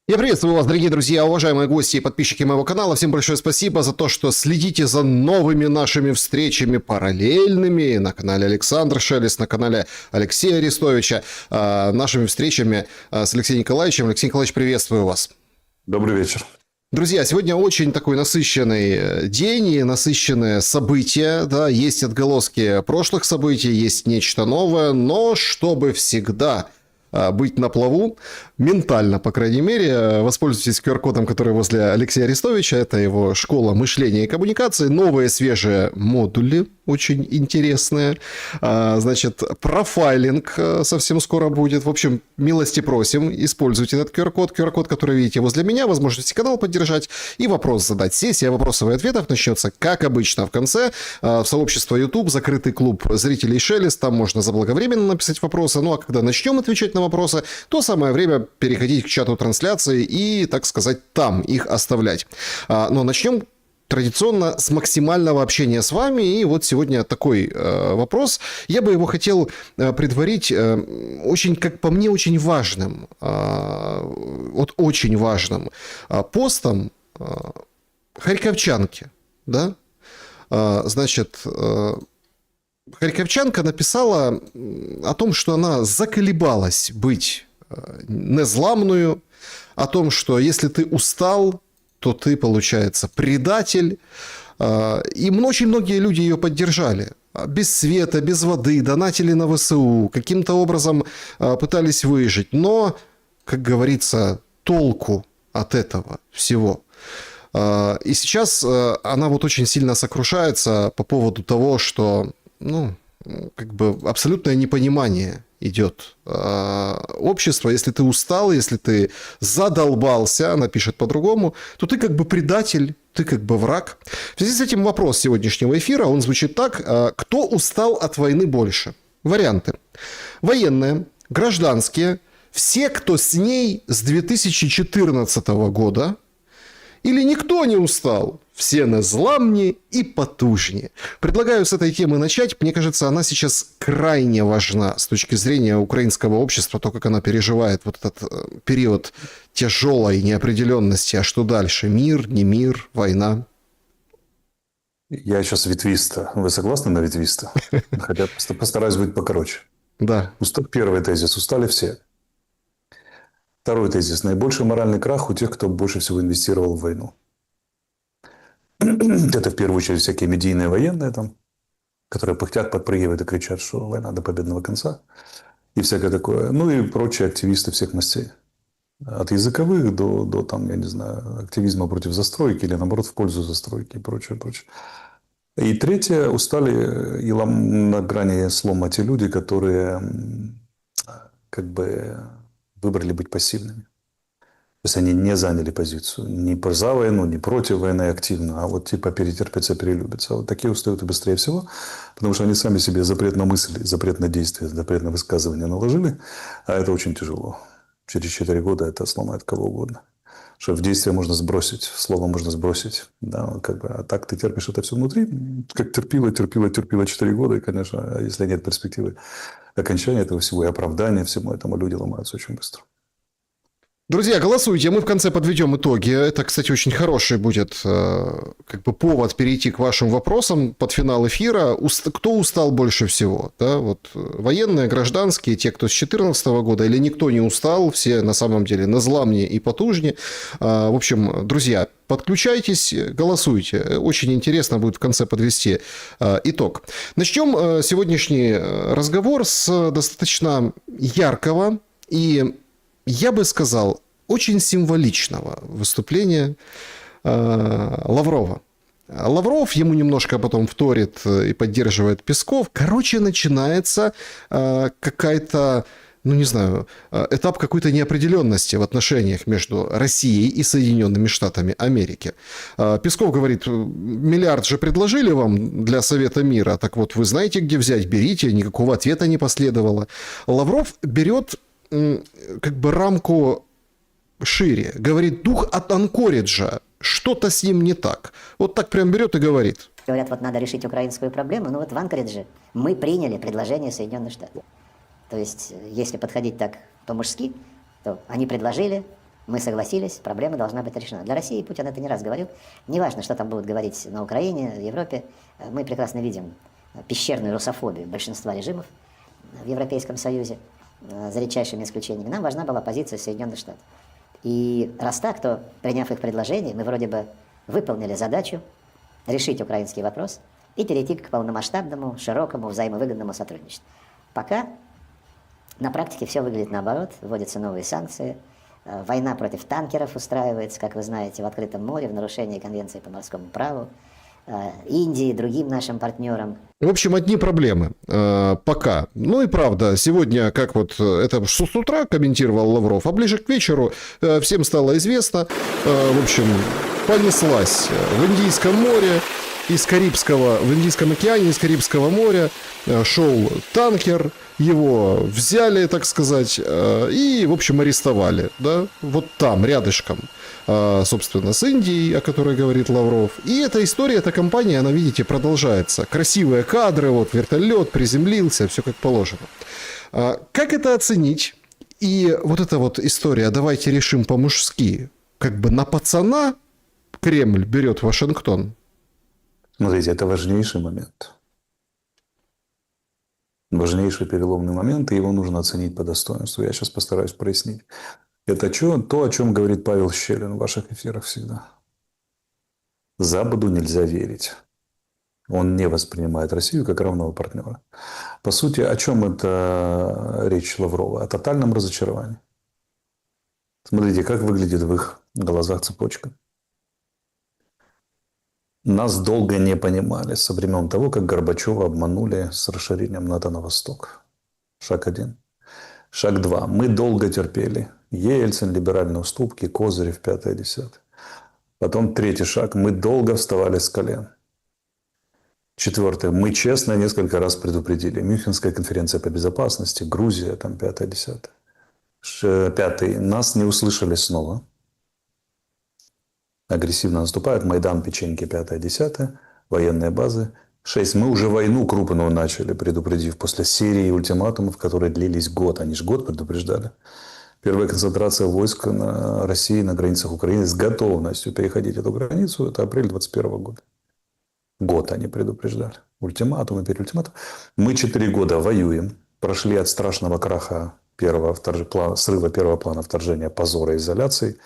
Я приветствую вас, дорогие друзья, уважаемые гости и подписчики моего канала. Всем большое спасибо за то, что следите за новыми нашими встречами параллельными на канале Александр Шелест, на канале Алексея Арестовича, нашими встречами с Алексеем Николаевичем. Алексей Николаевич, приветствую вас. Добрый вечер. Друзья, сегодня очень такой насыщенный день и насыщенные события, да, есть отголоски прошлых событий, есть нечто новое, но чтобы всегда быть на плаву, ментально, по крайней мере, воспользуйтесь QR-кодом, который возле Алексея Арестовича, это его школа мышления и коммуникации, новые свежие модули, очень интересные, значит, профайлинг совсем скоро будет, в общем, милости просим, используйте этот QR-код, который видите возле меня, возможности канал поддержать и вопрос задать. Сессия вопросов и ответов начнется, как обычно, в конце, в сообщество YouTube, закрытый клуб зрителей Шелест, там можно заблаговременно написать вопросы, ну а когда начнем отвечать на вопросы, то самое время переходить к чату трансляции и, так сказать, там их оставлять. Но начнем традиционно с максимального общения с вами. И вот сегодня такой вопрос. Я бы его хотел предварить очень, как по мне, очень важным, вот очень важным постом харьковчанки. Да? Значит, харьковчанка написала о том, что она заколебалась быть незламную, о том, что если ты устал, то ты, получается, предатель. И очень многие люди ее поддержали. Без света, без воды, донатили на ВСУ, каким-то образом пытались выжить. Но, как говорится, толку от этого всего. И сейчас она вот очень сильно сокрушается по поводу того, что, ну, как бы абсолютное непонимание идет общества. Если ты устал, если ты задолбался, она пишет по-другому, то ты как бы предатель, ты как бы враг. В связи с этим вопрос сегодняшнего эфира, он звучит так. Кто устал от войны больше? Варианты. Военные, гражданские, все, кто с ней с 2014 года, или никто не устал, все незламні и потужні. Предлагаю с этой темы начать. Мне кажется, она сейчас крайне важна с точки зрения украинского общества, то, как она переживает вот этот период тяжелой неопределенности. А что дальше? Мир, не мир, война? Я сейчас ветвиста. Вы согласны на ветвиста? Хотя постараюсь быть покороче. Да. Первый тезис. Устали все. Второй тезис. Наибольший моральный крах у тех, кто больше всего инвестировал в войну. Это в первую очередь всякие медийные военные там, которые пыхтят, подпрыгивают и кричат, что война до победного конца. И всякое такое. Ну и прочие активисты всех мастей. От языковых до там, я не знаю, активизма против застройки или, наоборот, в пользу застройки и прочее, прочее. И третье. Устали и на грани слома те люди, которые как бы выбрали быть пассивными. То есть они не заняли позицию ни за войну, ни против войны активно, а вот типа перетерпятся, перелюбятся. Вот такие устают и быстрее всего, потому что они сами себе запрет на мысль, запрет на действие, запрет на высказывание наложили, а это очень тяжело. Через 4 года это сломает кого угодно. Что в действие можно сбросить, слово можно сбросить. Да, как бы, а так ты терпишь это все внутри, как терпила 4 года, и, конечно, если нет перспективы окончания этого всего и оправдания всему этому, люди ломаются очень быстро. Друзья, голосуйте, мы в конце подведем итоги. Это, кстати, очень хороший будет как бы повод перейти к вашим вопросам под финал эфира. Кто устал больше всего? Да, вот военные, гражданские, те, кто с 2014 года, или никто не устал, все на самом деле назламнее и потужнее. В общем, друзья, подключайтесь, голосуйте. Очень интересно будет в конце подвести итог. Начнем сегодняшний разговор с достаточно яркого и, я бы сказал, очень символичного выступления Лаврова. Лавров ему немножко потом вторит и поддерживает Песков. Короче, начинается какая-то, ну не знаю, этап какой-то неопределенности в отношениях между Россией и Соединенными Штатами Америки. Песков говорит, миллиард же предложили вам для Совета мира, так вот вы знаете, где взять, берите, никакого ответа не последовало. Лавров берет как бы рамку шире. Говорит, дух от Анкориджа. Что-то с ним не так. Вот так прям берет и говорит. Говорят, вот надо решить украинскую проблему. Ну вот в Анкоридже мы приняли предложение Соединенных Штатов. То есть, если подходить так по-мужски, то они предложили, Мы согласились, проблема должна быть решена. Для России, Путин это не раз говорил, неважно, что там будут говорить на Украине, в Европе, мы прекрасно видим пещерную русофобию большинства режимов в Европейском Союзе, за редчайшими исключениями. Нам важна была позиция Соединенных Штатов. И раз так, то, приняв их предложение, мы вроде бы выполнили задачу решить украинский вопрос и перейти к полномасштабному, широкому, взаимовыгодному сотрудничеству. Пока на практике все выглядит наоборот, вводятся новые санкции, война против танкеров устраивается, как вы знаете, в открытом море, в нарушении Конвенции по морскому праву, Индии, другим нашим партнерам. В общем, одни проблемы. Пока. Ну и правда, сегодня, как вот это с утра комментировал Лавров, а ближе к вечеру всем стало известно, в общем, понеслась в Индийском море, в Индийском океане из Карибского моря шел танкер, его взяли, так сказать, и, в общем, арестовали, да, вот там, рядышком, собственно, с Индией, о которой говорит Лавров. И эта история, эта кампания, она, видите, продолжается. Красивые кадры, вот вертолет приземлился, все как положено. Как это оценить? И вот эта вот история, давайте решим по-мужски, как бы на пацана Кремль берет Вашингтон. Смотрите, это важнейший момент. Важнейший переломный момент, и его нужно оценить по достоинству. Я сейчас постараюсь прояснить. Это то, о чем говорит Павел Щелин в ваших эфирах всегда. Западу нельзя верить. Он не воспринимает Россию как равного партнера. По сути, о чем это речь Лаврова? О тотальном разочаровании. Смотрите, как выглядит в их глазах цепочка. Нас долго не понимали со времен того, как Горбачева обманули с расширением НАТО на восток. Шаг 1. Шаг 2. Мы долго терпели. Ельцин, либеральные уступки, Козырев, 5-10. Потом 3-й шаг. Мы долго вставали с колен. 4. Мы честно несколько раз предупредили. Мюнхенская конференция по безопасности, Грузия, там 5-10. 5. Нас не услышали снова. Агрессивно наступают. Майдан, печеньки, 5-10. Военные базы. 6. Мы уже войну крупную начали, предупредив после серии ультиматумов, которые длились год. Они же год предупреждали. Первая концентрация войск на России на границах Украины с готовностью переходить эту границу. Это апрель 2021 года. Год они предупреждали. Ультиматум и переультиматум. Мы 4 года воюем. Прошли от страшного краха срыва первого плана вторжения, позора, изоляции,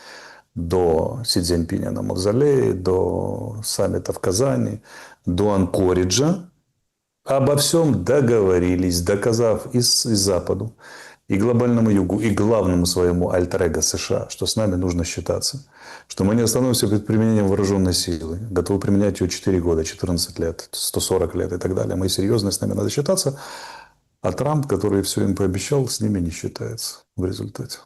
до Си Цзиньпиня на Мавзолее, до саммита в Казани, до Анкориджа. Обо всем договорились, доказав и Западу, и глобальному югу, и главному своему альтер-эго США, что с нами нужно считаться. Что мы не остановимся перед применением вооруженной силы. Готовы применять ее 4 года, 14 лет, 140 лет и так далее. Мы серьезно, с нами надо считаться. А Трамп, который все им пообещал, с ними не считается в результате.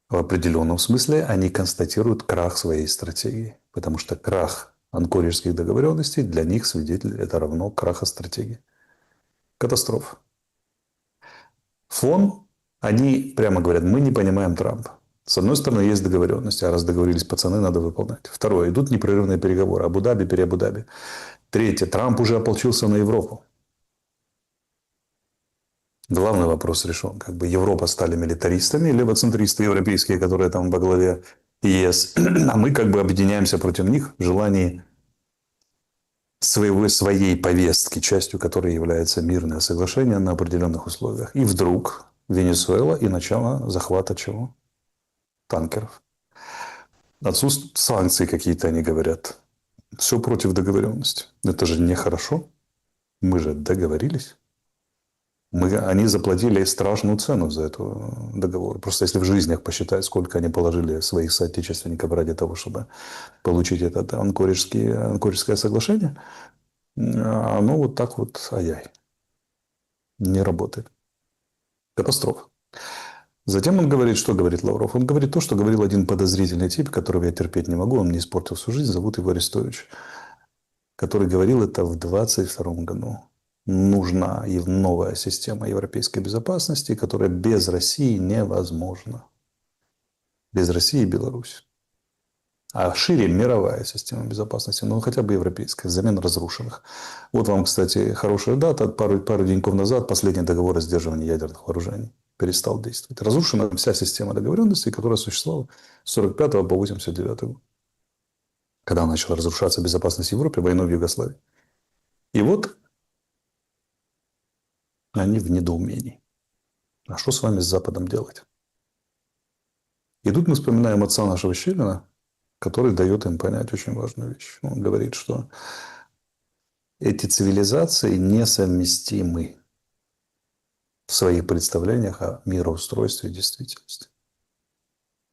В определенном смысле они констатируют крах своей стратегии. Потому что крах анкориджских договоренностей для них свидетель это равно краха стратегии. Катастрофа. Фон, они прямо говорят, мы не понимаем Трампа. С одной стороны, есть договоренности, а раз договорились пацаны, надо выполнять. Второе, идут непрерывные переговоры. Абу-Даби, Пере-Абу-Даби. Третье, Трамп уже ополчился на Европу. Главный вопрос решен. Как бы Европа стали милитаристами, левоцентристы европейские, которые там во главе ЕС. А мы как бы объединяемся против них в желании своей повестки, частью которой является мирное соглашение на определенных условиях. И вдруг Венесуэла и начало захвата чего? Танкеров. Отсутствуют санкции какие-то, они говорят. Все против договоренности. Это же нехорошо. Мы же договорились. Они заплатили страшную цену за этот договор. Просто если в жизнях посчитать, сколько они положили своих соотечественников ради того, чтобы получить это анкориджское соглашение, оно вот так вот, ай-яй, не работает. Катастрофа. Затем он говорит, что говорит Лавров? Он говорит то, что говорил один подозрительный тип, которого я терпеть не могу, он мне испортил всю жизнь, зовут его Арестович, который говорил это в 22 году. Нужна и новая система европейской безопасности, которая без России невозможна. Без России и Беларуси. А шире мировая система безопасности, ну хотя бы европейская, взамен разрушенных. Вот вам, кстати, хорошая дата. Пару деньков назад последний договор о сдерживании ядерных вооружений. перестал действовать. Разрушена вся система договоренностей, которая существовала с 1945 по 1989 год, когда начала разрушаться безопасность в Европе, войной в Югославии. И вот они в недоумении. А что с вами с Западом делать? И тут мы вспоминаем отца нашего Щелина, который дает им понять очень важную вещь. Он говорит, что эти цивилизации несовместимы в своих представлениях о мироустройстве и действительности.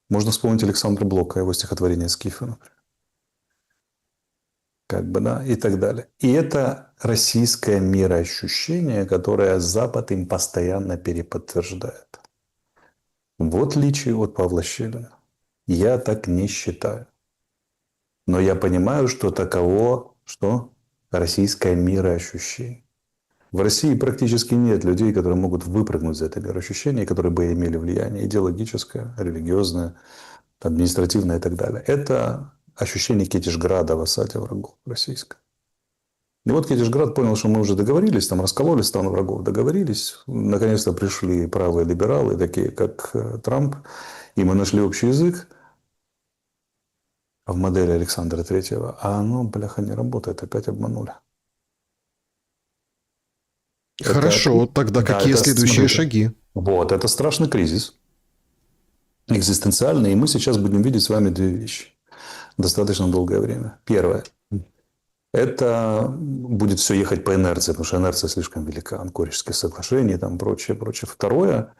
Можно вспомнить Александра Блока, его стихотворение «Скифы», например. Как бы, да, и так далее. И это российское мироощущение, которое Запад им постоянно переподтверждает. В отличие от Павла Щелина. Я так не считаю. Но я понимаю, что таково, что российское мироощущение. В России практически нет людей, которые могут выпрыгнуть за это мироощущение, которые бы имели влияние идеологическое, религиозное, административное и так далее. Это ощущение Китежграда в осаде врагов российской. И вот Китежград понял, что мы уже договорились, там раскололись, там врагов договорились. Наконец-то пришли правые либералы, такие как Трамп, и мы нашли общий язык в модели Александра Третьего. А оно, бляха, не работает, опять обманули. Хорошо, тогда да, какие следующие смотрите, шаги? Вот, это страшный кризис, экзистенциальный, и мы сейчас будем видеть с вами две вещи. Достаточно долгое время. Первое. Это будет все ехать по инерции, потому что инерция слишком велика. Анкоридžские соглашения, там прочее, прочее. Второе.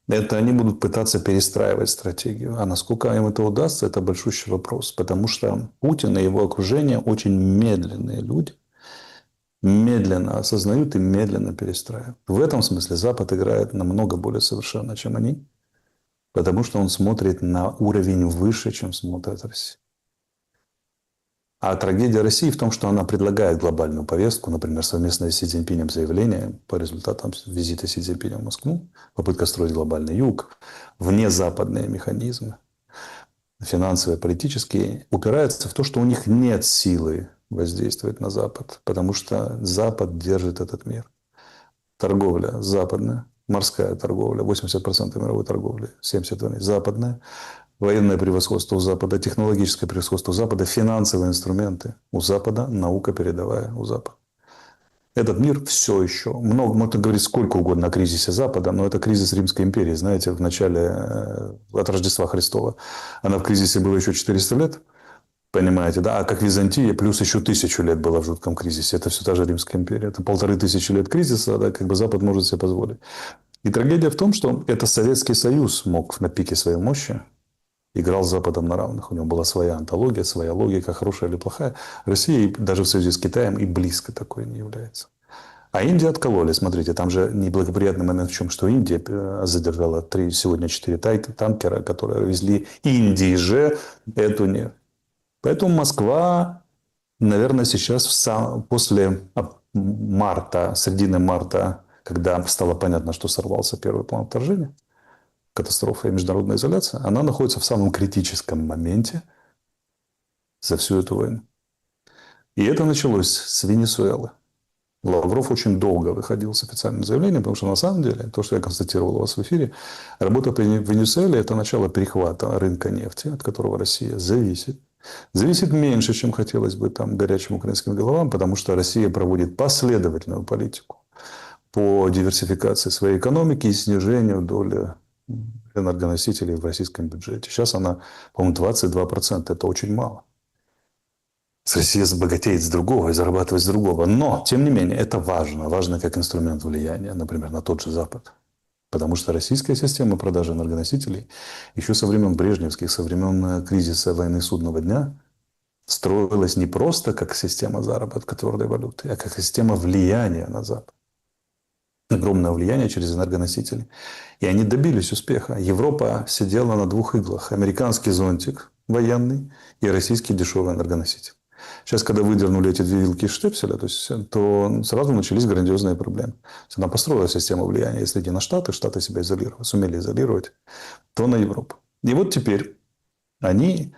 Это они будут пытаться перестраивать стратегию. А насколько им это удастся, это большущий вопрос. Потому что Путин и его окружение очень медленные люди. Медленно осознают и медленно перестраивают. В этом смысле Запад играет намного более совершенно, чем они. Потому что он смотрит на уровень выше, чем смотрит Россия. А трагедия России в том, что она предлагает глобальную повестку, например, совместное с Си Цзиньпинем заявление по результатам визита Си Цзиньпиня в Москву, попытка строить глобальный юг, внезападные механизмы, финансовые, политические, упирается в то, что у них нет силы воздействовать на Запад, потому что Запад держит этот мир. Торговля западная, морская торговля, 80% мировой торговли, 70% западная. Военное превосходство у Запада, технологическое превосходство у Запада, финансовые инструменты у Запада, наука передовая у Запада. Этот мир все еще, много, можно говорить сколько угодно о кризисе Запада, но это кризис Римской империи, знаете, в начале, от Рождества Христова. Она в кризисе была еще 400 лет, понимаете, да, а как Византия, плюс еще 1000 лет была в жутком кризисе. Это все та же Римская империя. Это 1500 лет кризиса, да, как бы Запад может себе позволить. И трагедия в том, что это Советский Союз мог на пике своей мощи играл с Западом на равных. У него была своя антология, своя логика, хорошая или плохая. Россия даже в союзе с Китаем и близко такой не является. А Индия откололи. Смотрите, там же неблагоприятный момент в чем, что Индия задержала сегодня 4 танкера, которые везли Индии же эту нефть. Поэтому Москва, наверное, сейчас после марта, середины марта, когда стало понятно, что сорвался первый план вторжения, катастрофа и международная изоляция, она находится в самом критическом моменте за всю эту войну. И это началось с Венесуэлы. Лавров очень долго выходил с официальным заявлением, потому что на самом деле, то, что я констатировал у вас в эфире, работа в Венесуэле – это начало перехвата рынка нефти, от которого Россия зависит. Зависит меньше, чем хотелось бы там горячим украинским головам, потому что Россия проводит последовательную политику по диверсификации своей экономики и снижению доли энергоносителей в российском бюджете. Сейчас она, по-моему, 22%. Это очень мало. Россия забогатеет с другого и зарабатывает с другого. Но, тем не менее, это важно. Важно как инструмент влияния, например, на тот же Запад. Потому что российская система продажи энергоносителей еще со времен брежневских, со времен кризиса войны судного дня строилась не просто как система заработка твердой валюты, а как система влияния на Запад. Огромное влияние через энергоносители. И они добились успеха. Европа сидела на двух иглах. Американский зонтик военный и российский дешевый энергоноситель. Сейчас, когда выдернули эти две вилки из штепселя, то сразу начались грандиозные проблемы. Она построила систему влияния. Если не на Штаты, Штаты себя изолировали, сумели изолировать, то на Европу. И вот теперь они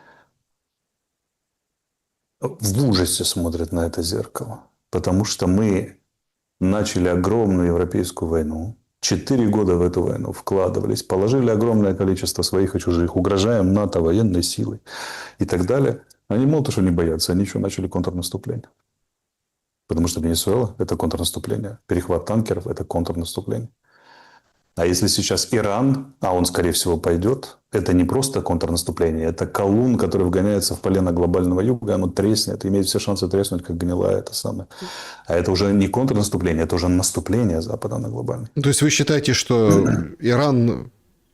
в ужасе смотрят на это зеркало. Потому что мы начали огромную европейскую войну. 4 года в эту войну вкладывались, положили огромное количество своих и чужих, угрожаем НАТО военной силой и так далее. Они мало того, что не боятся, они еще начали контрнаступление. Потому что Венесуэла – это контрнаступление. Перехват танкеров – это контрнаступление. А если сейчас Иран, а он, скорее всего, пойдет, это не просто контрнаступление, это колун, который вгоняется в полено глобального юга, оно треснет, имеет все шансы треснуть, как гнилая это самое. А это уже не контрнаступление, это уже наступление Запада на глобальный. То есть вы считаете, что Иран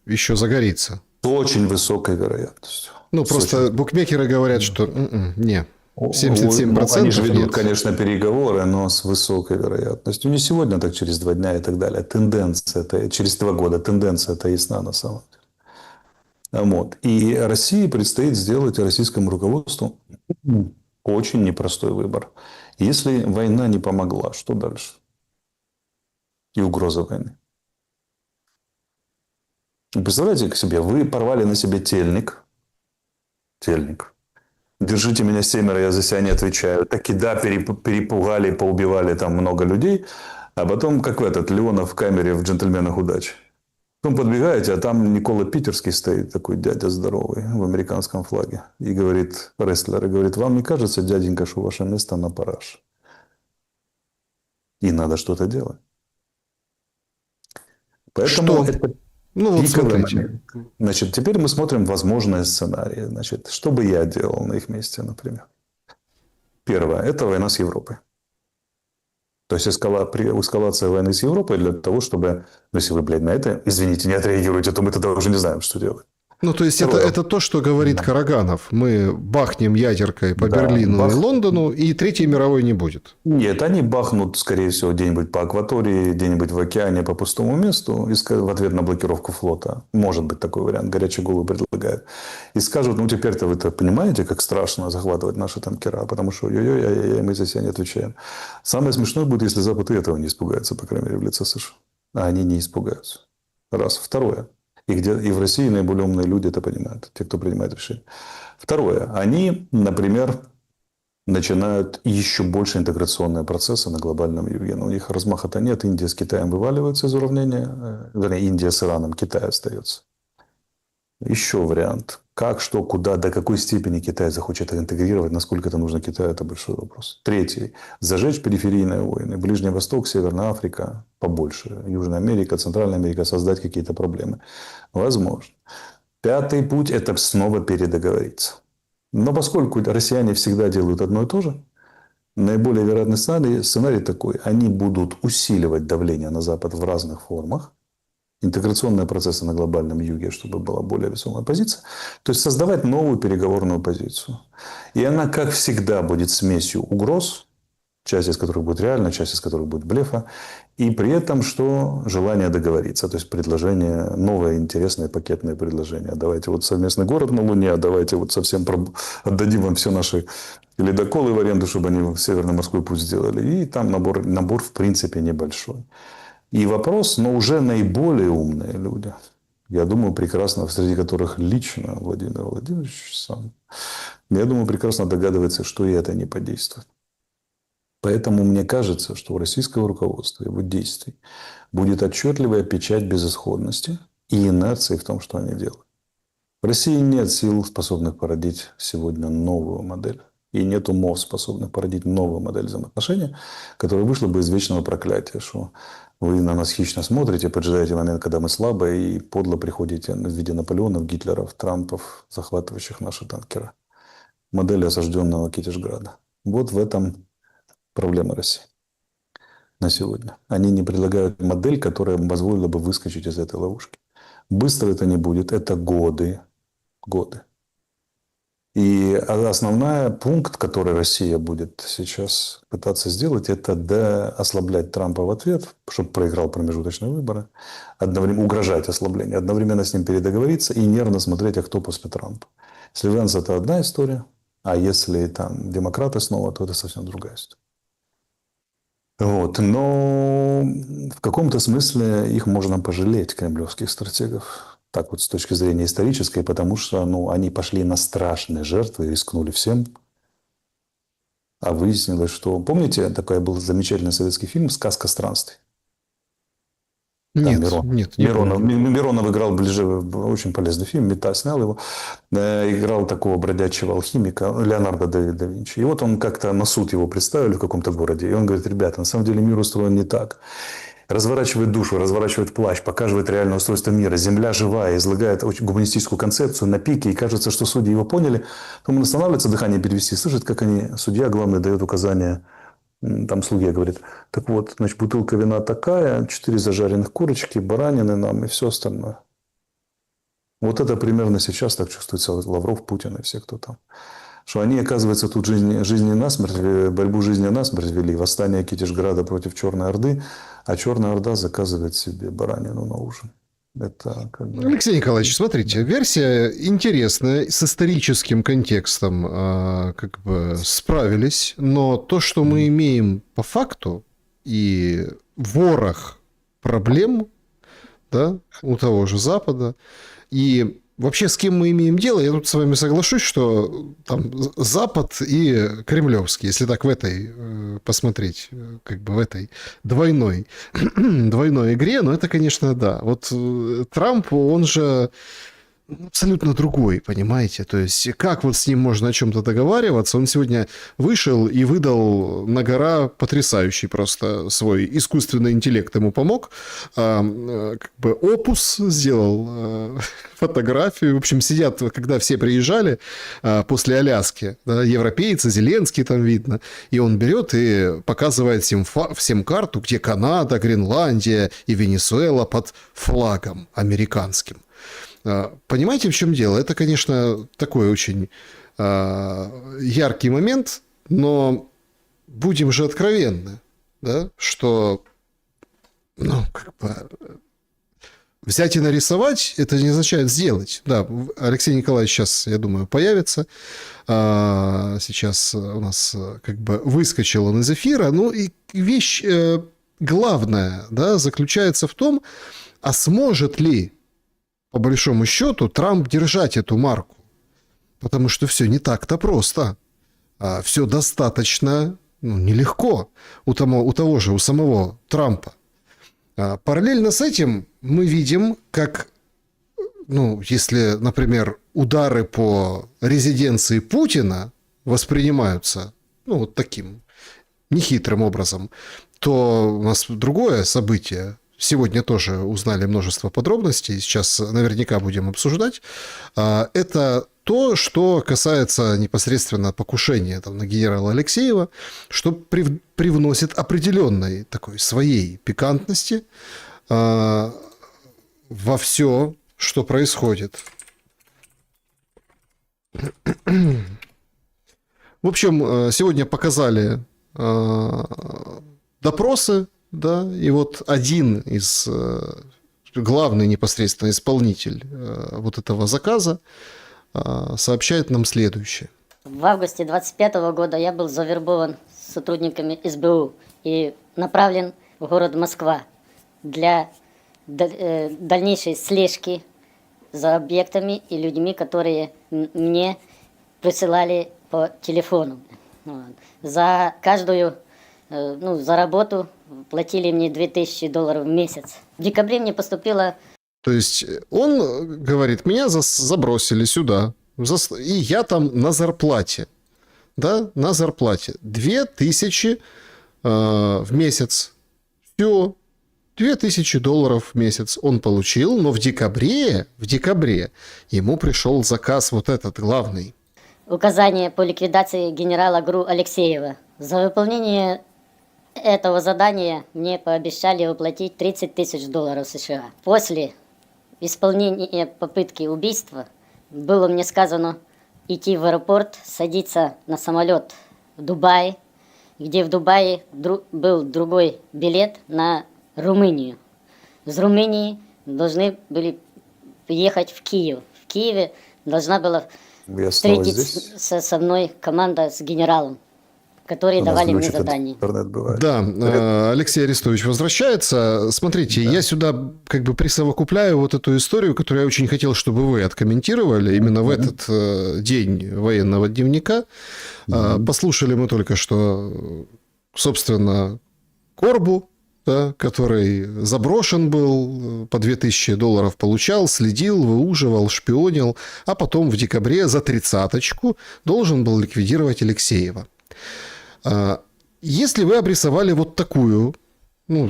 еще загорится? С очень высокой вероятностью. Ну, просто букмекеры говорят, что не. 77% Они же ведут, нет. конечно, переговоры, но с высокой вероятностью. Не сегодня, так через 2 дня и так далее. Тенденция, через 2 года, тенденция это ясна на самом деле. Вот. И России предстоит сделать, российскому руководству очень непростой выбор. Если война не помогла, что дальше? И угроза войны. Представляете себе, вы порвали на себе тельник. Держите меня 7, я за себя не отвечаю. Таки да, перепугали, поубивали там много людей. А потом, как Леонов в камере в «Джентльменах удачи». Потом подбегаете, а там Никола Питерский стоит, такой дядя здоровый, в американском флаге. И говорит, рестлер, и говорит, вам не кажется, дяденька, что ваше место на параш? И надо что-то делать. Поэтому Что? это Ну, вот пиковый смотрите. момент. Значит, теперь мы смотрим возможные сценарии. Значит, что бы я делал на их месте, например? Первое – это война с Европой. То есть эскалация войны с Европой для того, чтобы, ну, если вы, на это, извините, не отреагируете, то мы тогда уже не знаем, что делать. Ну, то есть это то, что говорит Караганов. Мы бахнем ядеркой по Берлину и Лондону, и Третьей мировой не будет. Нет, они бахнут, скорее всего, где-нибудь по акватории, где-нибудь в океане, по пустому месту, в ответ на блокировку флота. Может быть такой вариант. Горячие головы предлагают. И скажут, ну, теперь-то вы-то понимаете, как страшно захватывать наши танкера, потому что ой-ой-ой, мы за себя не отвечаем. Самое смешное будет, если Запад и этого не испугается, по крайней мере, в лице США. А они не испугаются. Раз. Второе. И в России наиболее умные люди это понимают, те, кто принимает решения. Второе. Они, например, начинают еще больше интеграционные процессы на глобальном юге. Но у них размаха-то нет. Индия с Китаем вываливается из уравнения. Вернее, Индия с Ираном, Китай остается. Еще вариант. Как, что, куда, до какой степени Китай захочет интегрировать, насколько это нужно Китаю, это большой вопрос. Третий. Зажечь периферийные войны. Ближний Восток, Северная Африка, побольше. Южная Америка, Центральная Америка, создать какие-то проблемы. Возможно. Пятый путь – это снова передоговориться. Но поскольку россияне всегда делают одно и то же, наиболее вероятный сценарий такой. Они будут усиливать давление на Запад в разных формах. Интеграционные процессы на глобальном юге, чтобы была более весомая позиция. То есть создавать новую переговорную позицию. И она, как всегда, будет смесью угроз, часть из которых будет реальна, часть из которых будет блефа. И при этом, что желание договориться. То есть предложение, новое интересное пакетное предложение. Давайте вот совместный город на Луне, а давайте вот совсем отдадим вам все наши ледоколы в аренду, чтобы они Северно-морской путь сделали. И там набор в принципе небольшой. И вопрос, но уже наиболее умные люди, я думаю, прекрасно, среди которых лично Владимир Владимирович сам, я думаю, прекрасно догадывается, что и это не подействует. Поэтому мне кажется, что у российского руководства, его действий будет отчетливая печать безысходности и инерции в том, что они делают. В России нет сил, способных породить сегодня новую модель. И нет умов, способных породить новую модель взаимоотношений, которая вышла бы из вечного проклятия, что вы на нас хищно смотрите, поджидаете момент, когда мы слабы, и подло приходите в виде Наполеонов, Гитлеров, Трампов, захватывающих наши танкеры. Модель осажденного Китежграда. Вот в этом проблема России на сегодня. Они не предлагают модель, которая позволила бы выскочить из этой ловушки. Быстро это не будет. Это годы. Годы. И основной пункт, который Россия будет сейчас пытаться сделать, это ослаблять Трампа в ответ, чтобы проиграл промежуточные выборы, одновременно угрожать ослаблению, одновременно с ним передоговориться и нервно смотреть, а кто после Трампа. Если Венс – это одна история, а если там демократы снова, то это совсем другая история. Вот. Но в каком-то смысле их можно пожалеть, кремлевских стратегов. Так вот, с точки зрения исторической, потому что они пошли на страшные жертвы, рискнули всем. А выяснилось, что... Помните, такой был замечательный советский фильм «Сказка странствий»? Нет, нет, не помню. Миронов играл ближе, очень полезный фильм, Мета снял его, играл такого бродячего алхимика Леонардо да Винчи. И вот он как-то на суд его представили в каком-то городе, и он говорит: ребята, на самом деле мир устроен не так. Разворачивает душу, разворачивает плащ, показывает реальное устройство мира. Земля живая, излагает очень гуманистическую концепцию на пике, и кажется, что судьи его поняли. Потом он останавливается, дыхание перевести, слышит, как судья главный дает указания, там слуге говорит: так вот, значит, бутылка вина такая, 4 зажаренных курочки, баранины нам и все остальное. Вот это примерно сейчас так чувствуется Лавров, Путин и все, кто там. Что они, оказывается, тут жизни насмерть, борьбу жизни насмерть вели, восстание Китежграда против Черной Орды, а Черная Орда заказывает себе баранину на ужин. Это как бы... Алексей Николаевич, смотрите, версия интересная, с историческим контекстом как бы справились, но то, что мы имеем по факту, и ворох проблем, да, у того же Запада, и вообще с кем мы имеем дело, я тут с вами соглашусь, что там Запад и кремлевский, если так в этой посмотреть, как бы в этой двойной игре, но это, конечно, да. Вот Трамп, он же абсолютно другой, понимаете? То есть, как вот с ним можно о чем-то договариваться? Он сегодня вышел и выдал на гора потрясающий просто свой искусственный интеллект ему помог. Как бы опус сделал, фотографию. В общем, сидят, когда все приезжали после Аляски, да, европейцы, Зеленский там видно, и он берет и показывает всем карту, где Канада, Гренландия и Венесуэла под флагом американским. Понимаете, в чем дело? Это, конечно, такой очень яркий момент, но будем же откровенны, да, что, ну, как бы, взять и нарисовать, это не означает сделать. Да, Алексей Николаевич сейчас, я думаю, появится. Сейчас у нас как бы выскочил он из эфира. Ну, и вещь главная, да, заключается в том, а сможет ли, по большому счету, Трамп держать эту марку? Потому что все не так-то просто. Все достаточно, ну, нелегко у самого Трампа. Параллельно с этим мы видим, как, ну, если, например, удары по резиденции Путина воспринимаются, ну, вот таким нехитрым образом, то у нас другое событие. Сегодня тоже узнали множество подробностей, сейчас наверняка будем обсуждать. Это то, что касается непосредственно покушения там на генерала Алексеева, что привносит определенной такой своей пикантности во все, что происходит. В общем, сегодня показали допросы, да, и вот один из главный непосредственно исполнитель вот этого заказа сообщает нам следующее. В августе 25 года я был завербован сотрудниками СБУ и направлен в город Москва для дальнейшей слежки за объектами и людьми, которые мне присылали по телефону. За каждую, за работу платили мне $2000 в месяц. В декабре мне поступило... То есть он говорит, меня забросили сюда, и я там на зарплате. Да, на зарплате. 2000 в месяц. Все. $2000 в месяц он получил, но в декабре ему пришел заказ вот этот главный. Указание по ликвидации генерала ГРУ Алексеева. За выполнение этого задания мне пообещали уплатить $30 000 США. После исполнения попытки убийства было мне сказано идти в аэропорт, садиться на самолет в Дубай, где в Дубае был другой билет на Румынию. Из Румынии должны были ехать в Киев. В Киеве должна была встретиться со мной команда с генералом, которые давали мне задание. Да, Алексей Арестович возвращается. Смотрите, я сюда как бы присовокупляю вот эту историю, которую я очень хотел, чтобы вы откомментировали именно в этот день военного дневника. Послушали мы только что, собственно, Корбу да, который заброшен был, по $2000 получал, следил, выуживал, шпионил, а потом в декабре за 30-очку должен был ликвидировать Алексеева. Если вы обрисовали вот такую, ну,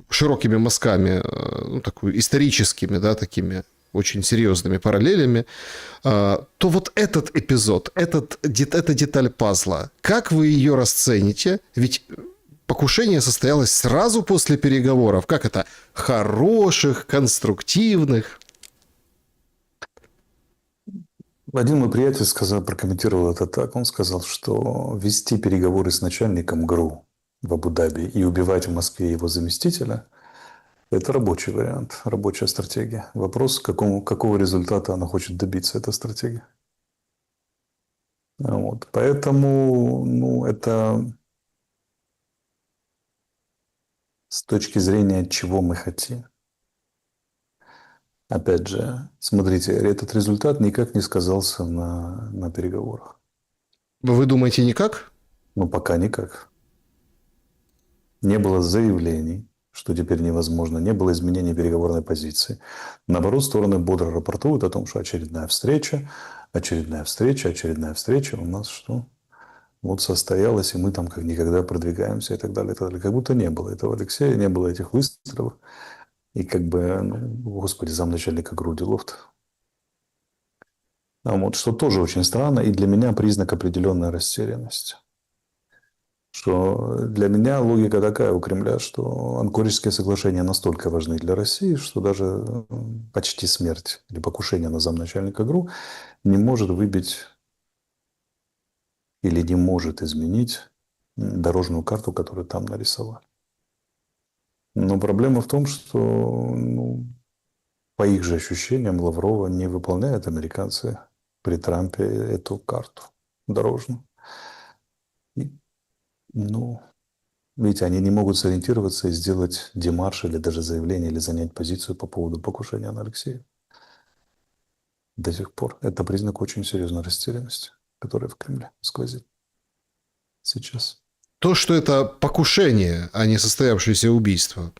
широкими мазками, ну, такую историческими, да, такими очень серьезными параллелями, то вот этот эпизод, эта деталь пазла, как вы ее расцените? Ведь покушение состоялось сразу после переговоров. Как это? Хороших, конструктивных. Один мой приятель прокомментировал это так. Он сказал, что вести переговоры с начальником ГРУ в Абу-Даби и убивать в Москве его заместителя – это рабочий вариант, рабочая стратегия. Вопрос, какого результата она хочет добиться, эта стратегия. Вот. Поэтому, ну, это с точки зрения, чего мы хотим. Опять же, смотрите, этот результат никак не сказался на переговорах. Вы думаете, никак? Ну, пока никак. Не было заявлений, что теперь невозможно, не было изменений переговорной позиции. Наоборот, стороны бодро рапортуют о том, что очередная встреча у нас что? Вот состоялась, и мы там как никогда продвигаемся и так далее, и так далее. Как будто не было этого Алексея, не было этих выстрелов. И как бы, ну, господи, замначальника ГРУ Делов-то. Вот, что тоже очень странно, и для меня признак определенной растерянности. Что для меня логика такая у Кремля, что Анкоридские соглашения настолько важны для России, что даже почти смерть или покушение на замначальника ГРУ не может выбить или не может изменить дорожную карту, которую там нарисовали. Но проблема в том, что, ну, по их же ощущениям, Лаврова не выполняют американцы при Трампе эту карту дорожную. И, ну, видите, они не могут сориентироваться и сделать демарш или даже заявление, или занять позицию по поводу покушения на Алексея. До сих пор. Это признак очень серьезной растерянности, которая в Кремле сквозит сейчас. То, что это покушение, а не состоявшееся убийство,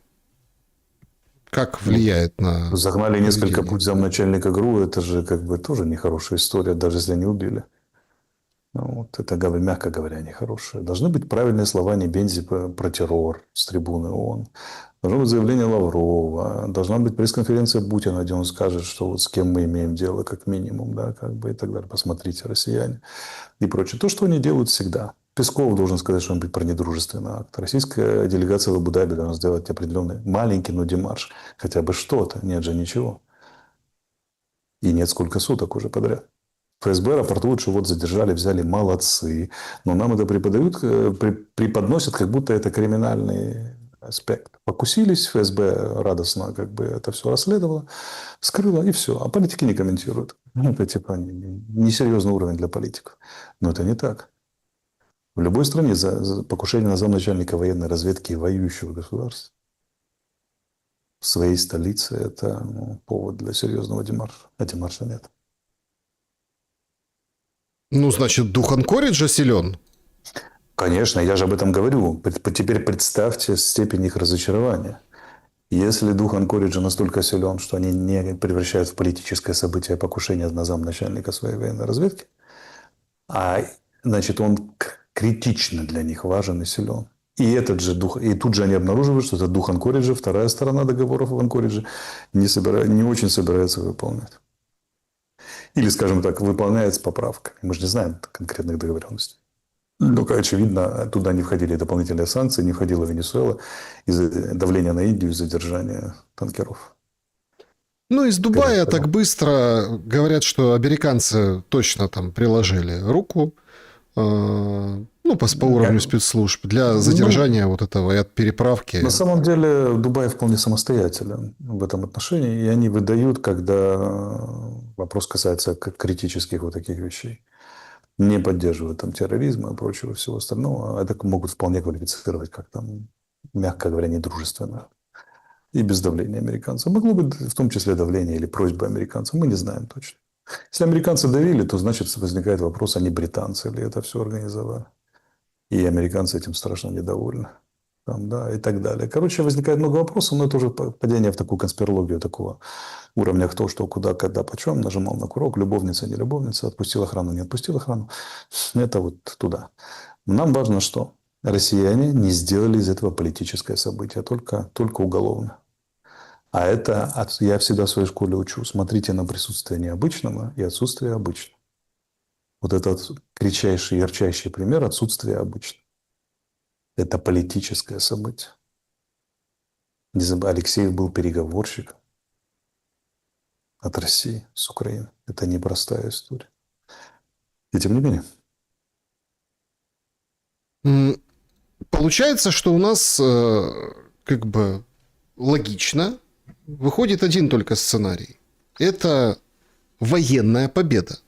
как влияет на... Загнали несколько поведение? путь замначальника ГРУ, это же как бы тоже нехорошая история, даже если они убили. Вот, это, мягко говоря, нехорошее. Должны быть правильные слова не Бензи про террор с трибуны ООН. Должно быть заявление Лаврова. Должна быть пресс-конференция Путина, где он скажет, что вот с кем мы имеем дело, как минимум, да, как бы и так далее. Посмотрите, россияне и прочее. То, что они делают всегда. Песков должен сказать, что он будет про недружественный акт. Российская делегация в Абу-Даби должна сделать определенный маленький, но демарш. Хотя бы что-то. Нет же ничего. И нет сколько суток уже подряд. ФСБ рапортует, что вот задержали, взяли, молодцы. Но нам это преподносят, как будто это криминальный аспект. Покусились, ФСБ радостно как бы это все расследовало, скрыло, и все. А политики не комментируют. Это типа несерьезный уровень для политиков. Но это не так. В любой стране за покушение на замначальника военной разведки и воюющего государства в своей столице это, ну, повод для серьезного демарша. А демарша нет. Ну, значит, дух Анкориджа силен. Конечно, я же об этом говорю. Теперь представьте степень их разочарования. Если дух Анкориджа настолько силен, что они не превращают в политическое событие покушение на замначальника своей военной разведки, значит, он критично для них важен и силен. И этот же дух, и тут же они обнаруживают, что этот дух Анкориджа, вторая сторона договоров в Анкоридже, не очень собирается выполнять. Или, скажем так, выполняет с поправками. Мы же не знаем конкретных договоренностей. Только, очевидно, туда не входили дополнительные санкции, не входила Венесуэла из-за давления на Индию и задержания танкеров. Ну, из Дубая так быстро говорят, что американцы точно там приложили руку, ну, по уровню спецслужб для задержания вот этого и от переправки. На самом деле Дубай вполне самостоятелен в этом отношении, и они выдают, когда вопрос касается критических вот таких вещей. Не поддерживают там терроризма и прочего всего остального. Это могут вполне квалифицировать как там, мягко говоря, недружественно. И без давления американцев. Могло быть в том числе давление или просьба американцев. Мы не знаем точно. Если американцы давили, то значит возникает вопрос, они британцы или это все организовали. И американцы этим страшно недовольны. там, да, и так далее. Короче, возникает много вопросов, но это уже падение в такую конспирологию такого уровня, кто, что, куда, когда, почем, нажимал на курок, любовница, не любовница, отпустил охрану, не отпустил охрану. Это вот туда. Нам важно, что россияне не сделали из этого политическое событие, только уголовное. А это я всегда в своей школе учу. Смотрите на присутствие необычного и отсутствие обычного. Вот этот кричайший, ярчайший пример отсутствия обычного. Это политическое событие. Не забывай, Алексеев был переговорщиком от России с Украиной. Это непростая история. И тем не менее. Получается, что у нас как бы логично выходит один только сценарий. Это военная победа.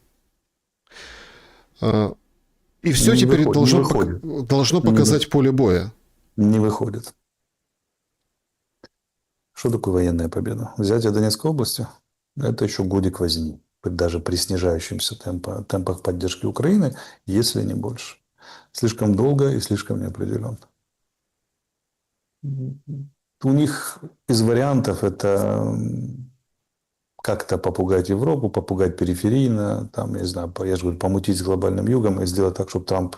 И все Не теперь выходит. должно показать поле боя. Не выходит. Что такое военная победа? Взятие Донецкой области – это еще годик возни. Даже при снижающемся темпах поддержки Украины, если не больше. Слишком долго и слишком неопределенно. У них из вариантов это как-то попугать Европу, попугать периферийно, там, не знаю, я же говорю, помутить с глобальным югом и сделать так, чтобы Трамп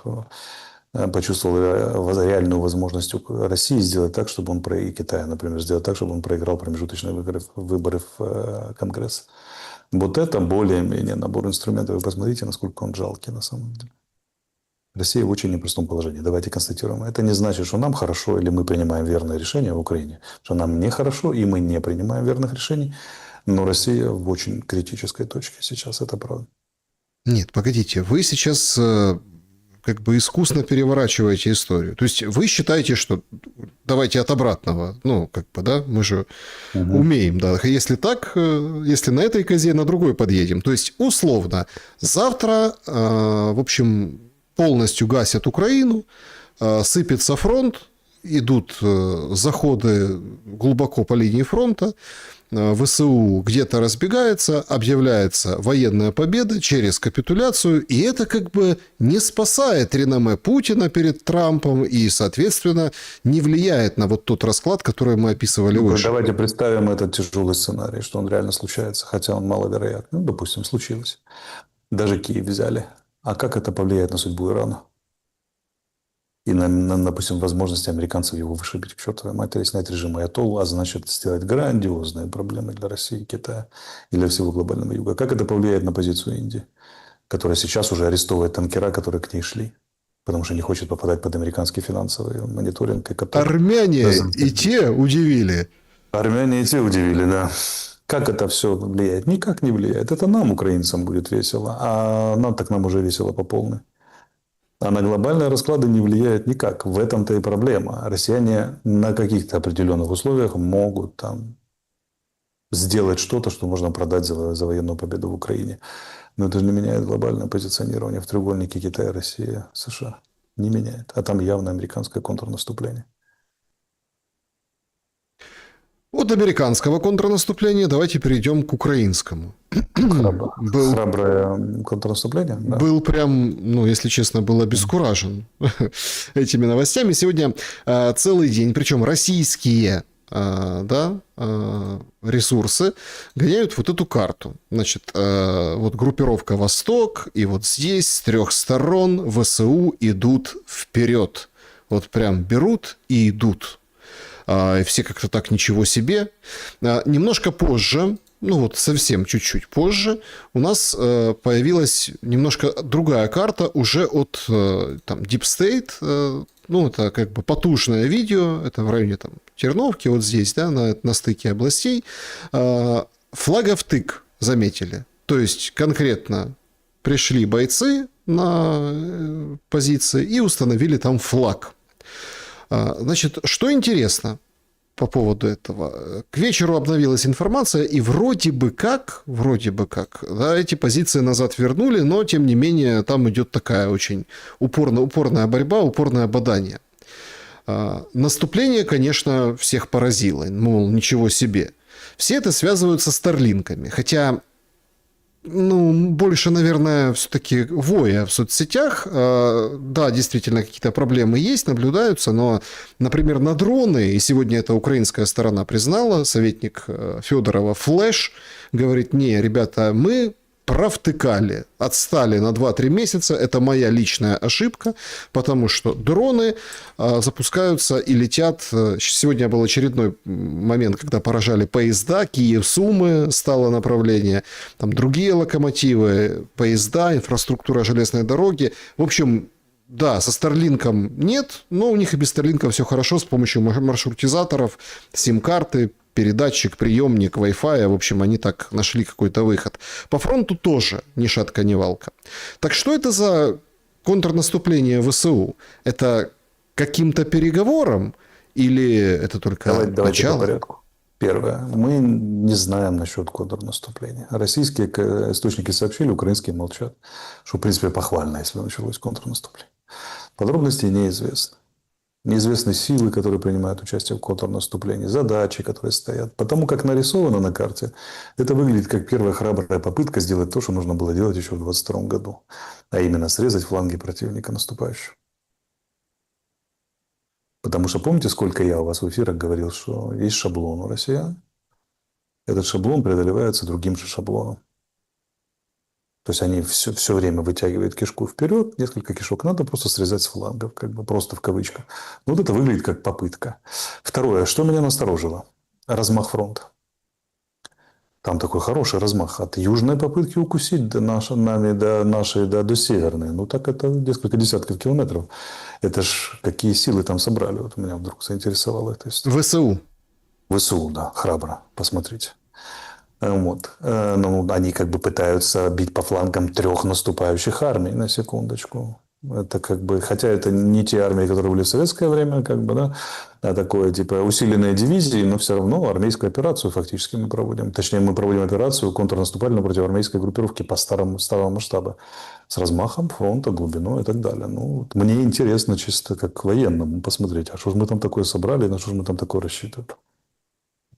почувствовал реальную возможность России сделать так, чтобы он и Китая, например, сделать так, чтобы он проиграл промежуточные выборы в Конгресс. Вот это более-менее набор инструментов. Вы посмотрите, насколько он жалкий на самом деле. Россия в очень непростом положении. Давайте констатируем. Это не значит, что нам хорошо или мы принимаем верное решение в Украине. Что нам нехорошо и мы не принимаем верных решений. Но Россия в очень критической точке сейчас. Это правда. Нет, погодите. Вы сейчас как бы искусно переворачиваете историю. То есть вы считаете, что давайте от обратного. Ну, как бы, да, мы же умеем, да. Если так, если на этой козе, на другой подъедем. То есть, условно, завтра, в общем, полностью гасят Украину, сыпется фронт, идут заходы глубоко по линии фронта, ВСУ где-то разбегается, объявляется военная победа через капитуляцию, и это как бы не спасает реноме Путина перед Трампом и, соответственно, не влияет на вот тот расклад, который мы описывали выше. Давайте представим этот тяжелый сценарий, что он реально случается, хотя он маловероятный. Ну, допустим, случилось. Даже Киев взяли. А как это повлияет на судьбу Ирана? И на, допустим, возможности американцев его вышибить к чертовой матери, снять режим Аятолл, а значит, сделать грандиозные проблемы для России, Китая и для всего глобального юга. Как это повлияет на позицию Индии, которая сейчас уже арестовывает танкера, которые к ней шли, потому что не хочет попадать под американский финансовый мониторинг. Армяне и те удивили. Армяне и те удивили, да. Как это все влияет? Никак не влияет. Это нам, украинцам, будет весело. А нам так нам уже весело по полной. А на глобальные расклады не влияет никак. В этом-то и проблема. Россияне на каких-то определенных условиях могут там сделать что-то, что можно продать за военную победу в Украине. Но это же не меняет глобальное позиционирование в треугольнике Китая, Россия, США. Не меняет. А там явно американское контрнаступление. От американского контрнаступления давайте перейдем к украинскому. Храброе контрнаступление? Да. Был прям, ну, если честно, был обескуражен этими новостями. Сегодня целый день, причем российские ресурсы гоняют вот эту карту. Значит, вот группировка «Восток», и вот здесь с 3 сторон ВСУ идут вперед. Вот прям берут и идут. И все как-то так ничего себе. Немножко позже, ну вот совсем чуть-чуть позже, у нас появилась немножко другая карта уже от там, Deep State. Ну, это как бы потужное видео, это в районе там, Терновки, вот здесь, да, на стыке областей. Флаговтык заметили. То есть конкретно пришли бойцы на позиции и установили там флаг. Значит, что интересно по поводу этого. К вечеру обновилась информация, и вроде бы как, да, эти позиции назад вернули, но, тем не менее, там идет такая очень упорная борьба, упорное бадание. Наступление, конечно, всех поразило. Мол, ничего себе. Все это связывают со старлинками. Хотя, ну, больше, наверное, все-таки воя в соцсетях. Да, действительно, какие-то проблемы есть, наблюдаются, но, например, на дроны, и сегодня это украинская сторона признала, советник Федорова Флэш говорит: не, ребята, мы провтыкали, отстали на 2-3 месяца, это моя личная ошибка, потому что дроны запускаются и летят. Сегодня был очередной момент, когда поражали поезда, Киев-Сумы стало направление, там другие локомотивы, поезда, инфраструктура железной дороги. В общем, да, со Старлинком нет, но у них и без Старлинка все хорошо с помощью маршрутизаторов, сим-карты, передатчик, приемник, Wi-Fi. В общем, они так нашли какой-то выход. По фронту тоже ни шатка, ни валка. Так что это за контрнаступление ВСУ? Это каким-то переговором или это только Давайте начало? по порядку. Первое. Мы не знаем насчет контрнаступления. Российские источники сообщили, украинские молчат. Что, в принципе, похвально, если началось контрнаступление. Подробностей неизвестны. Неизвестны силы, которые принимают участие в контрнаступлении, задачи, которые стоят. Потому как нарисовано на карте, это выглядит как первая храбрая попытка сделать то, что нужно было делать еще в 2022 году. А именно срезать фланги противника наступающего. Потому что помните, сколько я у вас в эфирах говорил, что есть шаблон у россиян? Этот шаблон преодолевается другим же шаблоном. То есть они все время вытягивают кишку вперед, несколько кишок надо просто срезать с флангов, как бы просто в кавычках. Но вот это выглядит как попытка. Второе, что меня насторожило? Размах фронта. Там такой хороший размах. От южной попытки укусить до до северной. Ну, так это несколько десятков километров. Это ж какие силы там собрали. Вот меня вдруг заинтересовало это. ВСУ. ВСУ, да, храбро. Посмотрите. Вот. Ну, они как бы пытаются бить по флангам 3 наступающих армий, на секундочку. Это как бы, хотя это не те армии, которые были в советское время, как бы, да, а такое типа усиленные дивизии, но все равно армейскую операцию фактически мы проводим. Точнее, мы проводим операцию контрнаступательную против армейской группировки по старому масштабу. С размахом фронта, глубиной и так далее. Ну, мне интересно чисто как военному посмотреть, а что же мы там такое собрали, на что же мы там такое рассчитываем.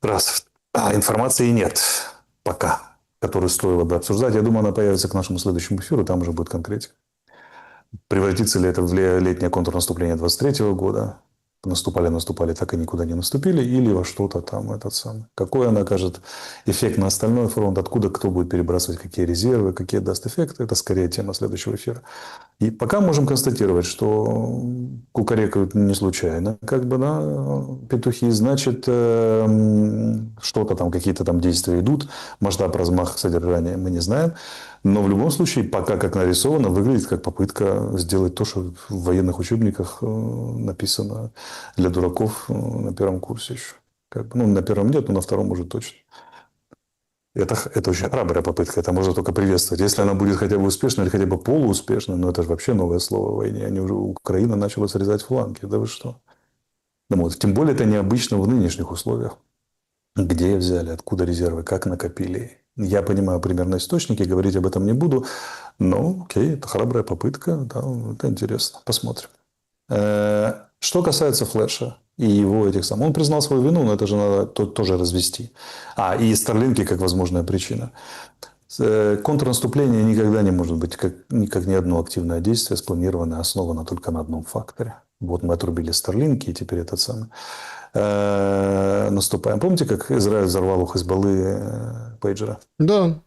Раз. А информации нет пока, которую стоило бы обсуждать. Я думаю, она появится к нашему следующему эфиру, там уже будет конкретика. Превратится ли это в летнее контрнаступление 23 года? Наступали, так и никуда не наступили. Или во что-то там этот самый. Какой она окажет эффект на остальной фронт? Откуда кто будет перебрасывать какие резервы, какие даст эффекты? Это скорее тема следующего эфира. И пока можем констатировать, что кукарекают не случайно. Как бы, да, петухи, значит, что-то там, какие-то там действия идут. Масштаб, размах, содержание мы не знаем. Но в любом случае, пока как нарисовано, выглядит как попытка сделать то, что в военных учебниках написано для дураков на первом курсе еще. Как бы, ну, на первом нет, но на втором уже точно. Это очень храбрая попытка, это можно только приветствовать. Если она будет хотя бы успешной или хотя бы полууспешной, но это же вообще новое слово в войне. Украина начала срезать фланги. Да вы что? Ну, вот. Тем более это необычно в нынешних условиях. Где взяли, откуда резервы, как накопили. Я понимаю примерно источники, говорить об этом не буду. Но окей, это храбрая попытка. Да, это интересно. Посмотрим. Что касается Флэша и его этих самых... Он признал свою вину, но это же надо тоже развести. И Старлинки как возможная причина. Контрнаступление никогда не может быть, как ни одно активное действие спланированное, основано только на одном факторе. Вот мы отрубили Старлинки, и теперь этот самый... наступаем. Помните, как Израиль взорвал у Хизбаллы пейджера? Да.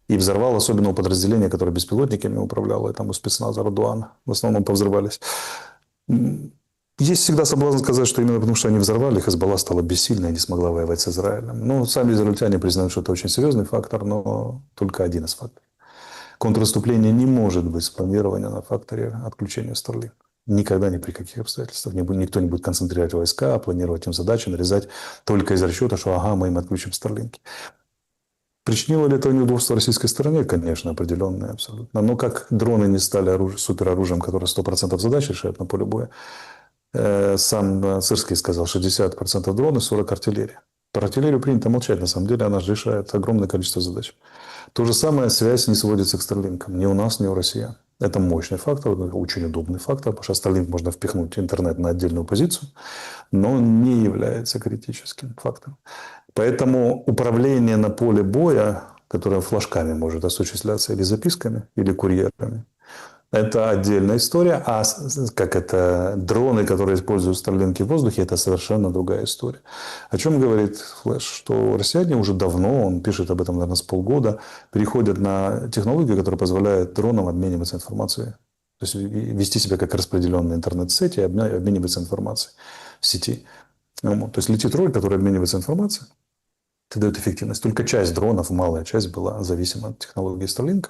И взорвал особенно у подразделения, которое беспилотниками управляло, и там у спецназа Радуана. В основном повзрывались. Есть всегда соблазн сказать, что именно потому, что они взорвали, Хизбалла стала бессильной и не смогла воевать с Израилем. Но сами израильтяне признают, что это очень серьезный фактор, но только один из факторов. Контрнаступление не может быть спланировано на факторе отключения Starlink. Никогда, ни при каких обстоятельствах. Никто не будет концентрировать войска, планировать им задачи, нарезать только из расчета, что мы им отключим Старлинки. Причинило ли это неудобство российской стороне? Конечно, определенное абсолютно. Но как дроны не стали супероружием, которое 100% задач решает на поле боя, сам Сырский сказал, 60% дроны, 40% артиллерия. Про артиллерию принято молчать, на самом деле она же решает огромное количество задач. То же самое, связь не сводится к Старлинкам. Ни у нас, ни у россиян. Это мощный фактор, очень удобный фактор, потому что Starlink можно впихнуть интернет на отдельную позицию, но он не является критическим фактором. Поэтому управление на поле боя, которая флажками может осуществляться или записками, или курьерами. Это отдельная история, а как это дроны, которые используют Starlink в воздухе, это совершенно другая история. О чем говорит Флэш? Что россияне уже давно, он пишет об этом, наверное, с полгода, переходят на технологию, которая позволяет дронам обмениваться информацией. То есть вести себя как распределенные интернет-сети и обмениваться информацией в сети. То есть летит роль, которая обменивается информацией, это дает эффективность. Только часть дронов, малая часть, была зависима от технологии Starlink.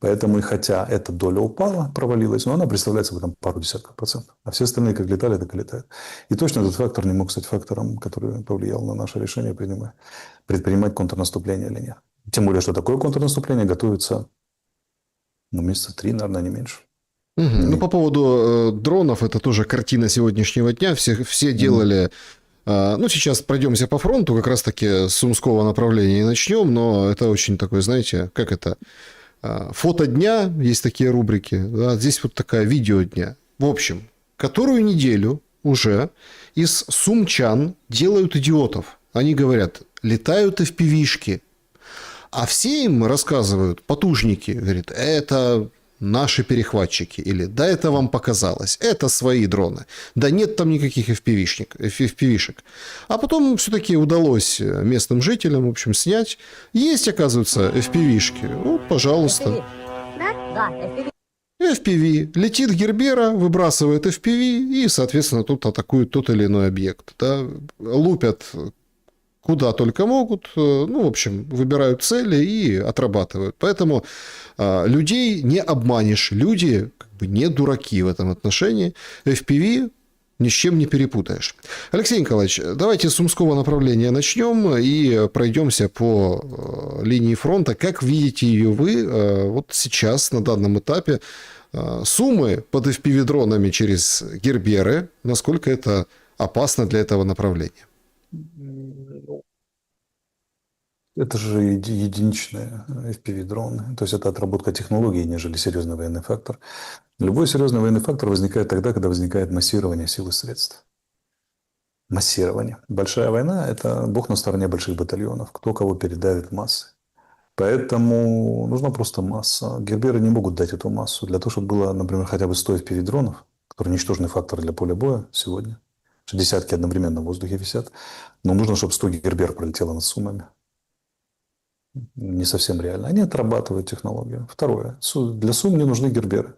Поэтому, и хотя эта доля упала, провалилась, но она представляет собой там пару десятков процентов. А все остальные как летали, так и летают. И точно этот фактор не мог стать фактором, который повлиял на наше решение предпринимать контрнаступление или нет. Тем более, что такое контрнаступление готовится месяца 3, наверное, не меньше. Ну, по поводу дронов, это тоже картина сегодняшнего дня. Все делали... Ну, сейчас пройдемся по фронту, как раз-таки с Сумского направления и начнем, но это очень такой, знаете, как это... Фото дня, есть такие рубрики, да, здесь вот такая видео дня. В общем, которую неделю уже из сумчан делают идиотов. Они говорят, летают FPV-шки. А все им рассказывают, потужники, говорят, это наши перехватчики. Или да, это вам показалось, это свои дроны. Да нет там никаких FPV-шек. А потом все-таки удалось местным жителям, в общем, снять. Есть, оказывается, FPV-шки. Вот, пожалуйста. Да, FPV. FPV. Летит Гербера, выбрасывает FPV и, соответственно, тут атакует тот или иной объект. Да? Лупят куда только могут, ну, в общем, выбирают цели и отрабатывают. Поэтому людей не обманешь. Люди как бы не дураки в этом отношении. FPV ни с чем не перепутаешь. Алексей Николаевич, давайте с Сумского направления начнем и пройдемся по линии фронта. Как видите ее вы вот сейчас, на данном этапе, Сумы под FPV-дронами через Герберы, насколько это опасно для этого направления? Это же единичные FPV-дроны. То есть, это отработка технологий, нежели серьезный военный фактор. Любой серьезный военный фактор возникает тогда, когда возникает массирование сил и средств. Массирование. Большая война – это бог на стороне больших батальонов. Кто кого передавит в массы. Поэтому нужна просто масса. Герберы не могут дать эту массу. Для того, чтобы было, например, хотя бы 100 FPV-дронов, которые ничтожный фактор для поля боя сегодня, что десятки одновременно в воздухе висят, но нужно, чтобы 100 Гербер пролетело над Сумами. Не совсем реально. Они отрабатывают технологию. Второе. Для Сум не нужны Герберы.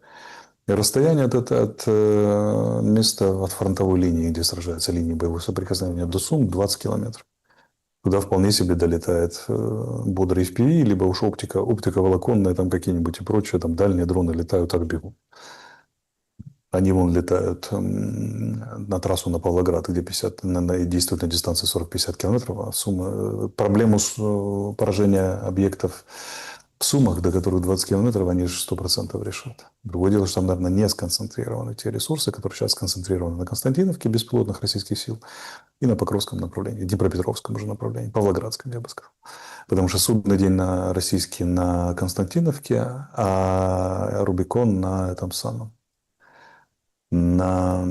И расстояние от места, от фронтовой линии, где сражаются линии боевого соприкосновения, до Сум 20 километров. Куда вполне себе долетает бодрый FPV, либо уж оптиковолоконные там какие-нибудь и прочие, там дальние дроны летают, так бегут. Они вон летают на трассу на Павлоград, где действуют на дистанции 40-50 километров. А проблему с поражения объектов в Сумах, до которых 20 километров, они же 100% решат. Другое дело, что там, наверное, не сконцентрированы те ресурсы, которые сейчас сконцентрированы на Константиновке беспилотных российских сил и на Покровском направлении, Днепропетровском уже направлении, Павлоградском, я бы сказал. Потому что судный день российский на Константиновке, а Рубикон на этом самом. На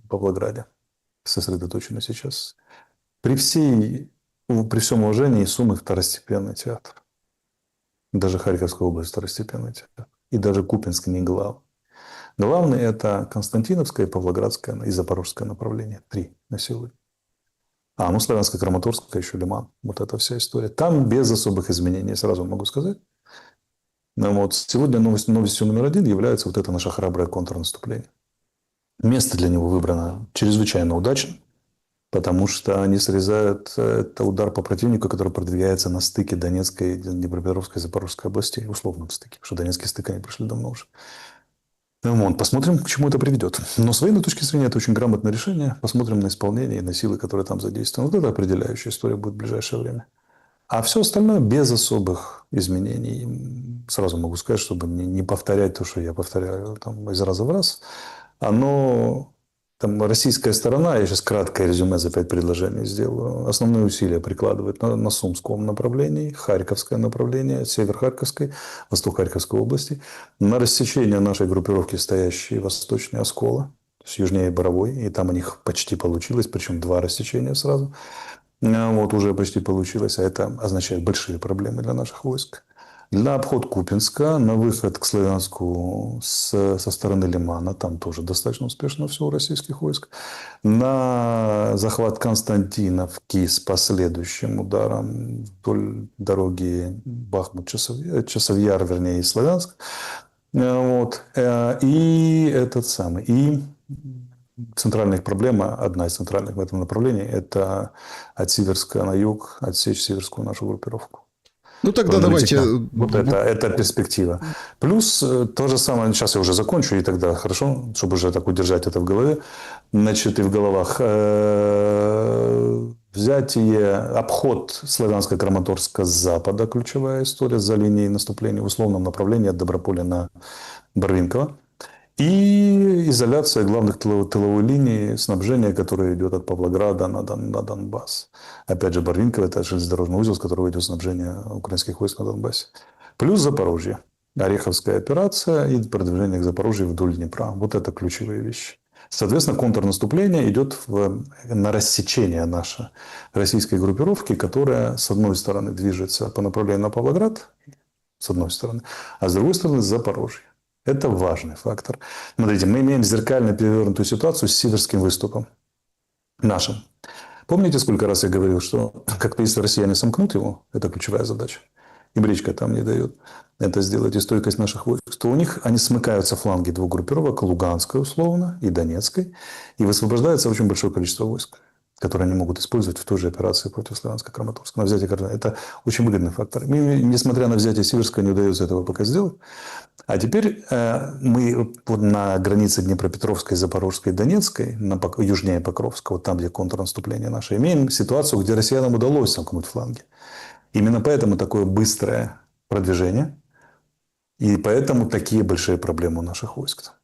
Павлограде сосредоточены сейчас. При всем уважении, Сумы второстепенный театр. Даже Харьковская область второстепенный театр. И даже Купинск не главный. Главное – это Константиновское, Павлоградское и Запорожское направление. 3 на сегодня. Славянское, Краматорское, еще Лиман. Вот эта вся история. Там без особых изменений, сразу могу сказать. Вот. Сегодня новостью номер 1 является вот это наше храброе контрнаступление. Место для него выбрано чрезвычайно удачно, потому что они срезают это удар по противнику, который продвигается на стыке Донецкой, Днепропетровской и Запорожской областей, условном стыке, потому что Донецкий стык они прошли давно уже. Посмотрим, к чему это приведет. Но с военной точки зрения это очень грамотное решение. Посмотрим на исполнение и на силы, которые там задействованы. Вот это определяющая история будет в ближайшее время. А все остальное без особых изменений. Сразу могу сказать, чтобы не повторять то, что я повторяю там, из раза в раз. Российская сторона, я сейчас краткое резюме за 5 предложений сделаю, основные усилия прикладывает на Сумском направлении, Харьковское направление, север Харьковской, восток Харьковской области, на рассечение нашей группировки, стоящей восточнее Оскола, то есть южнее Боровой, и там у них почти получилось, причем 2 рассечения сразу. Вот уже почти получилось, а это означает большие проблемы для наших войск. Для обход Купинска на выход к Славянску со стороны Лимана, там тоже достаточно успешно все у российских войск. На захват Константиновки с последующим ударом вдоль дороги Бахмут-Часовьяр, вернее, и Славянск. Вот. И этот самый. И центральная их проблема, одна из центральных в этом направлении, это от Сиверска на юг отсечь северскую нашу группировку. Ну, тогда давайте... Вот это перспектива. Плюс то же самое, сейчас я уже закончу, и тогда хорошо, чтобы уже так удержать это в голове, значит, и в головах. Взятие, обход Славянска-Краматорска с запада, ключевая история, за линией наступления в условном направлении от Доброполя на Барвинково. И изоляция главных тыловой линии снабжения, которая идет от Павлограда на Донбасс. Опять же, Барвинково – это железнодорожный узел, с которого идет снабжение украинских войск на Донбассе. Плюс Запорожье. Ореховская операция и продвижение к Запорожью вдоль Днепра. Вот это ключевые вещи. Соответственно, контрнаступление идет на рассечение нашей российской группировки, которая, с одной стороны, движется по направлению на Павлоград, с одной стороны, а с другой стороны, Запорожье. Это важный фактор. Смотрите, мы имеем зеркально перевернутую ситуацию с северским выступом нашим. Помните, сколько раз я говорил, что как-то если россияне сомкнут его, это ключевая задача, и бричка там не дает это сделать, и стойкость наших войск, то у них они смыкаются фланги двух группировок, Луганской условно и Донецкой, и высвобождается очень большое количество войск, которые они могут использовать в той же операции против Славянска-Краматорска. На взятие Краматорска. Это очень выгодный фактор. Несмотря на взятие Северска, не удается этого пока сделать. А теперь мы на границе Днепропетровской, Запорожской, Донецкой, южнее Покровска, вот там, где контрнаступление наше, имеем ситуацию, где россиянам удалось сомкнуть фланги. Именно поэтому такое быстрое продвижение, и поэтому такие большие проблемы у наших войск.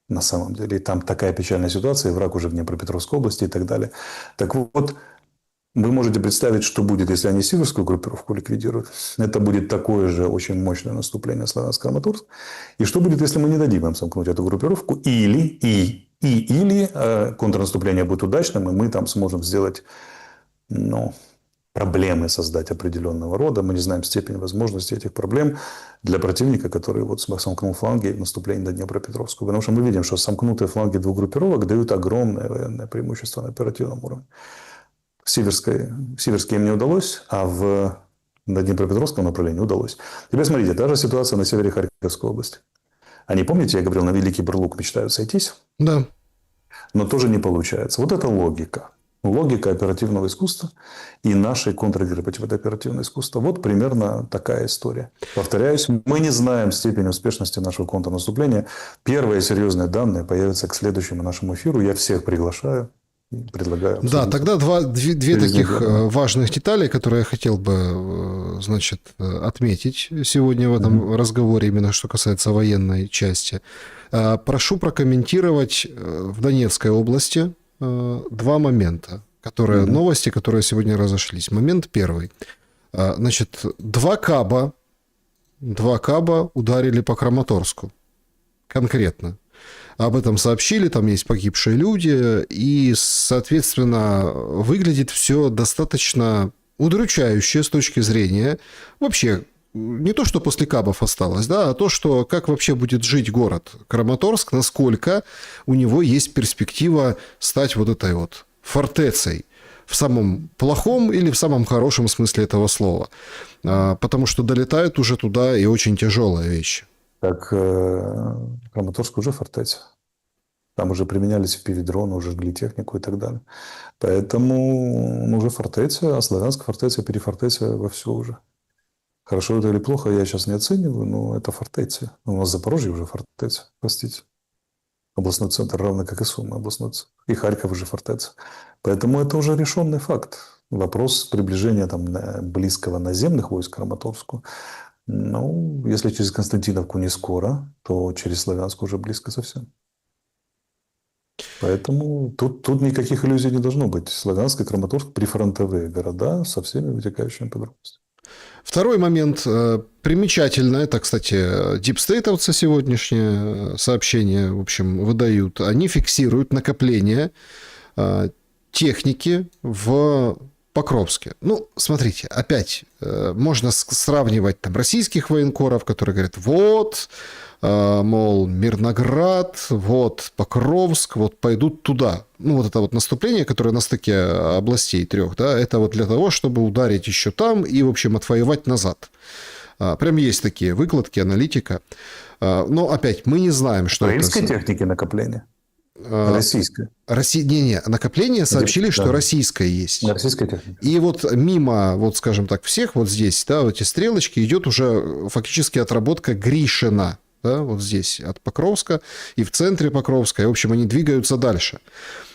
На самом деле. И там такая печальная ситуация, и враг уже в Днепропетровской области и так далее. Так вот, вы можете представить, что будет, если они северскую группировку ликвидируют. Это будет такое же очень мощное наступление Славянск-Краматорск. И что будет, если мы не дадим им сомкнуть эту группировку? Или контрнаступление будет удачным, и мы там сможем сделать, проблемы создать определенного рода. Мы не знаем степень возможности этих проблем для противника, который вот сомкнул фланги в наступлении до Днепропетровского. Потому что мы видим, что сомкнутые фланги двух группировок дают огромное военное преимущество на оперативном уровне. Северское им не удалось, а на Днепропетровском направлении удалось. Теперь смотрите, та же ситуация на севере Харьковской области. Они, помните, я говорил, на Великий Бурлук мечтают сойтись? Да. Но тоже не получается. Вот это логика. Логика оперативного искусства и нашей контр-игры против этого оперативного искусства. Вот примерно такая история. Повторяюсь, мы не знаем степень успешности нашего контрнаступления. Первые серьезные данные появятся к следующему нашему эфиру. Я всех приглашаю. Предлагаю обсудить. Да, тогда две таких важных детали, которые я хотел бы, отметить сегодня в этом разговоре, именно что касается военной части. Прошу прокомментировать в Донецкой области два момента, новости, которые сегодня разошлись. Момент первый. Два каба ударили по Краматорску. Конкретно. Об этом сообщили, там есть погибшие люди, и, соответственно, выглядит все достаточно удручающе с точки зрения вообще не то, что после кабов осталось, да, а то, что как вообще будет жить город Краматорск, насколько у него есть перспектива стать вот этой вот фортецей в самом плохом или в самом хорошем смысле этого слова, потому что долетают уже туда и очень тяжелые вещи. Так, Краматорск уже фортеця. Там уже применялись FPV-дроны, уже жгли технику и так далее. Поэтому уже фортеця, а Славянск фортеця, перефортеця вовсю уже. Хорошо это или плохо, я сейчас не оцениваю, но это фортеця. У нас Запорожье уже фортеця, простите. Областной центр, равно как и Сумы областной центр. И Харьков уже фортеця. Поэтому это уже решенный факт. Вопрос приближения близкого наземных войск к Краматорску. Если через Константиновку не скоро, то через Славянск уже близко совсем. Поэтому тут никаких иллюзий не должно быть. Славянск и Краматорск прифронтовые города со всеми вытекающими подробностями. Второй момент. Примечательно, это, кстати, дипстейтовцы сегодняшнее сообщение, в общем, выдают. Они фиксируют накопление техники в Покровске. Ну, смотрите, опять можно сравнивать там российских военкоров, которые говорят, вот, мол, Мирноград, вот Покровск, вот пойдут туда. Ну, вот это вот наступление, которое на стыке областей 3, да, это вот для того, чтобы ударить еще там и, в общем, отвоевать назад. Прям есть такие выкладки, аналитика. Но опять, мы не знаем, что это... Украинской техники накопления? Российской? Не, накопление сообщили, что Да. российское есть. Российская техника. И вот мимо, вот скажем так, всех вот здесь, да, вот эти стрелочки, идет уже фактически отработка Гришина, да, вот здесь от Покровска и в центре Покровска, и, в общем, они двигаются дальше.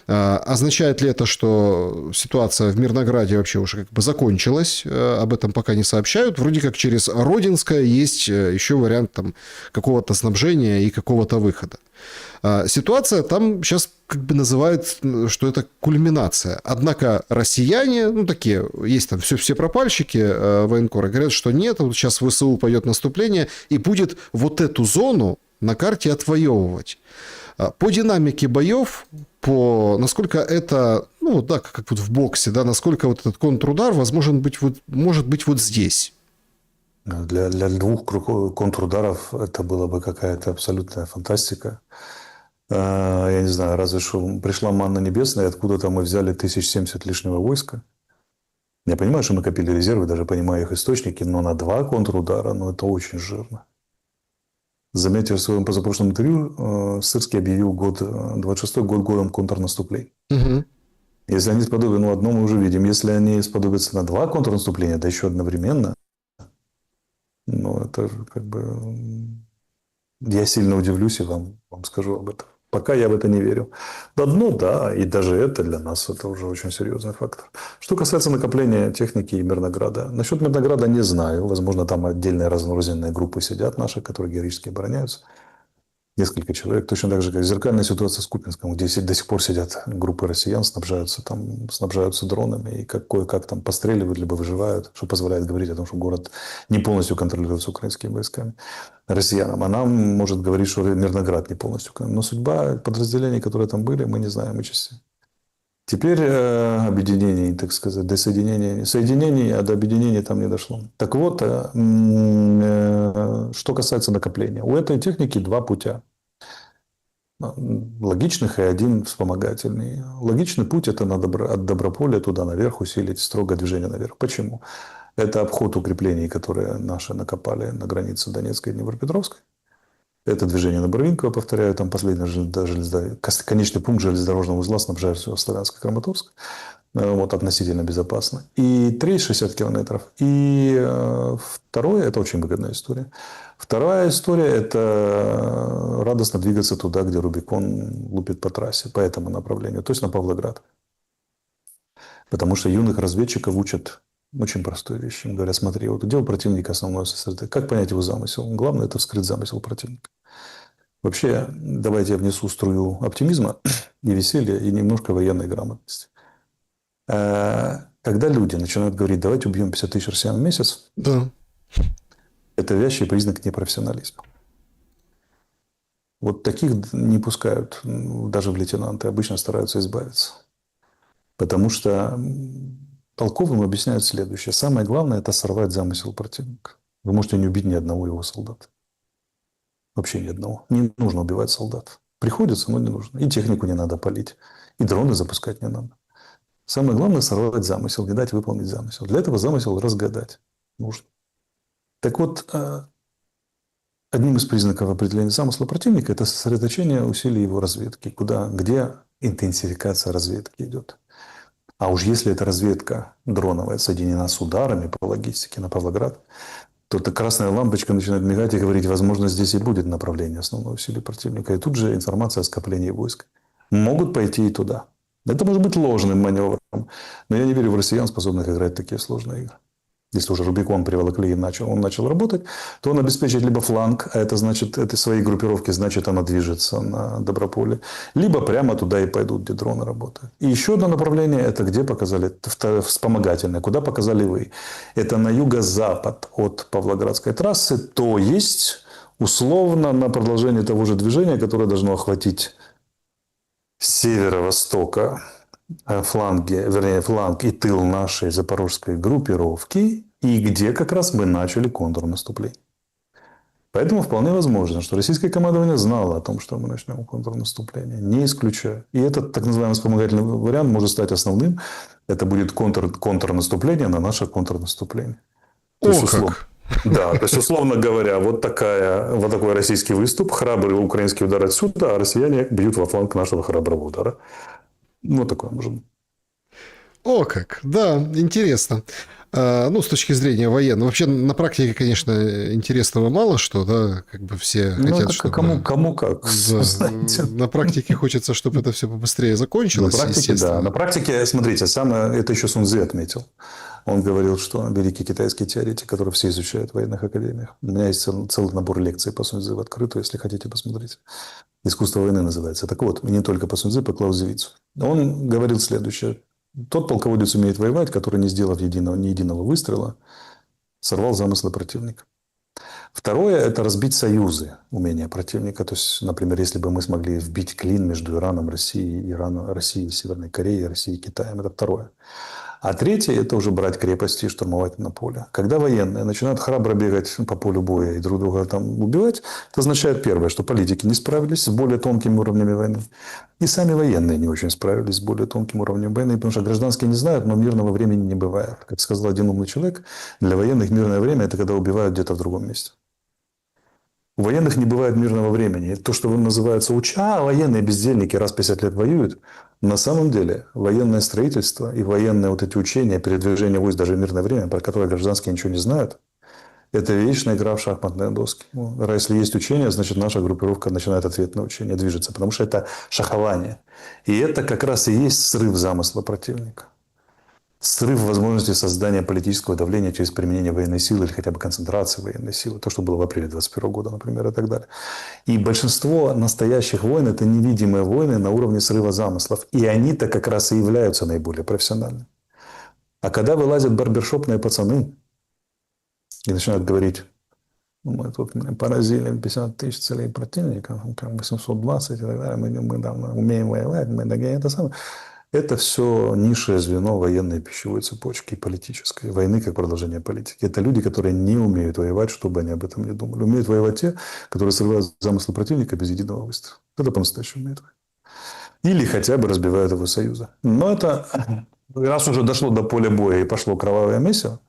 Означает ли это, что ситуация в Мирнограде вообще уже как бы закончилась? Об этом пока не сообщают. Вроде как через Родинское есть еще вариант там какого-то снабжения и какого-то выхода. Ситуация там сейчас как бы называют, что это кульминация. Однако россияне, ну такие, есть там все пропальщики военкора, говорят, что нет, вот сейчас ВСУ пойдет наступление и будет вот эту зону на карте отвоевывать. По динамике боев, насколько это, ну да, как вот в боксе, да, насколько вот этот контрудар возможен быть может быть вот здесь. Для 2 контрударов это была бы какая-то абсолютная фантастика. Я не знаю, разве что пришла манна небесная, и откуда-то мы взяли 1070 лишнего войска. Я понимаю, что мы копили резервы, даже понимаю их источники, но на 2 контрудара, ну, это очень жирно. Заметьте, в своем позапрошлом интервью Сырский объявил 26-й год годом контрнаступлений. Угу. Если они сподобятся, ну, одно мы уже видим, если они сподобятся на 2 контрнаступления, да еще одновременно, ну, это как бы... Я сильно удивлюсь и вам скажу об этом. Пока я в это не верю. Одно, да, и даже это для нас это уже очень серьезный фактор. Что касается накопления техники и Мирнограда. Насчет Мирнограда не знаю. Возможно, там отдельные разрозненные группы сидят наши, которые героически обороняются. Несколько человек. Точно так же, как зеркальная ситуация с Купинском, где до сих пор сидят группы россиян, снабжаются дронами и кое-как там постреливают, либо выживают, что позволяет говорить о том, что город не полностью контролируется украинскими войсками россиянам. А нам может говорить, что Мирноград не полностью. Но судьба подразделений, которые там были, мы не знаем отчасти. Теперь объединений, так сказать, до соединений, а до объединения там не дошло. Так вот, что касается накопления. У этой техники 2 путя. Логичных и 1 вспомогательный. Логичный путь – это от Доброполя туда наверх усилить строгое движение наверх. Почему? Это обход укреплений, которые наши накопали на границе Донецкой и Днепропетровской. Это движение на Барвинково, повторяю, там последний конечный пункт железнодорожного узла снабжает все Славянск и Краматорск. Вот, относительно безопасно. И 60 километров. И второе, это очень выгодная история. Вторая история – это радостно двигаться туда, где Рубикон лупит по трассе, по этому направлению, то есть на Павлоград. Потому что юных разведчиков учат очень простой вещи. Им говорят, смотри, вот где у противника основное сосредоточение. Как понять его замысел? Главное – это вскрыть замысел противника. Вообще, давайте я внесу струю оптимизма и веселья, и немножко военной грамотности. Когда люди начинают говорить, давайте убьем 50 тысяч россиян в месяц, Да. это вящий признак непрофессионализма. Вот таких не пускают даже в лейтенанты, обычно стараются избавиться. Потому что толковым объясняют следующее. Самое главное – это сорвать замысел противника. Вы можете не убить ни одного его солдата. Вообще ни одного. Не нужно убивать солдат. Приходится, но не нужно. И технику не надо палить. И дроны запускать не надо. Самое главное – сорвать замысел, не дать выполнить замысел. Для этого замысел разгадать нужно. Так вот, одним из признаков определения замысла противника – это сосредоточение усилий его разведки. Где интенсификация разведки идет. А уж если эта разведка дроновая соединена с ударами по логистике на Павлоград, то эта красная лампочка начинает мигать и говорить, возможно, здесь и будет направление основного усилия противника. И тут же информация о скоплении войск. Могут пойти и туда. Это может быть ложным маневром. Но я не верю в россиян, способных играть такие сложные игры. Если уже Рубикон приволокли и он начал работать, то он обеспечит либо фланг, а это значит, это свои группировки, значит, она движется на Доброполе, либо прямо туда и пойдут, где дроны работают. И еще одно направление, это где показали, вспомогательное, куда показали вы. Это на юго-запад от Павлоградской трассы, то есть, условно, на продолжение того же движения, которое должно охватить с северо-востока фланг и тыл нашей запорожской группировки, и где как раз мы начали контрнаступление. Поэтому вполне возможно, что российское командование знало о том, что мы начнем контрнаступление. Не исключаю. И этот так называемый вспомогательный вариант может стать основным. Это будет контрнаступление на наше контрнаступление. То есть, да, то есть, условно говоря, вот такой российский выступ, храбрый украинский удар отсюда, а россияне бьют во фланг нашего храброго удара. Вот такое может быть. О как, да, интересно. Ну, с точки зрения военной. Вообще, на практике, конечно, интересного мало что, да, как бы все хотят, чтобы... Кому как, да, знаете. на практике хочется, чтобы это все побыстрее закончилось, На практике, естественно. да. На практике, смотрите, это еще Сун Цзы отметил. Он говорил, что великий китайский теоретик, который все изучают в военных академиях. У меня есть целый набор лекций по Сун Цзы в открытую, если хотите посмотреть. «Искусство войны» называется. Так вот, не только по Сун Цзы, по Клаузевицу. Он говорил следующее. Тот полководец умеет воевать, который, не сделав ни единого выстрела, сорвал замыслы противника. Второе – это разбить союзы, умения противника. То есть, например, если бы мы смогли вбить клин между Ираном, Россией и Северной Кореей, Россией и Китаем – это второе. А третье – это уже брать крепости и штурмовать на поле. Когда военные начинают храбро бегать по полю боя и друг друга там убивать, это означает первое, что политики не справились с более тонкими уровнями войны. И сами военные не очень справились с более тонким уровнем войны, потому что гражданские не знают, но мирного времени не бывает. Как сказал один умный человек, для военных мирное время – это когда убивают где-то в другом месте. У военных не бывает мирного времени. То, что называется военные бездельники раз в 50 лет воюют, на самом деле военное строительство и военные вот эти учения, передвижение войск даже в мирное время, про которые гражданские ничего не знают, это вечная игра в шахматные доски. Если есть учение, значит наша группировка начинает ответное учение, движется, потому что это шахование. И это как раз и есть срыв замысла противника. Срыв возможности создания политического давления через применение военной силы или хотя бы концентрации военной силы. То, что было в апреле 2021 года, например, и так далее. И большинство настоящих войн – это невидимые войны на уровне срыва замыслов. И они-то как раз и являются наиболее профессиональными. А когда вылазят барбершопные пацаны и начинают говорить, мы тут поразили 50 тысяч целей противника, 820 и так далее, мы там умеем воевать, мы такие, это самое. Это все низшее звено военной пищевой цепочки и политической. Войны как продолжение политики. Это люди, которые не умеют воевать, чтобы они об этом не думали. Умеют воевать те, которые срывают замыслы противника без единого выстрела. Это по-настоящему умеют воевать. Или хотя бы разбивают его союзы. Но это, раз уже дошло до поля боя и пошло кровавое месиво,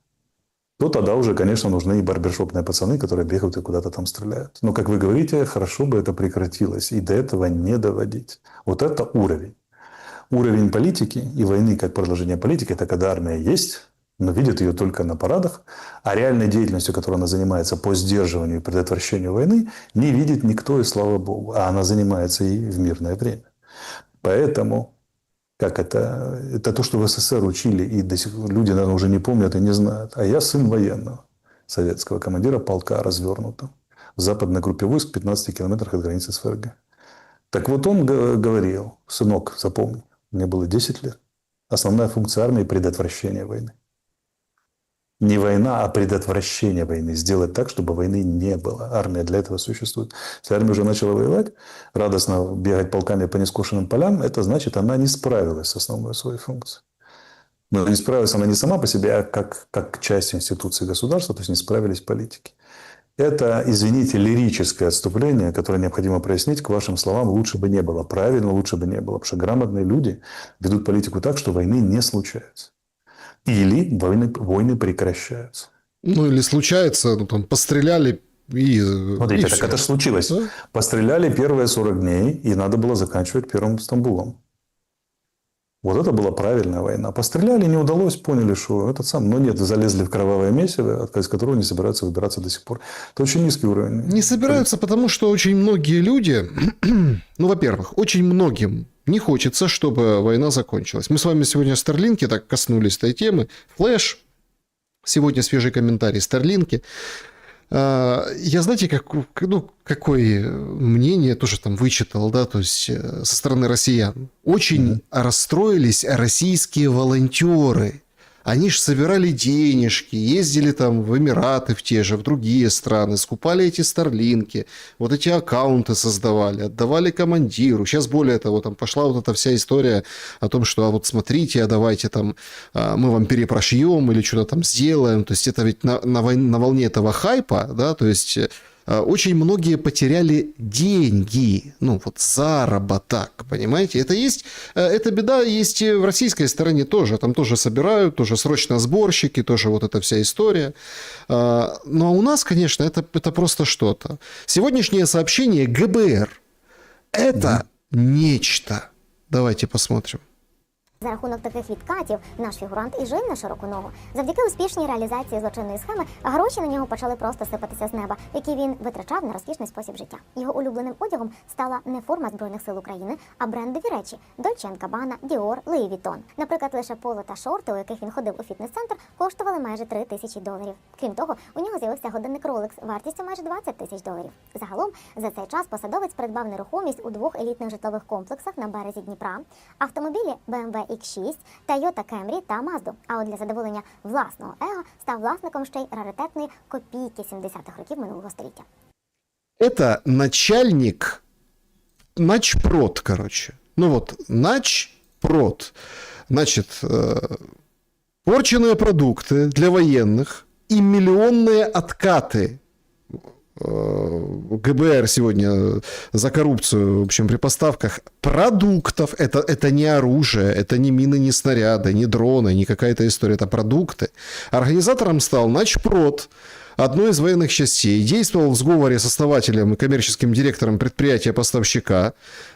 то тогда уже, конечно, нужны и барбершопные пацаны, которые бегают и куда-то там стреляют. Но, как вы говорите, хорошо бы это прекратилось. И до этого не доводить. Вот это уровень. Уровень политики и войны как продолжение политики – это когда армия есть, но видит ее только на парадах, а реальной деятельностью, которой она занимается по сдерживанию и предотвращению войны, не видит никто, и слава богу. А она занимается и в мирное время. Поэтому, это то, что в СССР учили, и до сих пор люди, наверное, уже не помнят и не знают. А я сын военного, советского командира полка развернутого в западной группе войск в 15 километрах от границы с ФРГ. Так вот он говорил, сынок, запомни, мне было 10 лет. Основная функция армии – предотвращение войны. Не война, а предотвращение войны. Сделать так, чтобы войны не было. Армия для этого существует. Если армия уже начала воевать, радостно бегать полками по нескошенным полям, это значит, она не справилась с основной своей функцией. Но не справилась она не сама по себе, а как часть институции государства, то есть не справились политики. Это, извините, лирическое отступление, которое необходимо прояснить. К вашим словам, лучше бы не было. Правильно, лучше бы не было. Потому что грамотные люди ведут политику так, что войны не случаются. Или войны прекращаются. Ну, или случается, ну, там, постреляли и Смотрите, и так все. это случилось. Да? Постреляли первые 40 дней, и надо было заканчивать первым Стамбулом. Вот это была правильная война. Постреляли, не удалось, поняли, что но нет, залезли в кровавое месиво, из которого не собираются выбираться до сих пор. Это очень низкий уровень. Не собираются, потому что очень многие люди, ну, во-первых, очень многим не хочется, чтобы война закончилась. Мы с вами сегодня Старлинки так коснулись этой темы. Флэш, сегодня свежий комментарий Старлинки. Я, знаете, какое мнение тоже там вычитал, да, то есть со стороны россиян. Очень расстроились российские волонтеры, Они же собирали денежки, ездили там в Эмираты в те же, в другие страны, скупали эти старлинки, вот эти аккаунты создавали, отдавали командиру. Сейчас более того, там пошла вот эта вся история о том, что а вот смотрите, а давайте там мы вам перепрошьем или что-то там сделаем. То есть это ведь на волне этого хайпа, да, то есть очень многие потеряли деньги, ну вот заработок, понимаете? Это есть, эта беда есть и в российской стороне тоже, там тоже собирают, тоже срочно сборщики, тоже вот эта вся история. Но у нас, конечно, это просто что-то. Сегодняшнее сообщение ГБР – это нечто. Давайте посмотрим. За рахунок таких відкатів наш фігурант і жив на широку ногу. Завдяки успішній реалізації злочинної схеми гроші на нього почали просто сипатися з неба, які він витрачав на розкішний спосіб життя. Його улюбленим одягом стала не форма Збройних сил України, а брендові речі – Dolce & Gabbana, Dior, Louis Vuitton. Наприклад, лише поло та шорти, у яких він ходив у фітнес-центр, коштували майже $3000. Крім того, у нього з'явився годинник Rolex вартістю майже $20000. Загалом, за цей час посадовець придбав нерухомість у 2 елітних житлових комплексах на березі Дніпра, автомобілі BMW X6, Toyota Camry та Mazda. А от для задоволення власного его став власником ще й раритетної копійки 70-х років минулого століття. Это начальник начпрод, короче. Ну вот, начпрод. Значит, порченные продукты для военных и миллионные откаты. ГБР сегодня за коррупцию, в общем, при поставках продуктов. Это не оружие, это не мины, не снаряды, не дроны, не какая-то история, это продукты. Организатором стал Начпрод, одной из военных частей, действовал в сговоре с основателем и коммерческим директором предприятия-поставщика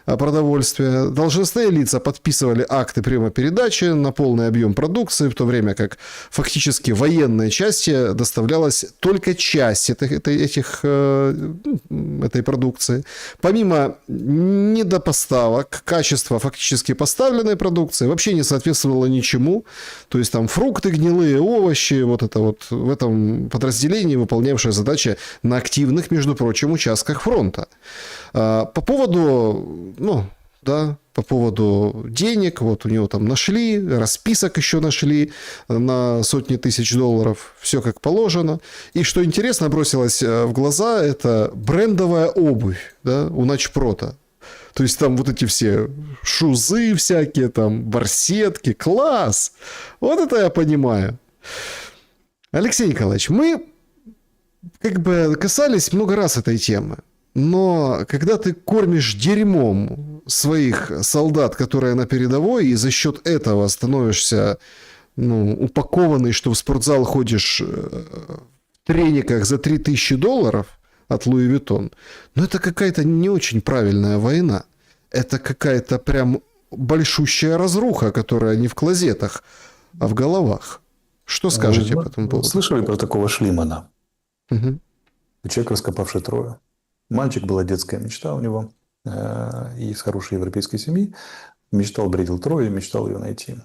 продовольствия. Должностные лица подписывали акты приема-передачи на полный объем продукции, в то время как фактически военной части доставлялась только часть этой продукции. Помимо недопоставок, качество фактически поставленной продукции вообще не соответствовало ничему. То есть там фрукты гнилые, овощи, вот это вот в этом подразделении выполнявшая задачи на активных, между прочим, участках фронта. По поводу, по поводу денег, вот у него там нашли, расписок еще нашли на сотни тысяч долларов, все как положено. И что интересно, бросилось в глаза, это брендовая обувь, да, у Начпрода. То есть там вот эти все шузы всякие, там барсетки, класс. Вот это я понимаю. Алексей Николаевич, мы как бы касались много раз этой темы. Но когда ты кормишь дерьмом своих солдат, которые на передовой, и за счет этого становишься упакованный, что в спортзал ходишь в трениках за $3000 от Louis Vuitton, это какая-то не очень правильная война. Это какая-то прям большущая разруха, которая не в клозетах, а в головах. Что скажете по этому поводу? Слышали про такого Шлимана? Угу. Человек, раскопавший Трою. Мальчик, была детская мечта у него, из хорошей европейской семьи. Мечтал, бредил Трою, мечтал ее найти.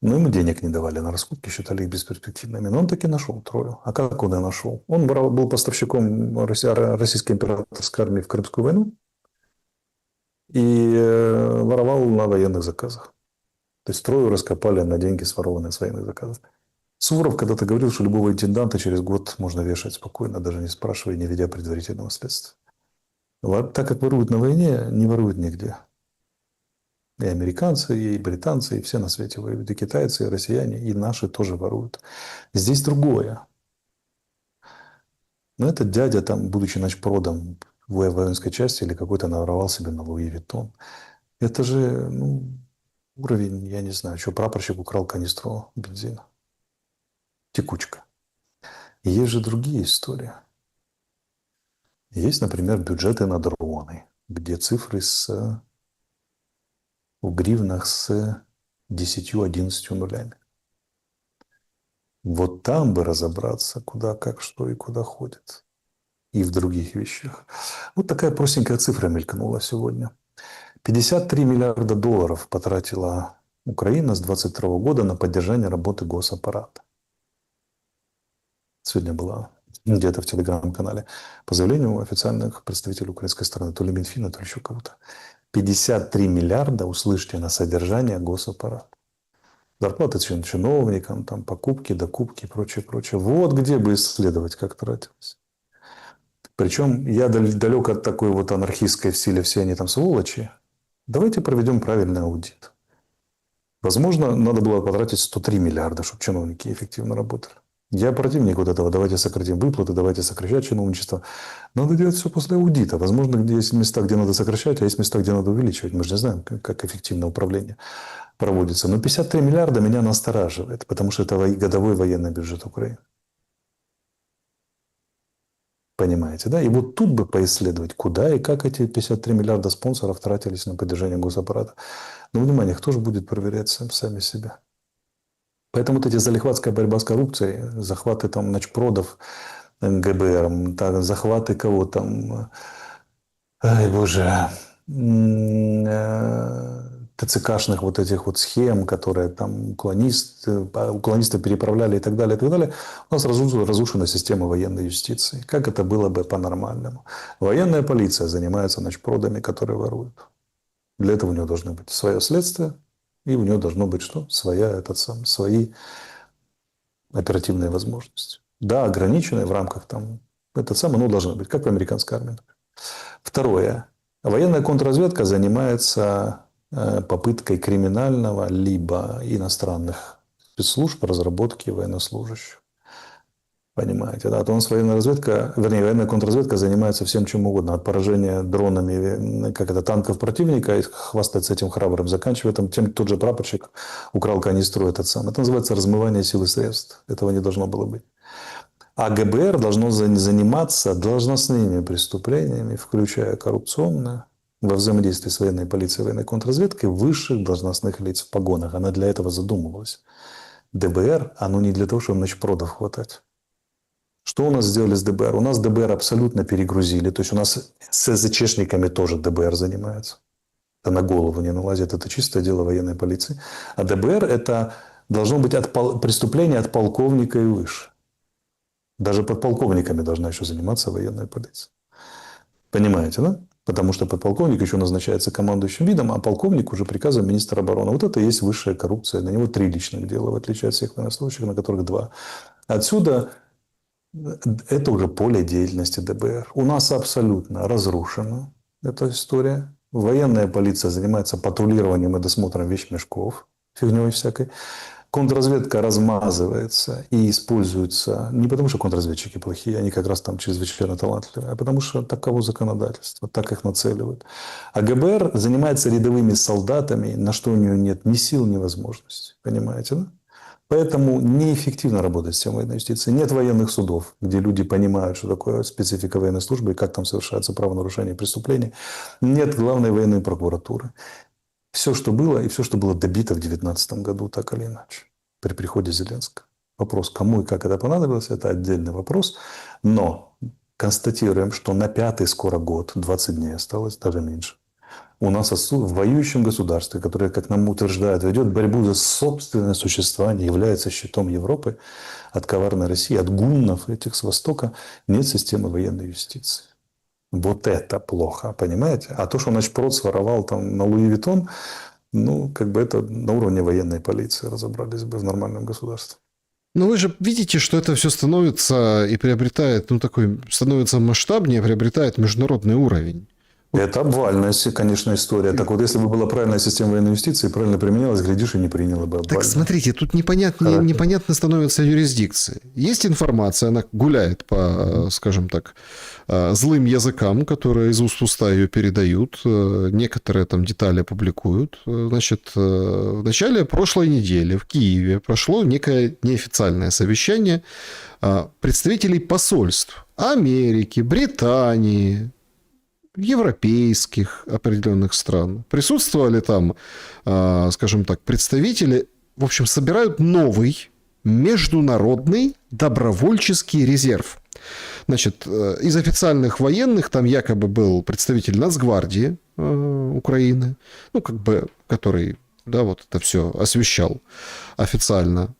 Но ему денег не давали на раскопки, считали их бесперспективными. Но он таки нашел Трою. А как он ее нашел? Он был поставщиком российской императорской армии в Крымскую войну и воровал на военных заказах. То есть Трою раскопали на деньги, сворованные с военных заказов. Суворов когда-то говорил, что любого интенданта через год можно вешать спокойно, даже не спрашивая, не ведя предварительного следствия. Так как воруют на войне, не воруют нигде. И американцы, и британцы, и все на свете воюют. И китайцы, и россияне, и наши тоже воруют. Здесь другое. Но этот дядя, там, будучи начпродом в воинской части, или какой-то наворовал себе на Луи Виттон. Это же уровень, я не знаю, что прапорщик украл канистру бензина. Текучка. И есть же другие истории. Есть, например, бюджеты на дроны, где цифры в гривнах с 10-11 нулями. Вот там бы разобраться, куда, как, что и куда ходит. И в других вещах. Вот такая простенькая цифра мелькнула сегодня. $53 миллиарда потратила Украина с 2022 года на поддержание работы госаппарата. Сегодня была где-то в телеграм-канале по заявлению официальных представителей украинской стороны, то ли Минфина, то ли еще кого-то. 53 миллиарда, услышьте, на содержание госаппарата. Зарплаты чиновникам, там, покупки, докупки и прочее, прочее. Вот где бы исследовать, как тратилось. Причем я далек от такой вот анархистской в стиле «все они там сволочи». Давайте проведем правильный аудит. Возможно, надо было потратить 103 миллиарда, чтобы чиновники эффективно работали. Я противник вот этого. Давайте сократим выплаты, давайте сокращать чиновничество. Надо делать все после аудита. Возможно, где есть места, где надо сокращать, а есть места, где надо увеличивать. Мы же не знаем, как эффективно управление проводится. Но 53 миллиарда меня настораживает, потому что это годовой военный бюджет Украины. Понимаете, да? И вот тут бы поисследовать, куда и как эти 53 миллиарда спонсоров тратились на поддержание госаппарата. Но, внимание, кто же будет проверять сами себя? Поэтому вот эти залихватская борьба с коррупцией, захваты там начпродов ГБР, так, захваты кого там, ай боже, ТЦКшных вот этих вот схем, которые там уклонисты переправляли и так далее, у нас разрушена система военной юстиции. Как это было бы по-нормальному? Военная полиция занимается начпродами, которые воруют. Для этого у нее должно быть свое следствие, и у нее должно быть что? Свои оперативные возможности. Да, ограниченные в рамках там, но должно быть, как в американской армии. Второе. Военная контрразведка занимается попыткой криминального либо иностранных спецслужб разработки военнослужащих. Понимаете, да? То у нас военная контрразведка занимается всем чем угодно. От поражения дронами, танков противника, и хвастается этим храбрым, заканчивая тем, тот же прапорщик украл канистру этот сам. Это называется размывание сил и средств. Этого не должно было быть. А ГБР должно заниматься должностными преступлениями, включая коррупционные, во взаимодействии с военной полицией и военной контрразведкой высших должностных лиц в погонах. Она для этого задумывалась. ДБР, оно не для того, чтобы начпродов хватать. Что у нас сделали с ДБР? У нас ДБР абсолютно перегрузили. То есть у нас с СЗЧшниками тоже ДБР занимается. Это на голову не налазит. Это чистое дело военной полиции. А ДБР это должно быть преступление от полковника и выше. Даже подполковниками должна еще заниматься военная полиция. Понимаете, да? Потому что подполковник еще назначается командующим видом, а полковник уже приказом министра обороны. Вот это и есть высшая коррупция. На него 3 личных дела, в отличие от всех военнослужащих, на которых 2. Отсюда это уже поле деятельности ДБР. У нас абсолютно разрушена эта история. Военная полиция занимается патрулированием и досмотром вещмешков, фигней всякой. Контрразведка размазывается и используется не потому, что контрразведчики плохие, они как раз там чрезвычайно талантливые, а потому что таково законодательство, так их нацеливают. А ГБР занимается рядовыми солдатами, на что у нее нет ни сил, ни возможностей. Понимаете, да? Поэтому неэффективно работает система военной юстиции. Нет военных судов, где люди понимают, что такое специфика военной службы и как там совершается правонарушение и преступления. Нет главной военной прокуратуры. Все, что было, и все, что было добито в 2019 году, так или иначе, при приходе Зеленского. Вопрос, кому и как это понадобилось, это отдельный вопрос. Но констатируем, что на 5-й скоро год, 20 дней осталось, даже меньше. У нас в воюющем государстве, которое, как нам утверждают, ведет борьбу за собственное существование, является щитом Европы от коварной России, от гуннов этих с Востока, нет системы военной юстиции. Вот это плохо, понимаете? А то, что начпрод своровал там на Луи Виттон, это на уровне военной полиции разобрались бы в нормальном государстве. Но вы же видите, что это все становится и приобретает, становится масштабнее, приобретает международный уровень. Это обвальная, конечно, история. Так вот, если бы была правильная система военной юстиции, правильно применялась, глядишь, и не приняла бы обвальную. Так смотрите, тут непонятно становится юрисдикция. Есть информация, она гуляет по, скажем так, злым языкам, которые из уст в уста ее передают. Некоторые там детали публикуют. Значит, в начале прошлой недели в Киеве прошло некое неофициальное совещание представителей посольств Америки, Британии, европейских определенных стран. Присутствовали там, скажем так, представители, в общем, собирают новый международный добровольческий резерв. Значит, из официальных военных там якобы был представитель Нацгвардии Украины, который, вот это все освещал официально.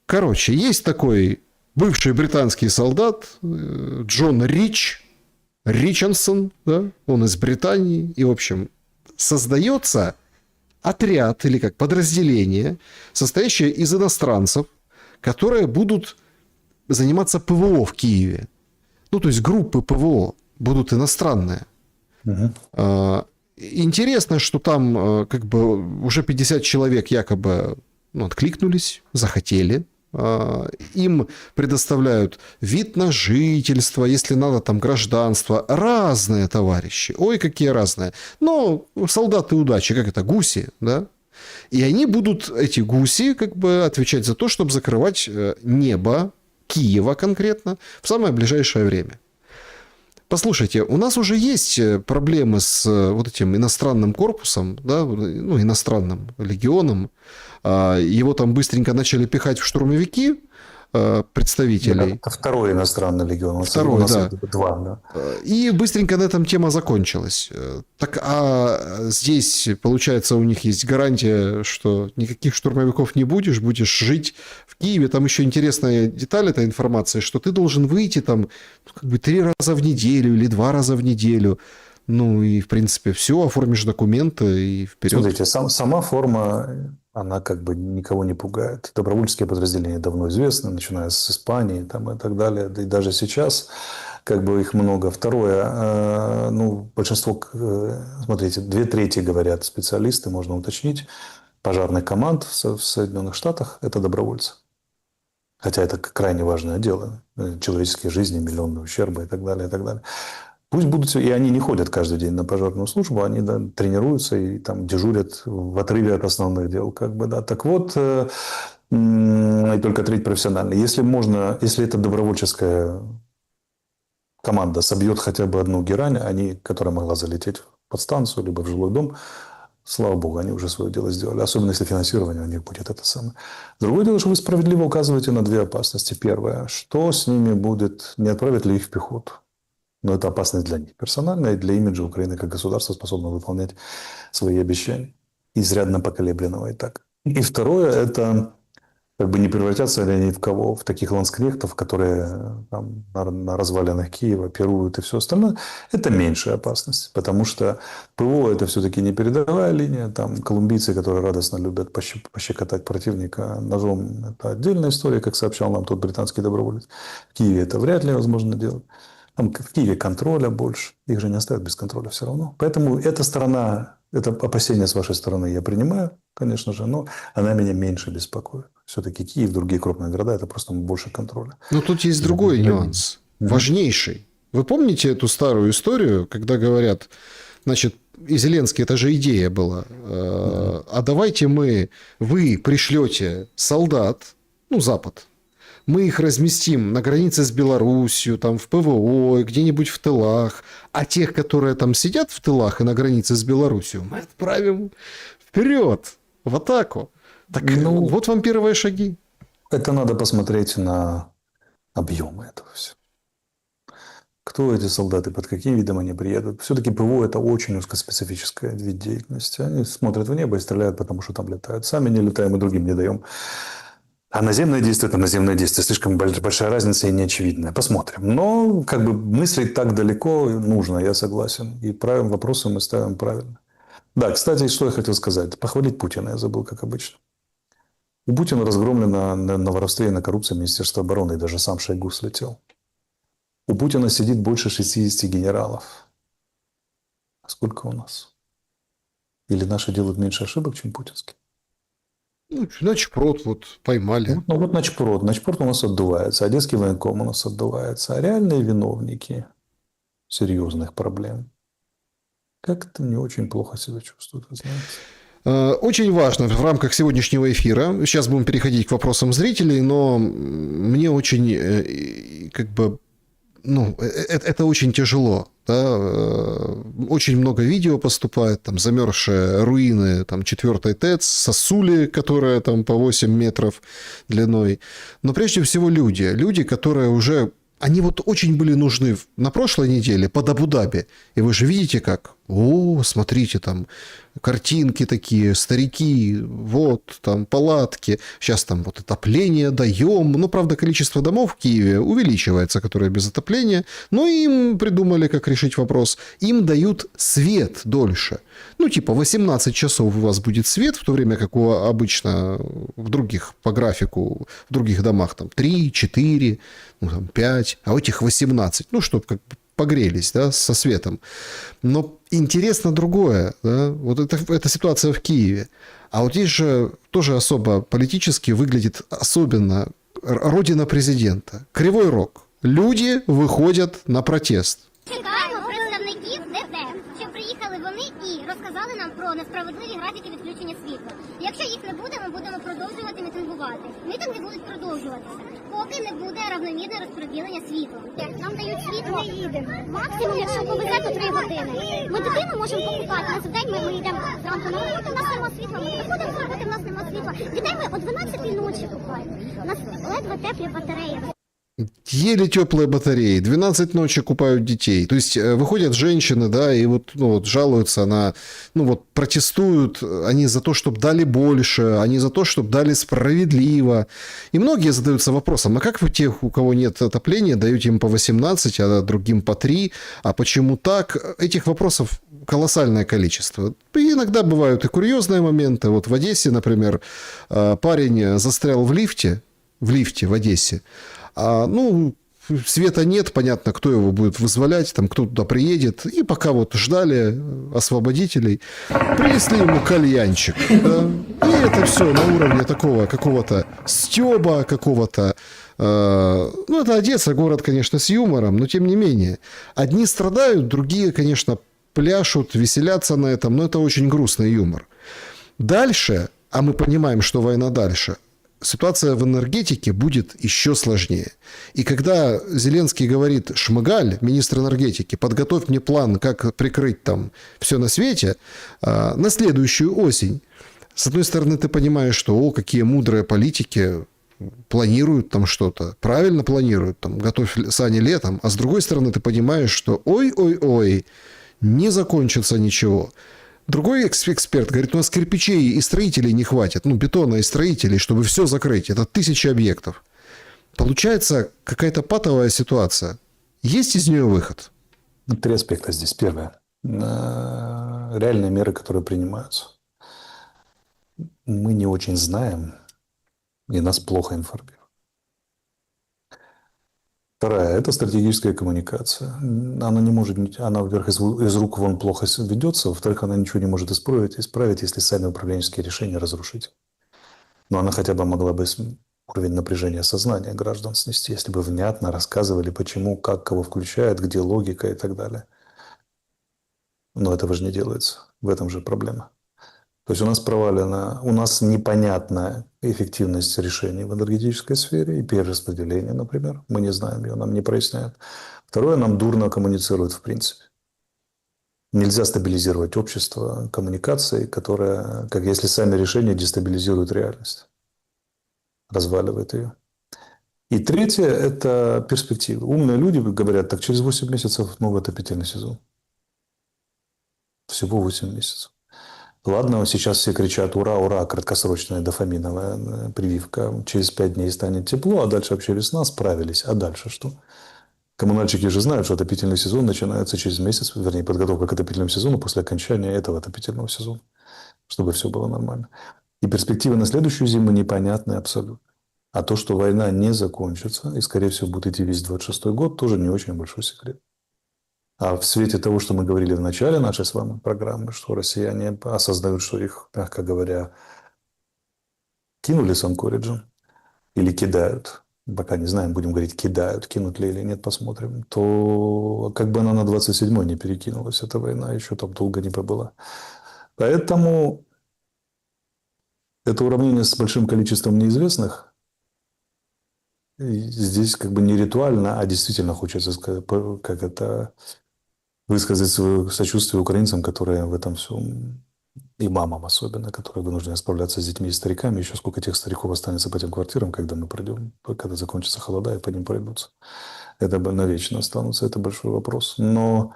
Короче, есть такой бывший британский солдат Джон Ричардсон, да, он из Британии, и, в общем, создается отряд или как подразделение, состоящее из иностранцев, которые будут заниматься ПВО в Киеве. Ну, то есть группы ПВО будут иностранные. Интересно, что там как бы уже 50 человек якобы откликнулись, захотели. Им предоставляют вид на жительство, если надо, там гражданство. Разные товарищи. Ой, какие разные. Но солдаты удачи, как это, гуси, да? И они будут, эти гуси, как бы отвечать за то, чтобы закрывать небо Киева конкретно в самое ближайшее время. Послушайте, у нас уже есть проблемы с вот этим иностранным корпусом, да, ну, иностранным легионом. Его там быстренько начали пихать в штурмовики представителей. Это второй иностранный легион. Второй, у нас да. Два, да. И быстренько на этом тема закончилась. Так, а здесь, получается, у них есть гарантия, что никаких штурмовиков не будешь жить в Киеве. Там еще интересная деталь этой информации, что ты должен выйти там как бы 3 раза в неделю или 2 раза в неделю. Ну и, в принципе, все, оформишь документы и вперед. Смотрите, сама форма, она как бы никого не пугает. Добровольческие подразделения давно известны, начиная с Испании там, и так далее. Да и даже сейчас как бы их много. Второе, большинство, смотрите, 2/3, говорят специалисты, можно уточнить, пожарных команд в Соединенных Штатах – это добровольцы. Хотя это крайне важное дело. Человеческие жизни, миллионные ущербы и так далее, и так далее. Пусть будут, и они не ходят каждый день на пожарную службу, они тренируются и там дежурят в отрыве от основных дел. Как бы, да. Так вот, и только треть профессиональная. Если эта добровольческая команда собьет хотя бы одну герань, которая могла залететь в подстанцию, либо в жилой дом, слава богу, они уже свое дело сделали. Особенно, если финансирование у них будет это самое. Другое дело, что вы справедливо указываете на 2 опасности. Первое, что с ними будет, не отправят ли их в пехоту. Но это опасность для них персонально и для имиджа Украины как государства, способного выполнять свои обещания. Изрядно поколебленного и так. И второе, это как бы не превратятся ли они в кого? В таких ландскнехтов, которые там, на развалинах Киева пируют и все остальное. Это меньшая опасность. Потому что ПВО это все-таки не передовая линия. Там колумбийцы, которые радостно любят пощекотать противника ножом, это отдельная история, как сообщал нам тот британский доброволец. В Киеве это вряд ли возможно делать. Там в Киеве контроля больше. Их же не оставят без контроля все равно. Поэтому эта сторона, это опасение с вашей стороны я принимаю, конечно же, но она меня меньше беспокоит. Все-таки Киев, другие крупные города, это просто больше контроля. Но тут есть другой нюанс, важнейший. Вы помните эту старую историю, когда говорят, значит, и Зеленский, это же идея была, а давайте вы пришлете солдат, Запад, мы их разместим на границе с Белоруссией, там в ПВО, где-нибудь в тылах, а тех, которые там сидят в тылах и на границе с Белоруссией, мы отправим вперед, в атаку. Так вот вам первые шаги. Это надо посмотреть на объемы этого всего. Кто эти солдаты, под каким видом они приедут. Все-таки ПВО – это очень узкоспецифическая вид деятельности. Они смотрят в небо и стреляют, потому что там летают. Сами не летаем и другим не даем. А наземное действие – это наземное действие. Слишком большая разница и неочевидная. Посмотрим. Но как бы мыслить так далеко нужно, я согласен. И вопросы мы ставим правильно. Да, кстати, что я хотел сказать. Похвалить Путина я забыл, как обычно. У Путина разгромлено на воровстве и на коррупции Министерство обороны. И даже сам Шойгу слетел. У Путина сидит больше 60 генералов. А сколько у нас? Или наши делают меньше ошибок, чем путинские? Начпрод поймали. Начпрод у нас отдувается. Одесский военком у нас отдувается. А реальные виновники серьезных проблем как-то не очень плохо себя чувствуют, вы знаете. Очень важно в рамках сегодняшнего эфира, сейчас будем переходить к вопросам зрителей, но мне очень, это очень тяжело. Да? Очень много видео поступает, там замерзшие руины, там 4-й ТЭЦ, сосули, которые там по 8 метров длиной. Но прежде всего люди, которые уже, они очень были нужны на прошлой неделе под Абу-Даби. И вы же видите как. О, смотрите, там картинки такие, старики, вот, там палатки. Сейчас там вот отопление даем. Ну, правда, количество домов в Киеве увеличивается, которые без отопления. Но им придумали, как решить вопрос. Им дают свет дольше. Ну, типа 18 часов у вас будет свет, в то время как обычно в других, по графику, в других домах там 3, 4, ну, там 5, а у этих 18. Ну, чтобы как бы погрелись, да, со светом. Но интересно другое. Да? Вот это ситуация в Киеве. А вот здесь же тоже особо политически выглядит особенно родина президента. Кривой Рог. Люди выходят на протест. Чекаємо представників ДТЕК, щоб приїхали вони і розказали нам про несправедливі графіки відключення світла. Якщо їх не буде, ми будемо продовжувати мітингувати. Мітинги будуть продовжуватися, поки не буде равномірне розподілення світла. Нам дають світло, ми їдемо. Максимум, якщо повезе, то 3 години. Ми дитину можемо покупати. На день ми йдемо зранку на роботу, у нас нема світла. Ми приходимо з роботи, у нас нема світла. Дітей ми о 12 ночі купаємо. У нас ледве теплі батареї. Еле теплые батареи, 12 ночи купают детей. То есть выходят женщины, да, и вот, ну, вот жалуются на, ну вот протестуют они за то, чтобы дали больше, они за то, чтобы дали справедливо. И многие задаются вопросом, а как вы тех, у кого нет отопления, даете им по 18, а другим по 3, а почему так? Этих вопросов колоссальное количество. И иногда бывают и курьезные моменты. Вот в Одессе, например, парень застрял в лифте в Одессе. Ну, света нет, понятно, кто его будет вызволять, там, кто туда приедет. И пока вот ждали освободителей, принесли ему кальянчик. Да? И это все на уровне такого какого-то стёба, какого-то... ну, это Одесса, город, конечно, с юмором, но тем не менее. Одни страдают, другие, конечно, пляшут, веселятся на этом, но это очень грустный юмор. Дальше, а мы понимаем, что война дальше... Ситуация в энергетике будет еще сложнее. И когда Зеленский говорит: Шмыгаль, министр энергетики, подготовь мне план, как прикрыть там все на свете, на следующую осень. С одной стороны, ты понимаешь, что, какие мудрые политики планируют там что-то, правильно планируют, там, готовь сани летом. А с другой стороны, ты понимаешь, что ой-ой-ой, не закончится ничего. Другой эксперт говорит, у нас кирпичей и строителей не хватит, ну, бетона и строителей, чтобы все закрыть. Это 1000 объектов. Получается какая-то патовая ситуация. Есть из нее выход? 3 аспекта здесь. Первое. Реальные меры, которые принимаются. Мы не очень знаем, и нас плохо информируют. Вторая – это стратегическая коммуникация. Она не может, она, во-первых, из рук вон плохо ведется, во-вторых, она ничего не может исправить, если сами управленческие решения разрушить. Но она хотя бы могла бы уровень напряжения сознания граждан снести, если бы внятно рассказывали, почему, как, кого включают, где логика и так далее. Но этого же не делается. В этом же проблема. То есть у нас провалена, у нас непонятная эффективность решений в энергетической сфере и перераспределение, например. Мы не знаем ее, нам не проясняют. Второе, нам дурно коммуницируют в принципе. Нельзя стабилизировать общество коммуникацией, которая, как если сами решения дестабилизируют реальность, разваливают ее. И третье – это перспективы. Умные люди говорят, так через 8 месяцев новый отопительный сезон. Всего 8 месяцев. Ладно, сейчас все кричат «Ура, ура!», краткосрочная дофаминовая прививка. Через 5 дней станет тепло, а дальше вообще весна, справились. А дальше что? Коммунальщики же знают, что отопительный сезон начинается через месяц, вернее, подготовка к отопительному сезону после окончания этого отопительного сезона, чтобы все было нормально. И перспективы на следующую зиму непонятны абсолютно. А то, что война не закончится, и, скорее всего, будет идти весь 26-й год, тоже не очень большой секрет. А в свете того, что мы говорили в начале нашей с вами программы, что россияне осознают, что их, мягко говоря, кинули с Анкориджем или кидают, пока не знаем, будем говорить кидают, кинут ли или нет, посмотрим, то как бы она на 27-й не перекинулась, эта война еще там долго не побыла. Поэтому это уравнение с большим количеством неизвестных здесь как бы не ритуально, а действительно хочется сказать, как это... высказать свое сочувствие украинцам, которые в этом всем, и мамам особенно, которые вынуждены справляться с детьми и стариками. Еще сколько тех стариков останется по тем квартирам, когда мы придем, когда закончатся холода и по ним пройдутся. Это навечно останутся, это большой вопрос. Но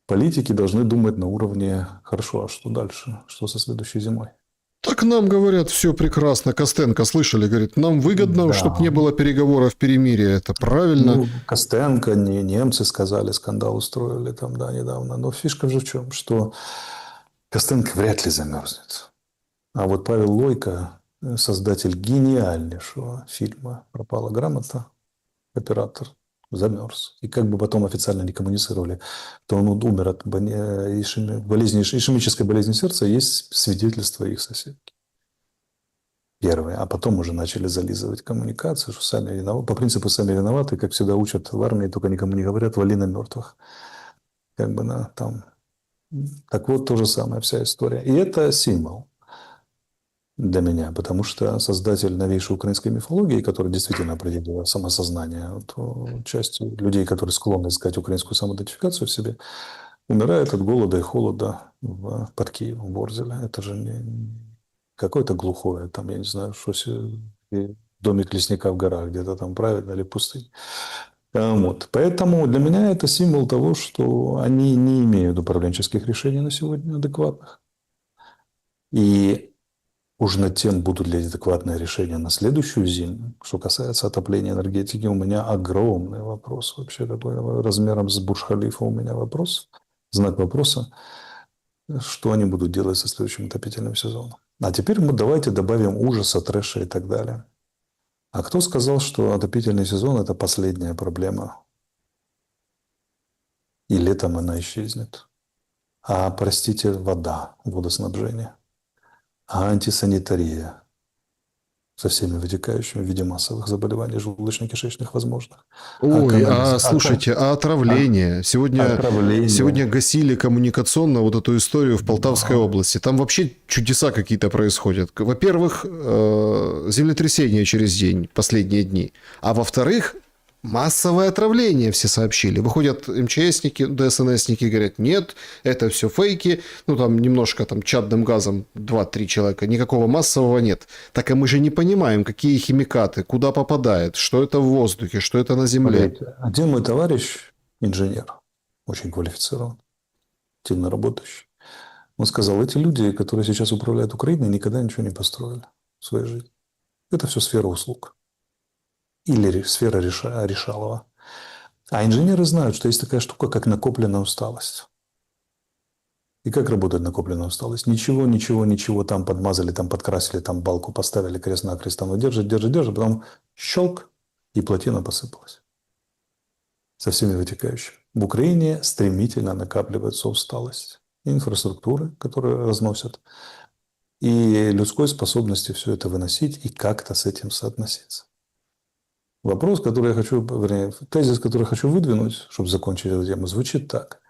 Политики должны думать на уровне, хорошо, а что дальше? Что со следующей зимой? Так нам говорят, все прекрасно. Костенко, слышали, говорит, нам выгодно, Да. чтобы не было переговоров перемирия. Это правильно. Ну, Костенко, немцы сказали, скандал устроили там, да, недавно. Но фишка же в чем? Что Костенко вряд ли замерзнет. А вот Павел Лойко, создатель гениальнейшего фильма «Пропала грамота», оператор, замерз. И как бы потом официально не коммуницировали, то он умер от болезни, ишемической болезни сердца, есть свидетельство их соседки. Первые. А потом уже начали зализывать коммуникацию, что сами виноваты. По принципу сами виноваты, как всегда учат в армии, только никому не говорят, вали на мертвых. Как бы там. Так вот, то же самое, вся история. И это символ для меня, потому что создатель новейшей украинской мифологии, который действительно определил самосознание, вот, часть людей, которые склонны искать украинскую самоидентификацию в себе, умирает от голода и холода под Киевом, в Борзеле. Это же не какое-то глухое, там, я не знаю, что домик лесника в горах, где-то там правильно, или пустынь. Вот. Поэтому для меня это символ того, что они не имеют управленческих решений на сегодня адекватных. И уж над тем, будут ли адекватные решения на следующую зиму. Что касается отопления энергетики, у меня огромный вопрос. Вообще такой размером с Бурдж-Халифа у меня вопрос. Знак вопроса. Что они будут делать со следующим отопительным сезоном. А теперь мы давайте добавим ужаса, трэша и так далее. А кто сказал, что отопительный сезон – это последняя проблема? И летом она исчезнет. А, простите, вода, водоснабжение. А антисанитария со всеми вытекающими в виде массовых заболеваний желудочно-кишечных возможных. Ой, слушайте, отравление. Сегодня гасили коммуникационно вот эту историю в Полтавской области. Там вообще чудеса какие-то происходят. Во-первых, землетрясение через день, последние дни. А во-вторых, массовое отравление, все сообщили. Выходят МЧСники, ДСНСники, говорят, нет, это все фейки. Ну, там немножко там чадным газом 2-3 человека. Никакого массового нет. Так а мы же не понимаем, какие химикаты, куда попадает, что это в воздухе, что это на земле. Смотрите, один мой товарищ, инженер, очень квалифицирован, активно работающий, он сказал, эти люди, которые сейчас управляют Украиной, никогда ничего не построили в своей жизни. Это все сфера услуг. Или сфера решалова. А инженеры знают, что есть такая штука, как накопленная усталость. И как работает накопленная усталость? Ничего, там подмазали, там подкрасили, там балку поставили, крест-накрест, там держит, потом щелк, и плотина посыпалась. Со всеми вытекающими. В Украине стремительно накапливается усталость. И инфраструктуры, которые разносят, и людской способности все это выносить и как-то с этим соотноситься. Вопрос, который я хочу, тезис, который я хочу выдвинуть, чтобы закончить эту тему, звучит так.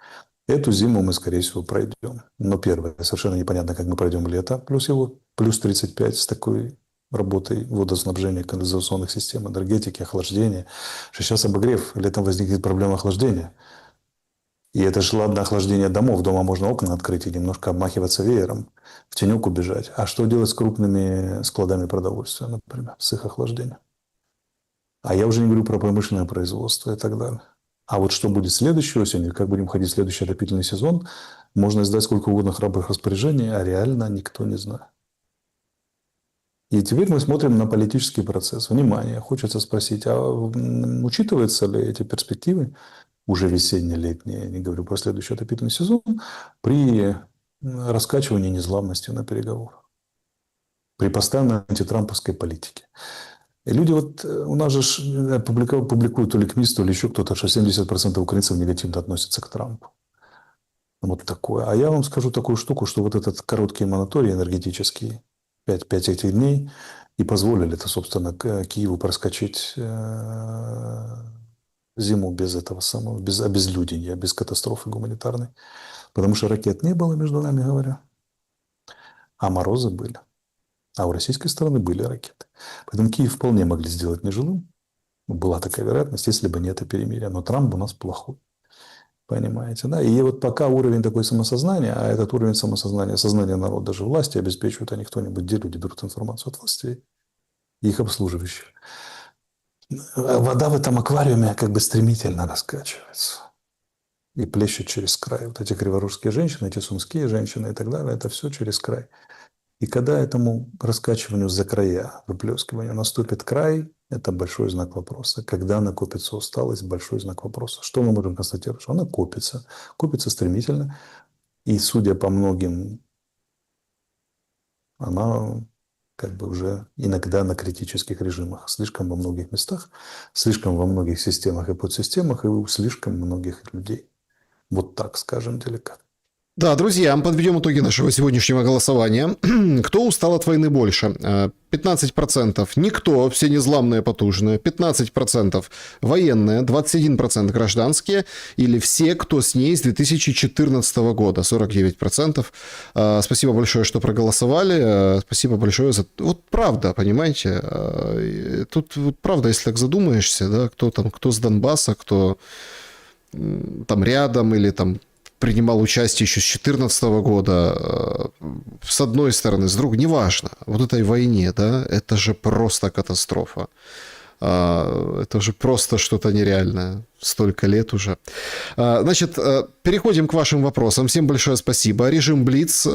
Эту зиму мы, скорее всего, пройдем. Но первое, совершенно непонятно, как мы пройдем лето, плюс 35 с такой работой водоснабжения, канализационных систем, энергетики, охлаждения. Что сейчас обогрев, летом возникнет проблема охлаждения. И это же ладно охлаждение домов. Дома можно окна открыть и немножко обмахиваться веером, в тенек убежать. А что делать с крупными складами продовольствия, например, с их охлаждением? А я уже не говорю про промышленное производство и так далее. А вот что будет следующей осенью, как будем ходить в следующий отопительный сезон, можно издать сколько угодно храбрых распоряжений, а реально никто не знает. И теперь мы смотрим на политический процесс. Внимание, хочется спросить, а учитываются ли эти перспективы, уже весенне-летние, не говорю про следующий отопительный сезон, при раскачивании незглавности на переговорах, при постоянной антитрамповской политике? И люди у нас же публикуют то ли КМИС, то ли еще кто-то, что 70% украинцев негативно относятся к Трампу. Вот такое. А я вам скажу такую штуку, что вот этот короткий мораторий энергетический, 5 этих дней, и позволили это, собственно, Киеву проскочить зиму без этого самого, без обезлюдения, без катастрофы гуманитарной. Потому что ракет не было, между нами говоря, а морозы были. А у российской стороны были ракеты. Поэтому Киев вполне могли сделать нежилым. Была такая вероятность, если бы не это перемирие. Но Трамп у нас плохой. Понимаете, да? И вот пока уровень такой самосознания, а этот уровень самосознания, сознание народа даже власти обеспечивают, а не кто-нибудь, где люди берут информацию от властей, их обслуживающих. Вода в этом аквариуме как бы стремительно раскачивается. и плещет через край. Вот эти криворужские женщины, эти сумские женщины и так далее, это все через край. И когда этому раскачиванию за края, выплескиванию наступит край, это большой знак вопроса. Когда накопится усталость, большой знак вопроса. Что мы можем констатировать? Что она копится стремительно. И, судя по многим, она как бы уже иногда на критических режимах. Слишком во многих местах, слишком во многих системах и подсистемах, и у слишком многих людей. Вот так, скажем, деликатно. Да, друзья, подведем итоги нашего сегодняшнего голосования. Кто устал от войны больше? 15% никто, все незламные, потужные. 15% военные, 21% гражданские. Или все, кто с ней с 2014 года, 49%. Спасибо большое, что проголосовали. Спасибо большое за... Вот правда, понимаете? Тут вот правда, если так задумаешься, да, кто с Донбасса, кто там рядом или там принимал участие еще с 2014 года, с одной стороны, с другой, неважно, вот этой войне, да, это же просто катастрофа. Это же просто что-то нереальное. Столько лет уже. Значит, переходим к вашим вопросам. Всем большое спасибо. Режим Блиц.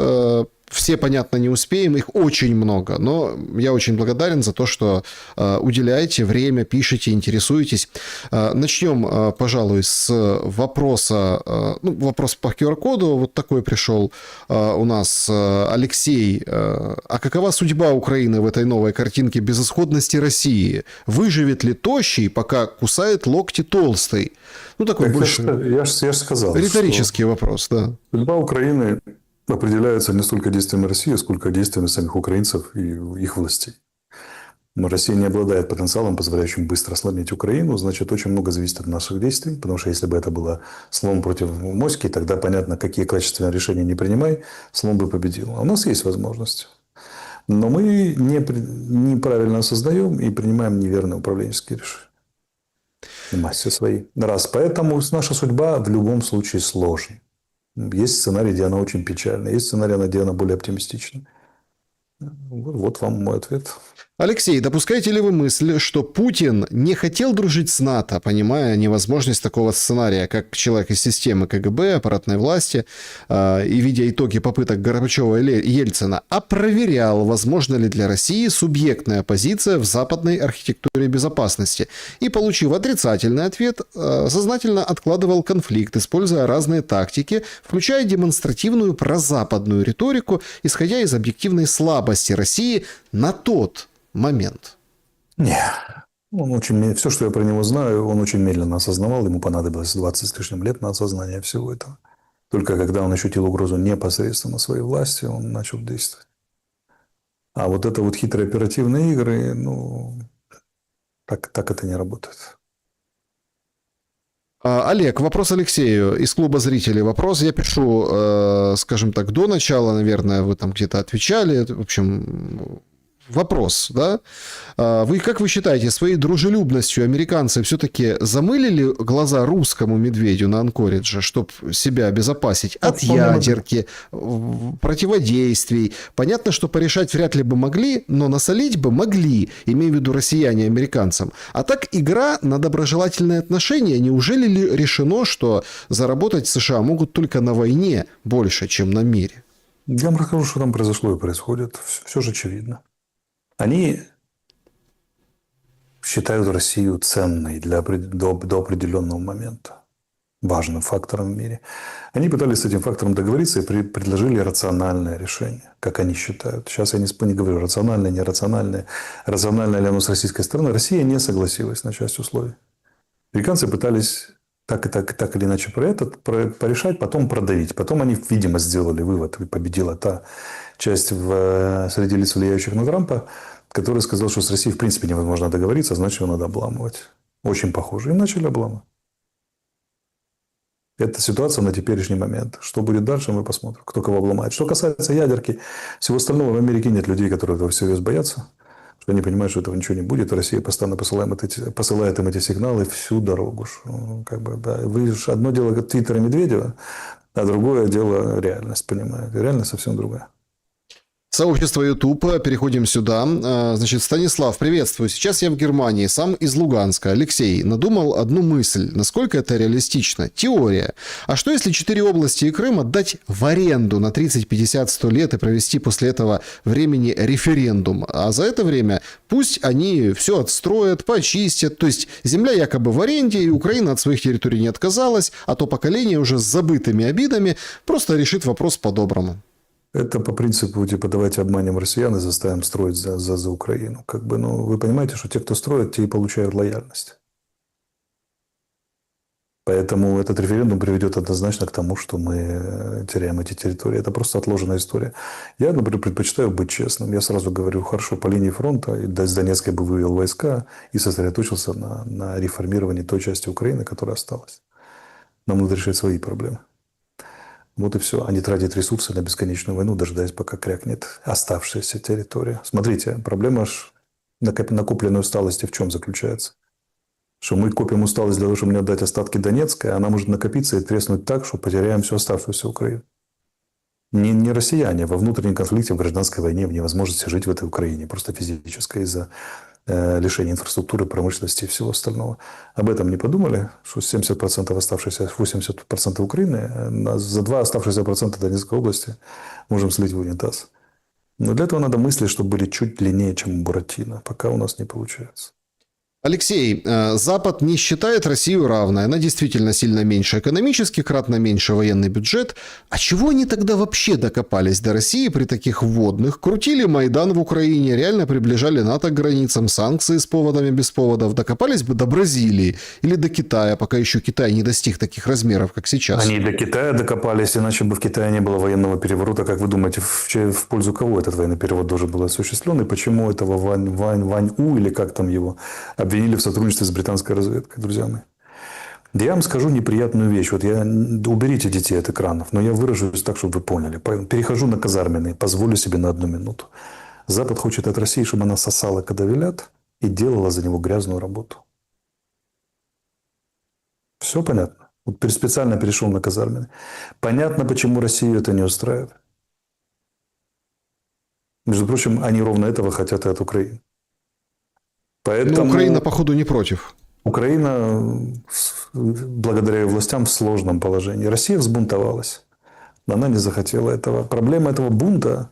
Все, понятно, не успеем. Их очень много. Но я очень благодарен за то, что уделяете время, пишете, интересуетесь. Начнем, пожалуй, с вопроса. Ну, вопрос по QR-коду. Вот такой пришел у нас Алексей. А какова судьба Украины в этой новой картинке безысходности России? Выживет ли тощий, пока кусает локти толстый? Ну, такой Так больше я же сказал, риторический вопрос, да. судьба Украины определяется не столько действиями России, сколько действиями самих украинцев и их властей. Но Россия не обладает потенциалом, позволяющим быстро сломить Украину, значит, очень много зависит от наших действий, потому что если бы это было слом против моськи, тогда понятно, какие качественные решения не принимай, слом бы победил. А у нас есть возможность. Но мы неправильно осознаем и принимаем неверные управленческие решения. В массе своей. Раз. Поэтому наша судьба в любом случае сложная. Есть сценарий, где она очень печальная. Есть сценарий, где она более оптимистична. Вот вам мой ответ. Алексей, допускаете ли вы мысль, что Путин не хотел дружить с НАТО, понимая невозможность такого сценария, как человек из системы КГБ, аппаратной власти, и видя итоги попыток Горбачева и Ельцина, а проверял, возможно ли для России субъектная позиция в западной архитектуре безопасности, и, получив отрицательный ответ, сознательно откладывал конфликт, используя разные тактики, включая демонстративную прозападную риторику, исходя из объективной слабости России на тот момент? Не. Все, что я про него знаю, он очень медленно осознавал. Ему понадобилось 20 с лишним лет на осознание всего этого. Только когда он ощутил угрозу непосредственно своей власти, он начал действовать. А вот это вот хитрые оперативные игры, так это не работает. Олег, вопрос Алексею из клуба зрителей. Вопрос я пишу, скажем так, до начала, наверное, вы там где-то отвечали. В общем, вопрос, да? Вы, как вы считаете, своей дружелюбностью американцы все-таки замылили глаза русскому медведю на Анкоридже, чтобы себя обезопасить от ядерки, противодействий? Понятно, что порешать вряд ли бы могли, но насолить бы могли, имею в виду россияне американцам. А так игра на доброжелательные отношения. Неужели ли решено, что заработать США могут только на войне больше, чем на мире? Я вам расскажу, что там произошло и происходит. Все же очевидно. Они считают Россию ценной до определенного момента, важным фактором в мире. Они пытались с этим фактором договориться и предложили рациональное решение, как они считают. Сейчас я не говорю, рациональное, нерациональное, рациональное ли оно с российской стороны. Россия не согласилась на часть условий. Американцы пытались так или иначе порешать, потом продавить. Потом они, видимо, сделали вывод, и победила та часть среди лиц, влияющих на Трампа, который сказал, что с Россией в принципе невозможно договориться, значит, его надо обламывать. Очень похоже. И начали обламывать. Это ситуация на теперешний момент. Что будет дальше, мы посмотрим. Кто кого обломает. Что касается ядерки, всего остального, в Америке нет людей, которые этого всерьез боятся. Что они понимают, что этого ничего не будет. Россия постоянно посылает им эти сигналы всю дорогу. Одно дело Твиттера Медведева, а другое дело реальность, понимаете. Реальность совсем другая. Сообщество YouTube, переходим сюда. Значит, Станислав, приветствую. Сейчас я в Германии, сам из Луганска. Алексей, надумал одну мысль. Насколько это реалистично? Теория. А что если 4 области и Крым отдать в аренду на 30, 50, 100 лет и провести после этого времени референдум? А за это время пусть они все отстроят, почистят. То есть земля якобы в аренде, и Украина от своих территорий не отказалась, а то поколение уже с забытыми обидами просто решит вопрос по-доброму. Это по принципу, типа, давайте обманем россиян и заставим строить за Украину. Как бы, ну, вы понимаете, что те, кто строит, те и получают лояльность. Поэтому этот референдум приведет однозначно к тому, что мы теряем эти территории. Это просто отложенная история. Я, например, предпочитаю быть честным. Я сразу говорю, хорошо, по линии фронта с Донецка бы вывел войска и сосредоточился на реформировании той части Украины, которая осталась. Нам надо решать свои проблемы. Вот и все. А не тратить ресурсы на бесконечную войну, дожидаясь, пока крякнет оставшаяся территория. Смотрите, проблема накопленной усталости в чем заключается? Что мы копим усталость для того, чтобы не отдать остатки Донецка, она может накопиться и треснуть так, что потеряем всю оставшуюся Украину. Не россияне, во внутреннем конфликте, в гражданской войне, в невозможности жить в этой Украине, просто физической, из-за лишения инфраструктуры, промышленности и всего остального. Об этом не подумали, что 70% оставшихся, 80% Украины, за 2 оставшихся процента Донецкой области можем слить в унитаз. Но для этого надо мысли, чтобы были чуть длиннее, чем у Буратино. Пока у нас не получается. Алексей, Запад не считает Россию равной. Она действительно сильно меньше экономически, кратно меньше военный бюджет. А чего они тогда вообще докопались до России при таких вводных? Крутили Майдан в Украине, реально приближали НАТО к границам, санкции с поводами без поводов. Докопались бы до Бразилии или до Китая, пока еще Китай не достиг таких размеров, как сейчас. Они до Китая докопались, иначе бы в Китае не было военного переворота. Как вы думаете, в пользу кого этот военный переворот должен был осуществлен? И почему этого Вань У, или как там его, обвинили в сотрудничестве с британской разведкой, друзья мои? Да я вам скажу неприятную вещь. Вот уберите детей от экранов, но я выражусь так, чтобы вы поняли. Перехожу на казарменный, позволю себе на 1 минуту. Запад хочет от России, чтобы она сосала, когда велят, и делала за него грязную работу. Все понятно? Вот специально перешел на казарменный. Понятно, почему Россию это не устраивает. Между прочим, они ровно этого хотят и от Украины. Поэтому... Но Украина, походу, не против. Украина, благодаря властям, в сложном положении. Россия взбунтовалась. Но она не захотела этого. Проблема этого бунта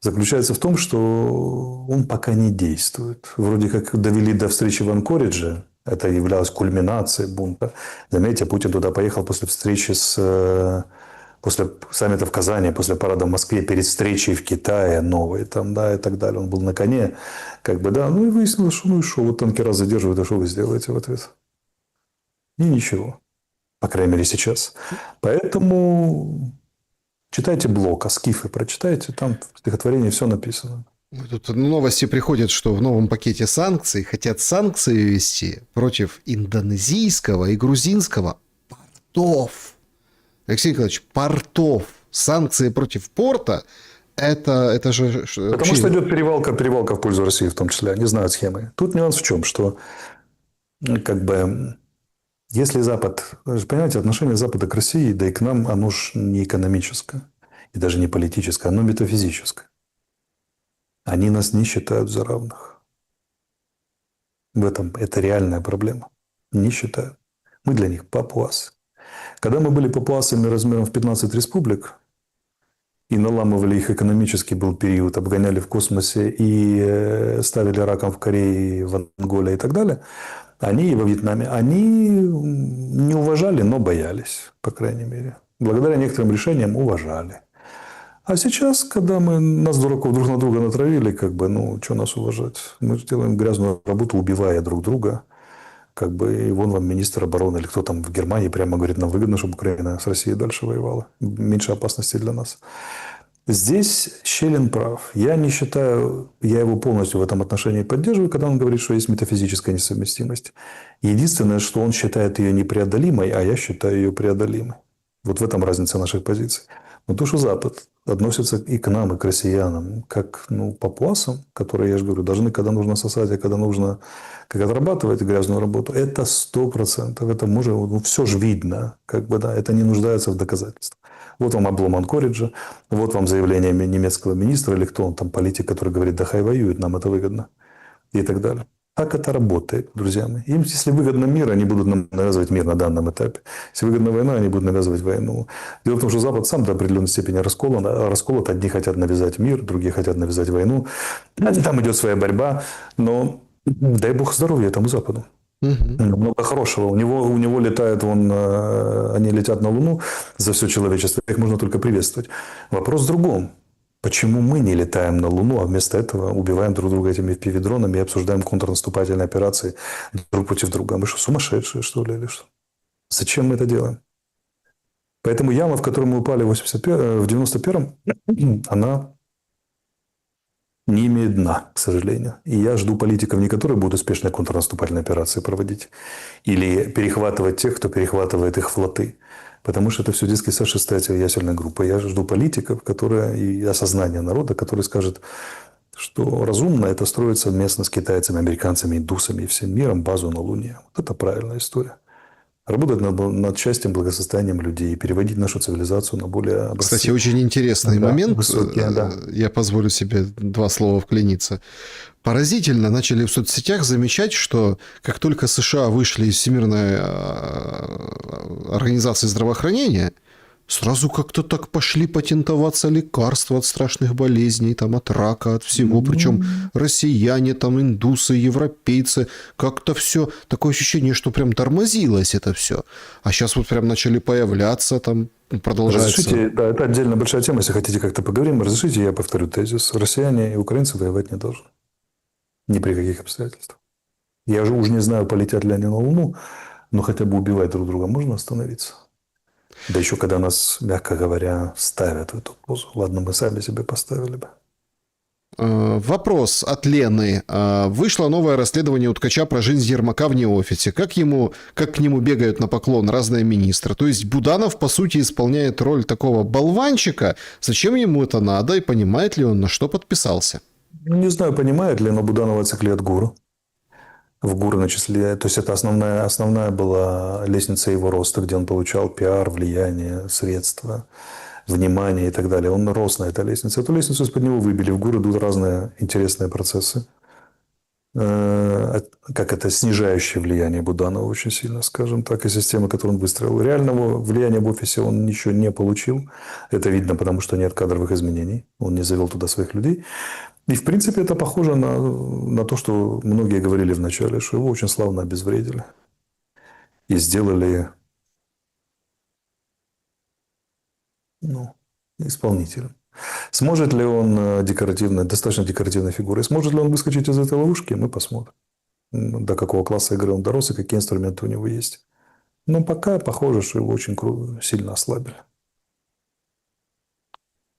заключается в том, что он пока не действует. Вроде как довели до встречи в Анкоридже. Это являлось кульминацией бунта. Заметьте, Путин туда поехал после встречи после саммита в Казани, после парада в Москве, перед встречей в Китае новой, там, да, и так далее. Он был на коне, как бы, да, ну и выяснилось, что, ну и что, вот танкера задерживают, а что вы сделаете в ответ? И ничего. По крайней мере, сейчас. Поэтому читайте Блока, Скифы прочитайте, там в стихотворении все написано. Тут новости приходят, что в новом пакете санкций хотят санкции ввести против индонезийского и грузинского портов. Алексей Николаевич, портов. Санкции против порта – это же... Потому что идет перевалка в пользу России в том числе. Они знают схемы. Тут нюанс в чем, что как бы если Запад... Вы же понимаете, отношение Запада к России, да и к нам, оно же не экономическое. И даже не политическое, оно метафизическое. Они нас не считают за равных. В этом это реальная проблема. Не считают. Мы для них папуасы. Когда мы были папуасами размером в 15 республик и наламывали их экономически, был период, обгоняли в космосе и ставили раком в Корее, в Анголе и так далее, они и во Вьетнаме, они не уважали, но боялись, по крайней мере. Благодаря некоторым решениям уважали. А сейчас, когда нас, дураков, друг на друга натравили, как бы, ну, что нас уважать? Мы делаем грязную работу, убивая друг друга. Как бы, и вон вам министр обороны или кто там в Германии прямо говорит, нам выгодно, чтобы Украина с Россией дальше воевала. Меньше опасности для нас. Здесь Щелин прав. Я не считаю, я его полностью в этом отношении поддерживаю, когда он говорит, что есть метафизическая несовместимость. Единственное, что он считает ее непреодолимой, а я считаю ее преодолимой. Вот в этом разница наших позиций. Но то, что Запад относятся и к нам, и к россиянам, как папуасам, которые, я же говорю, должны, когда нужно сосать, а когда нужно как отрабатывать грязную работу, это 100%. Это может, все же видно, да, это не нуждается в доказательствах. Вот вам облом Анкориджа, вот вам заявление немецкого министра или кто он там, политик, который говорит, да хай воюет, нам это выгодно, и так далее. Как это работает, друзья мои? Им, если выгодно мир, они будут нам навязывать мир на данном этапе. Если выгодна война, они будут навязывать войну. Дело в том, что Запад сам до определенной степени расколот. Одни хотят навязать мир, другие хотят навязать войну. Там идет своя борьба. Но дай бог здоровья этому Западу. Много хорошего. У него летает, они летят на Луну за все человечество. Их можно только приветствовать. Вопрос в другом. Почему мы не летаем на Луну, а вместо этого убиваем друг друга этими FPV-дронами и обсуждаем контрнаступательные операции друг против друга? Мы что, сумасшедшие, что ли, или что? Зачем мы это делаем? Поэтому яма, в которую мы упали в 91-м, она не имеет дна, к сожалению. И я жду политиков, не которые будут успешные контрнаступательные операции проводить или перехватывать тех, кто перехватывает их флоты. Потому что это все детский сад, 6-я ясельная группа. Я жду политиков, и осознания народа, которые скажут, что разумно это строить совместно с китайцами, американцами, индусами и всем миром базу на Луне. Вот это правильная история. Работать над счастьем, благосостоянием людей, переводить нашу цивилизацию на более образцы. Кстати, очень интересный момент. Высокие, да. Я позволю себе 2 слова вклиниться. Поразительно начали в соцсетях замечать, что как только США вышли из Всемирной организации здравоохранения, сразу как-то так пошли патентоваться лекарства от страшных болезней, там, от рака, от всего. Причем россияне, там, индусы, европейцы. Как-то все такое ощущение, что прям тормозилось это все. А сейчас вот прям начали появляться, там, продолжается. Разрешите, да, это отдельно большая тема, если хотите как-то поговорим. Разрешите, я повторю тезис. Россияне и украинцы воевать не должны. Ни при каких обстоятельствах. Я же уже не знаю, полетят ли они на Луну, но хотя бы убивать друг друга можно остановиться. Да еще когда нас, мягко говоря, ставят в эту позу. Ладно, мы сами себе поставили бы. Вопрос от Лены. Вышло новое расследование у Ткача про жизнь Ермака в неофисе. Как к нему бегают на поклон разные министры? То есть Буданов, по сути, исполняет роль такого болванчика. Зачем ему это надо? И понимает ли он, на что подписался? Не знаю, понимает ли, но Буданова циклет гуру. В гуру начислили. То есть это основная была лестница его роста, где он получал пиар, влияние, средства, внимание и так далее. Он рос на этой лестнице. Эту лестницу из-под него выбили. В гуру идут разные интересные процессы. Как это снижающее влияние Буданова очень сильно, скажем так, и системы, которую он выстроил. Реального влияния в офисе он ничего не получил. Это видно, потому что нет кадровых изменений. Он не завел туда своих людей. И, в принципе, это похоже на то, что многие говорили вначале, что его очень славно обезвредили. И сделали исполнителем. Сможет ли он достаточно декоративной фигурой? Сможет ли он выскочить из этой ловушки? Мы посмотрим. До какого класса игры он дорос и какие инструменты у него есть. Но пока похоже, что его очень сильно ослабили.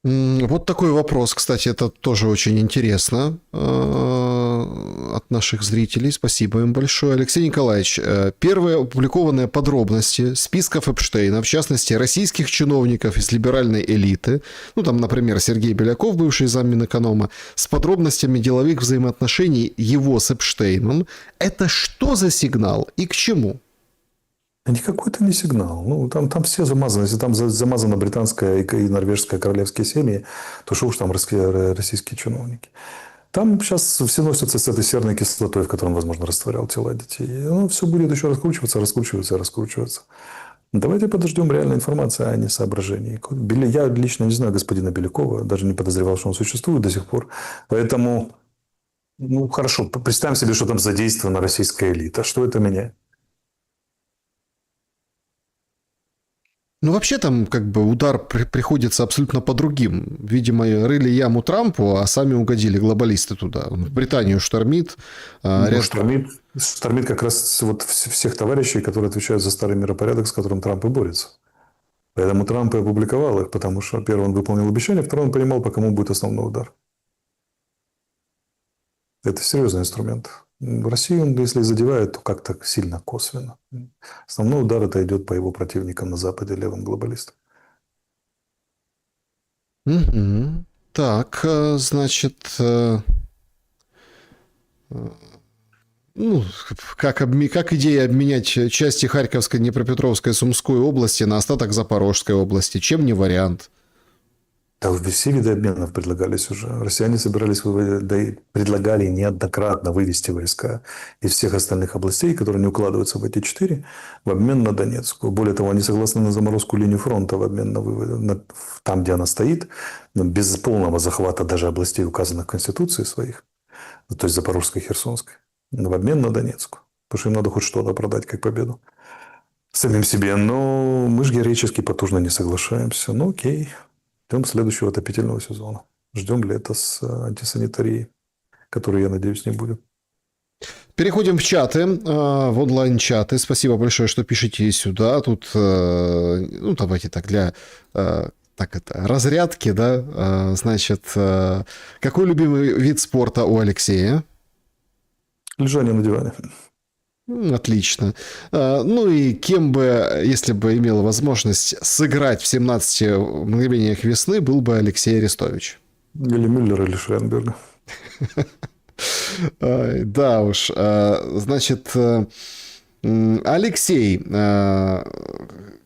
Вот такой вопрос, кстати, это тоже очень интересно от наших зрителей. Спасибо им большое. Алексей Николаевич, первые опубликованные подробности списков Эпштейна, в частности, российских чиновников из либеральной элиты, там, например, Сергей Беляков, бывший замминэконома, с подробностями деловых взаимоотношений его с Эпштейном, это что за сигнал и к чему? Никакой это не сигнал. Там все замазаны. Если там замазана британская и норвежская королевские семьи, то что уж там российские чиновники. Там сейчас все носятся с этой серной кислотой, в которой он, возможно, растворял тела детей. И оно все будет еще раскручиваться. Давайте подождем реальной информации, а не соображений. Я лично не знаю господина Белякова, даже не подозревал, что он существует до сих пор. Поэтому, хорошо, представим себе, что там задействована российская элита. Что это меняет? Вообще там удар приходится абсолютно по другим. Видимо, рыли яму Трампу, а сами угодили глобалисты туда. Он в Британию штормит. Штормит как раз всех товарищей, которые отвечают за старый миропорядок, с которым Трамп и борется. Поэтому Трамп и опубликовал их, потому что, первый, он выполнил обещание, второй, он понимал, по кому будет основной удар. Это серьезный инструмент. В России он, если задевает, то как-то сильно косвенно. Основной удар это идет по его противникам на Западе, левым глобалистам. Мгм. Так, значит, ну, как идея обменять части Харьковской, Днепропетровской, Сумской области на остаток Запорожской области? Чем не вариант? Да, все виды обменов предлагались уже. Россияне собирались выводить, да и предлагали неоднократно вывести войска из всех остальных областей, которые не укладываются в эти 4, в обмен на Донецкую. Более того, они согласны на заморозку линии фронта в обмен на вывод, там, где она стоит, но без полного захвата даже областей, указанных в Конституции своих, то есть Запорожской и Херсонской, в обмен на Донецкую. Потому что им надо хоть что-то продать как победу самим себе. Но мы же героически потужно не соглашаемся. Ну, окей. Ждем следующего отопительного сезона. Ждем лета с антисанитарией, которой, я надеюсь, не будет. Переходим в чаты, в онлайн-чаты. Спасибо большое, что пишете сюда. Тут, ну, давайте так, для разрядки, да. Значит, какой любимый вид спорта у Алексея? Лежание на диване. Отлично. Ну и кем бы, если бы имел возможность сыграть в 17 мгновениях весны, был бы Алексей Арестович. Или Мюллер, или Шренберга. Да уж. Значит, Алексей.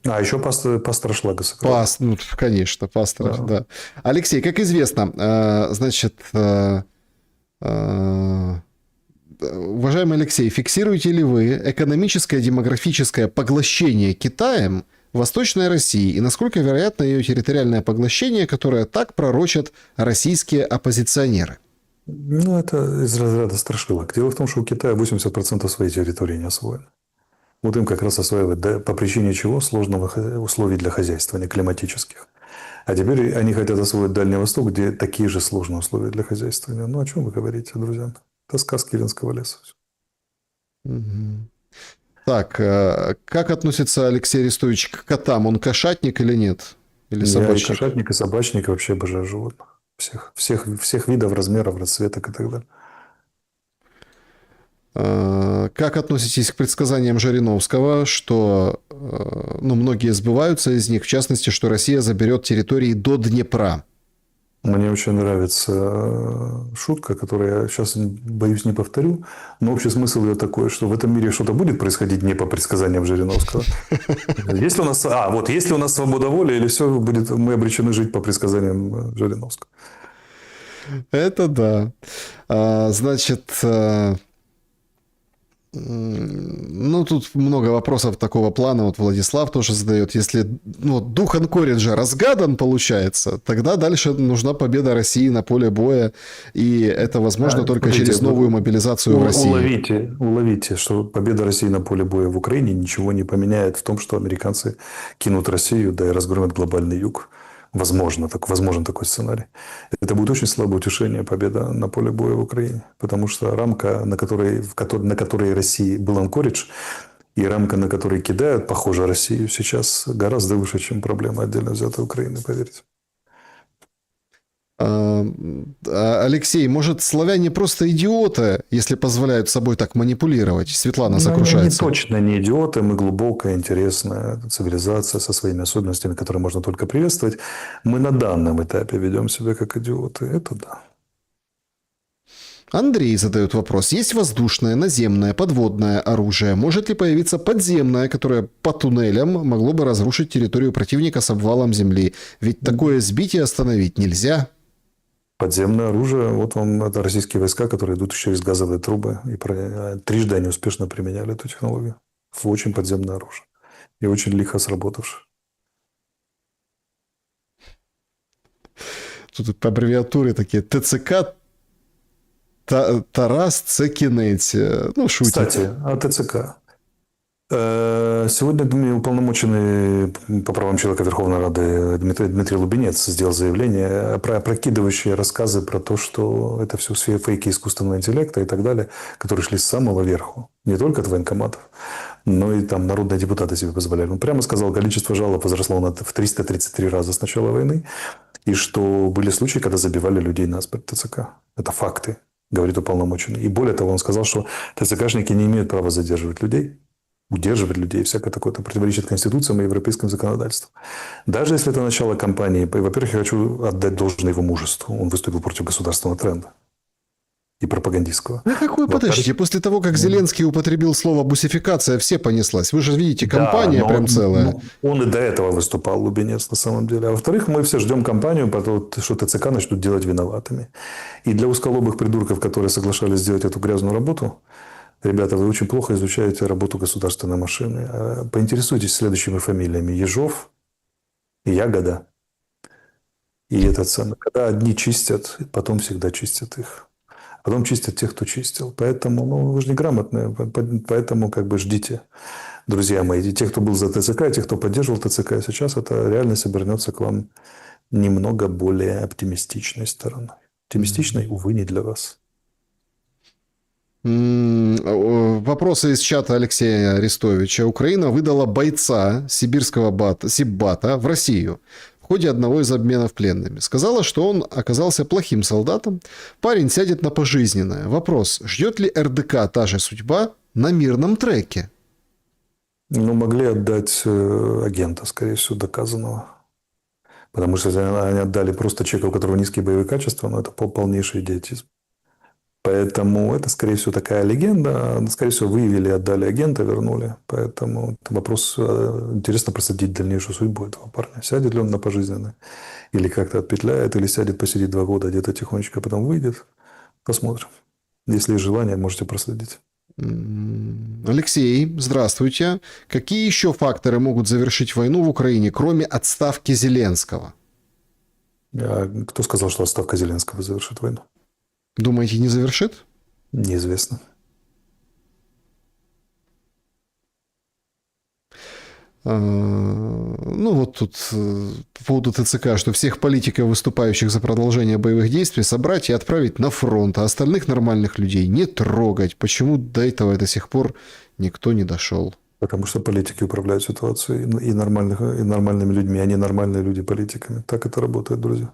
Еще пастора Шлага сыграл. Ну, конечно, пастор, да. Алексей, как известно, значит, уважаемый Алексей, фиксируете ли вы экономическое демографическое поглощение Китаем Восточной России и насколько вероятно ее территориальное поглощение, которое так пророчат российские оппозиционеры? Ну, это из разряда страшилок. Дело в том, что у Китая 80% своей территории не освоено. Вот им как раз осваивать, да, по причине чего сложных условий для хозяйствования, климатических. А теперь они хотят освоить Дальний Восток, где такие же сложные условия для хозяйствования. Ну, о чем вы говорите, друзья? Это сказки Ленского леса. Угу. Так, как относится Алексей Арестович к котам? Он кошатник или нет? Или собачник? Я и кошатник, и собачник, вообще обожаю животных. Всех видов, размеров, расцветок и так далее. Как относитесь к предсказаниям Жириновского, что, ну, многие сбываются из них, в частности, что Россия заберет территории до Днепра? Мне очень нравится шутка, которую я сейчас, боюсь, не повторю, но общий смысл ее такой, что в этом мире что-то будет происходить не по предсказаниям Жириновского. Если у нас свобода воли, или все будет, мы обречены жить по предсказаниям Жириновского. Это да. Значит, ну, тут много вопросов такого плана. Вот Владислав тоже задает. Если дух Анкориджа разгадан, получается, тогда дальше нужна победа России на поле боя. И это возможно только через новую мобилизацию в России. Уловите, что победа России на поле боя в Украине ничего не поменяет в том, что американцы кинут Россию, да и разгромят глобальный юг. Возможен такой сценарий. Это будет очень слабое утешение, победа на поле боя в Украине. Потому что рамка, на которой России был Анкоридж, и рамка, на которой кидают, похоже, Россию сейчас гораздо выше, чем проблема отдельно взятой Украины, поверьте. Алексей, может, славяне просто идиоты, если позволяют собой так манипулировать? Светлана сокрушается. Они точно не идиоты. Мы глубокая, интересная цивилизация со своими особенностями, которые можно только приветствовать. Мы на данном этапе ведем себя как идиоты. Это да. Андрей задает вопрос. Есть воздушное, наземное, подводное оружие? Может ли появиться подземное, которое по туннелям могло бы разрушить территорию противника с обвалом земли? Ведь такое сбитие остановить нельзя. Подземное оружие, вот вам это российские войска, которые идут через газовые трубы. И трижды они успешно применяли эту технологию. Очень подземное оружие. И очень лихо сработавшее. Тут по аббревиатуре такие ТЦК, Тарас Цекинети. Ну, шутит. Кстати, о ТЦК. Сегодня уполномоченный по правам человека Верховной Рады Дмитрий Лубенец сделал заявление, опрокидывающее рассказы про то, что это все фейки искусственного интеллекта и так далее, которые шли с самого верху. Не только от военкоматов, но и там народные депутаты себе позволяли. Он прямо сказал, количество жалоб возросло в 333 раза с начала войны, и что были случаи, когда забивали людей насмерть ТЦК. Это факты, говорит уполномоченный. И более того, он сказал, что ТЦКшники не имеют права задерживать людей. удерживать людей, всякое такое, это противоречит Конституциям и европейскому законодательству. Даже если это начало кампании, во-первых, я хочу отдать должное его мужеству. Он выступил против государственного тренда и пропагандистского. Ну какой, подождите, после того, как Зеленский употребил слово «бусификация», все понеслась. Вы же видите, кампания но прям целая. Он и до этого выступал, Лубенец, на самом деле. А во-вторых, мы все ждем кампанию, что ТЦК начнут делать виноватыми. И для узколобых придурков, которые соглашались сделать эту грязную работу, ребята, вы очень плохо изучаете работу государственной машины. Поинтересуйтесь следующими фамилиями. Ежов, Ягода и этот самый. Когда одни чистят, потом всегда чистят их. Потом чистят тех, кто чистил. Поэтому, вы же неграмотные, поэтому как бы ждите, друзья мои. И те, кто был за ТЦК, и те, кто поддерживал ТЦК, сейчас эта реальность обернется к вам немного более оптимистичной стороной. Оптимистичной, увы, не для вас. Вопросы из чата Алексея Арестовича. Украина выдала бойца сибирского Сиббата в Россию в ходе одного из обменов пленными. Сказала, что он оказался плохим солдатом. Парень сядет на пожизненное. Вопрос, ждет ли РДК та же судьба на мирном треке? Могли отдать агента, скорее всего, доказанного. Потому что если они отдали просто человека, у которого низкие боевые качества, это полнейший идиотизм. Поэтому это, скорее всего, такая легенда. Скорее всего, выявили, отдали агента, вернули. Поэтому вопрос, интересно проследить дальнейшую судьбу этого парня. Сядет ли он на пожизненное? Или как-то отпетляет? Или сядет, посидит 2 года, где-то тихонечко, потом выйдет? Посмотрим. Если есть желание, можете проследить. Алексей, здравствуйте. Какие еще факторы могут завершить войну в Украине, кроме отставки Зеленского? Кто сказал, что отставка Зеленского завершит войну? Думаете, не завершит? Неизвестно. Вот тут по поводу ТЦК, что всех политиков, выступающих за продолжение боевых действий, собрать и отправить на фронт, а остальных нормальных людей не трогать. Почему до этого до сих пор никто не дошел? Потому что политики управляют ситуацией и нормальными людьми, а не нормальные люди политиками. Так это работает, друзья.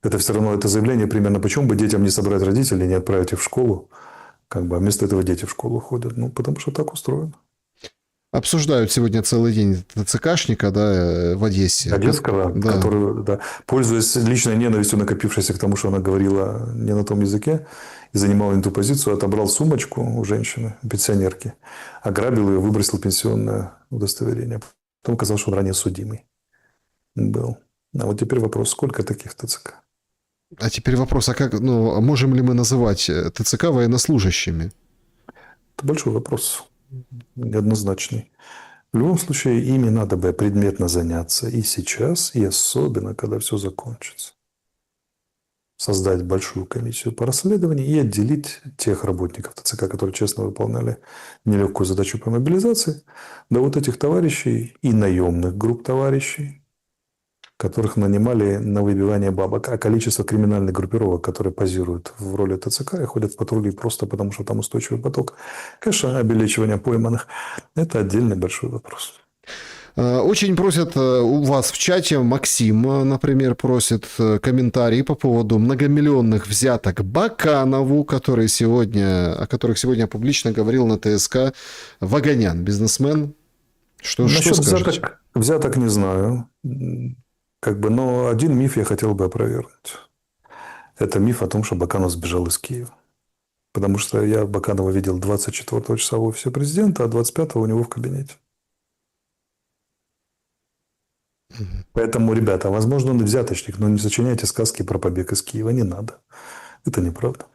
Это все равно это заявление примерно, почему бы детям не собрать родителей, не отправить их в школу, а вместо этого дети в школу ходят. Потому что так устроено. Обсуждают сегодня целый день ТЦКшника, в Одессе. Одесского, да. Который, пользуясь личной ненавистью, накопившейся к тому, что она говорила не на том языке, и занимала не ту позицию, отобрал сумочку у женщины, пенсионерки, ограбил ее, выбросил пенсионное удостоверение. Потом оказалось, что он ранее судимый был. А вот теперь вопрос, сколько таких ТЦК? А теперь вопрос, можем ли мы называть ТЦК военнослужащими? Это большой вопрос, неоднозначный. В любом случае, ими надо бы предметно заняться и сейчас, и особенно, когда все закончится. Создать большую комиссию по расследованию и отделить тех работников ТЦК, которые честно выполняли нелегкую задачу по мобилизации, до вот этих товарищей и наемных групп товарищей, которых нанимали на выбивание бабок, а количество криминальных группировок, которые позируют в роли ТЦК и ходят в патрули просто потому, что там устойчивый поток, конечно, обелечивание пойманных, это отдельный большой вопрос. Очень просят у вас в чате, Максим, например, просит комментарии по поводу многомиллионных взяток Баканову, о которых сегодня публично говорил на ТСК Ваганян, бизнесмен. Что скажете? Взяток не знаю. Но один миф я хотел бы опровергнуть. Это миф о том, что Баканов сбежал из Киева. Потому что я Баканова видел 24 числа в офисе президента, а 25 у него в кабинете. Поэтому, ребята, возможно, он и взяточник, но не сочиняйте сказки про побег из Киева. Не надо. Это неправда.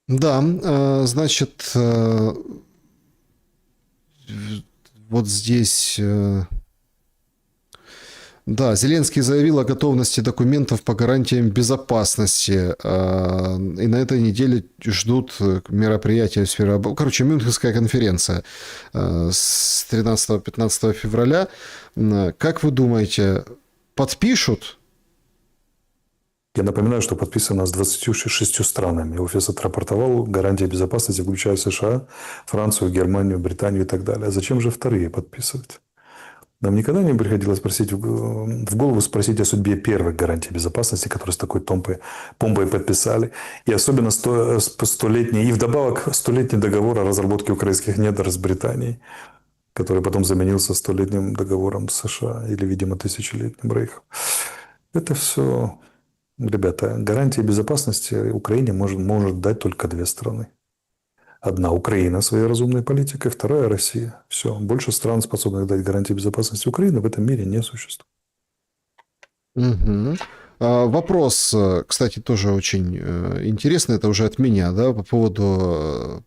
Да, значит, вот здесь... Да, Зеленский заявил о готовности документов по гарантиям безопасности. И на этой неделе ждут мероприятия в сфере... Мюнхенская конференция с 13-15 февраля. Как вы думаете, подпишут? Я напоминаю, что подписано с 26 странами. Офис отрапортовал гарантии безопасности, включая США, Францию, Германию, Британию и так далее. А зачем же вторые подписывать? Нам никогда не приходилось в голову спросить о судьбе первых гарантий безопасности, которые с такой помпой подписали. И особенно столетний, и вдобавок столетний договор о разработке украинских недр с Британией, который потом заменился столетним договором с США или, видимо, тысячелетним рейхом. Это все, ребята, гарантии безопасности Украине может дать только две страны. Одна Украина своей разумной политикой, вторая Россия. Все. Больше стран, способных дать гарантии безопасности Украины, в этом мире не существует. Мгм. Вопрос, кстати, тоже очень интересный, это уже от меня, да, по поводу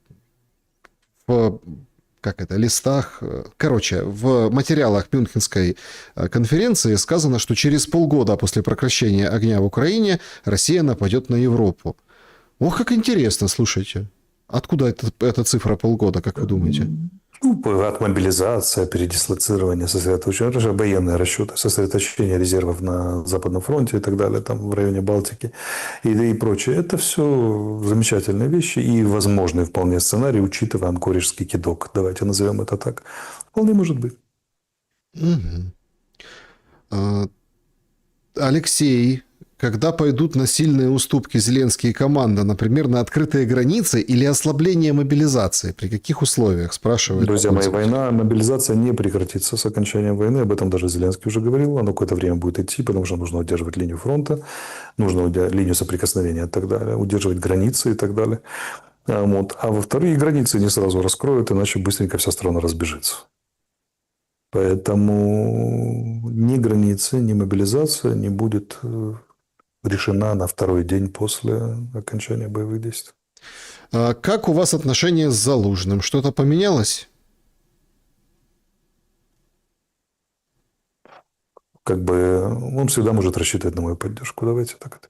листах. Короче, в материалах Мюнхенской конференции сказано, что через полгода после прекращения огня в Украине Россия нападет на Европу. Ох, как интересно, слушайте. Откуда эта цифра полгода, как вы думаете? От мобилизации, передислоцирования, сосредоточения, это же военные расчеты, сосредоточение резервов на Западном фронте и так далее, там в районе Балтики и прочее. Это все замечательные вещи и возможный вполне сценарий, учитывая анкорежский кидок. Давайте назовем это так. Вполне может быть. Мгм. Алексей, когда пойдут на сильные уступки Зеленский и команда, например, на открытые границы или ослабление мобилизации? При каких условиях, спрашивает Друзья мои, пользователь. мобилизация не прекратится с окончанием войны. Об этом даже Зеленский уже говорил. Оно какое-то время будет идти, потому что нужно удерживать линию фронта, нужно линию соприкосновения и так далее, удерживать границы и так далее. Вот. А во-вторых, границы не сразу раскроют, иначе быстренько вся страна разбежится. Поэтому ни границы, ни мобилизация не будет решена на второй день после окончания боевых действий. Как у вас отношения с Залужным? Что-то поменялось? Он всегда может рассчитывать на мою поддержку. Давайте так это.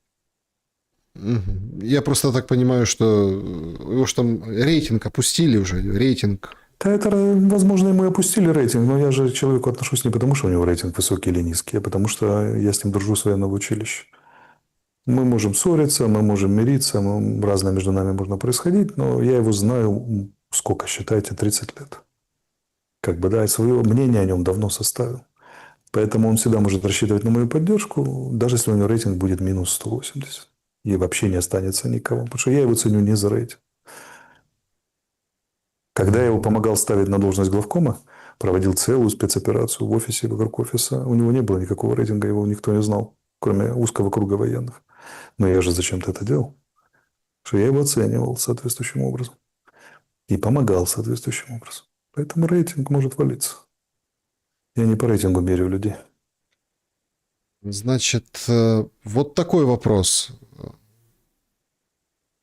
Мгм. Я просто так понимаю, что его ж там рейтинг опустили уже, рейтинг. Да, это, возможно, ему и опустили рейтинг, но я же к человеку отношусь не потому, что у него рейтинг высокий или низкий, а потому что я с ним дружу с военного училища. Мы можем ссориться, мы можем мириться, разное между нами можно происходить, но я его знаю, сколько, считаете, 30 лет. И свое мнение о нем давно составил. Поэтому он всегда может рассчитывать на мою поддержку, даже если у него рейтинг будет минус 180. И вообще не останется никого, потому что я его ценю не за рейтинг. Когда я его помогал ставить на должность главкома, проводил целую спецоперацию в офисе, вокруг офиса, у него не было никакого рейтинга, его никто не знал, кроме узкого круга военных. Но я же зачем-то это делал. Что я его оценивал соответствующим образом. И помогал соответствующим образом. Поэтому рейтинг может валиться. Я не по рейтингу меряю людей. Значит, вот такой вопрос.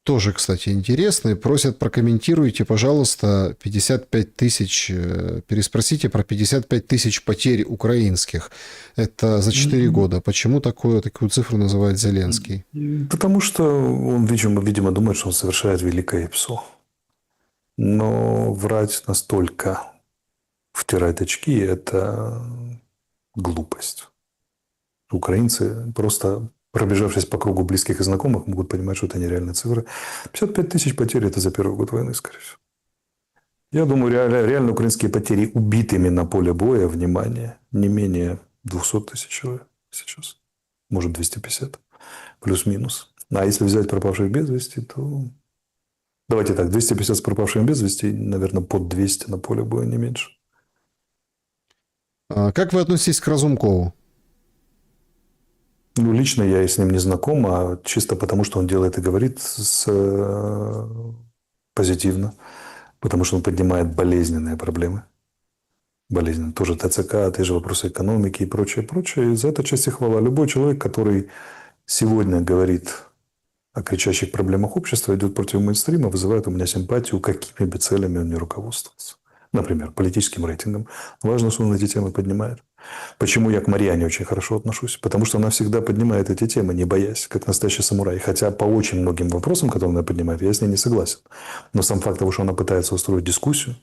Тоже, кстати, интересный. Просят, прокомментируйте, пожалуйста, 55 тысяч, переспросите про 55 тысяч потерь украинских. Это за 4 года. Почему такую цифру называет Зеленский? Потому что он, видимо, думает, что он совершает великое ПСО. Но врать настолько, втирать очки, это глупость. Украинцы просто, пробежавшись по кругу близких и знакомых, могут понимать, что это нереальные цифры. 55 тысяч потерь – это за первый год войны, скорее всего. Я думаю, реально украинские потери убитыми на поле боя, внимание, не менее 200 тысяч человек сейчас. Может, 250. Плюс-минус. А если взять пропавших без вести, то... Давайте так, 250 с пропавшими без вести, наверное, под 200 на поле боя, не меньше. Как вы относитесь к Разумкову? Лично я с ним не знаком, а чисто потому, что он делает и говорит позитивно. Потому что он поднимает болезненные проблемы. Болезненные. Тоже ТЦК, те же вопросы экономики и прочее, прочее. И за это честь и хвала. Любой человек, который сегодня говорит о кричащих проблемах общества, идет против мейнстрима, вызывает у меня симпатию, какими бы целями он не руководствовался. Например, политическим рейтингом. Важно, что он эти темы поднимает. Почему я к Марьяне очень хорошо отношусь? Потому что она всегда поднимает эти темы, не боясь, как настоящий самурай. Хотя по очень многим вопросам, которые она поднимает, я с ней не согласен. Но сам факт того, что она пытается устроить дискуссию,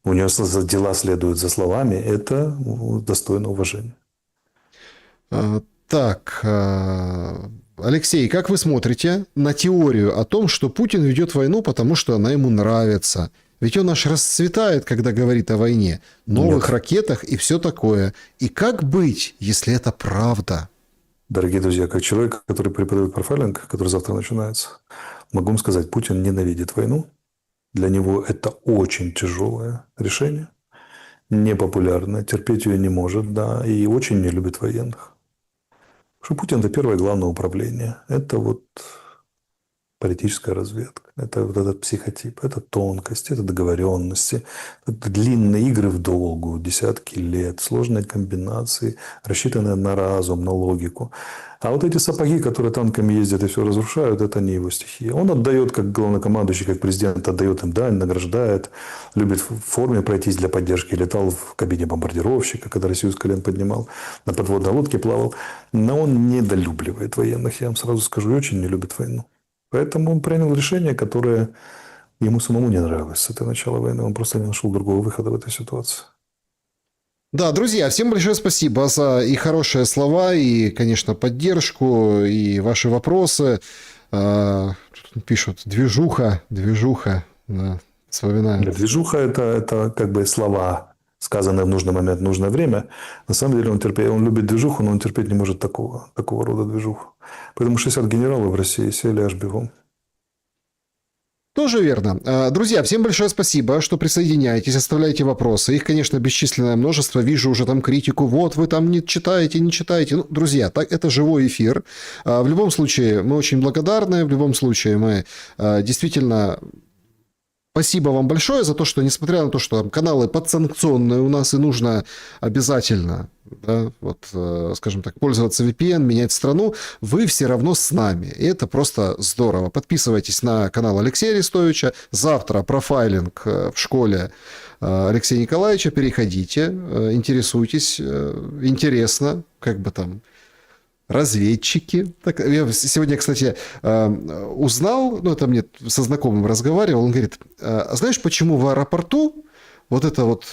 у нее дела следуют за словами, это достойно уважения. Так, Алексей, как вы смотрите на теорию о том, что Путин ведет войну, потому что она ему нравится? Ведь он аж расцветает, когда говорит о войне, новых Нет. ракетах и все такое. И как быть, если это правда? Дорогие друзья, как человек, который преподает профайлинг, который завтра начинается, могу вам сказать, Путин ненавидит войну. Для него это очень тяжелое решение, непопулярное, терпеть ее не может, да, и очень не любит военных. Потому что Путин – это первое главное управление. Это вот политическая разведка. Это вот этот психотип, это тонкости, это договоренности, это длинные игры в долгу, десятки лет, сложные комбинации, рассчитанные на разум, на логику. А вот эти сапоги, которые танками ездят и все разрушают, это не его стихия. Он отдает, как главнокомандующий, как президент, отдает им дань, награждает, любит в форме пройтись для поддержки, летал в кабине бомбардировщика, когда Россию с колен поднимал, на подводной лодке плавал. Но он недолюбливает военных, я вам сразу скажу, и очень не любит войну. Поэтому он принял решение, которое ему самому не нравилось с этого начала войны. Он просто не нашел другого выхода в этой ситуации. Да, друзья, всем большое спасибо за и хорошие слова, и, конечно, поддержку, и ваши вопросы. Тут пишут движуха, да, вспоминаю. Движуха – это как бы слова, сказанные в нужный момент, в нужное время. На самом деле он любит движуху, но он терпеть не может такого рода движуху. Поэтому 60 генералов в России сели аж бегом. Тоже верно. Друзья, всем большое спасибо, что присоединяетесь, оставляете вопросы. Их, конечно, бесчисленное множество. Вижу уже там критику. Вот, вы там не читаете. Ну, друзья, так, это живой эфир. В любом случае, мы очень благодарны. В любом случае, мы действительно... Спасибо вам большое за то, что, несмотря на то, что там каналы подсанкционные у нас, и нужно обязательно, да, вот, скажем так, пользоваться VPN, менять страну, вы все равно с нами. И это просто здорово. Подписывайтесь на канал Алексея Арестовича. Завтра профайлинг в школе Алексея Николаевича. Переходите, интересуйтесь. Интересно, как бы там... Разведчики. Так, я сегодня, кстати, узнал, ну, это мне со знакомым разговаривал, он говорит, знаешь, почему в аэропорту вот это вот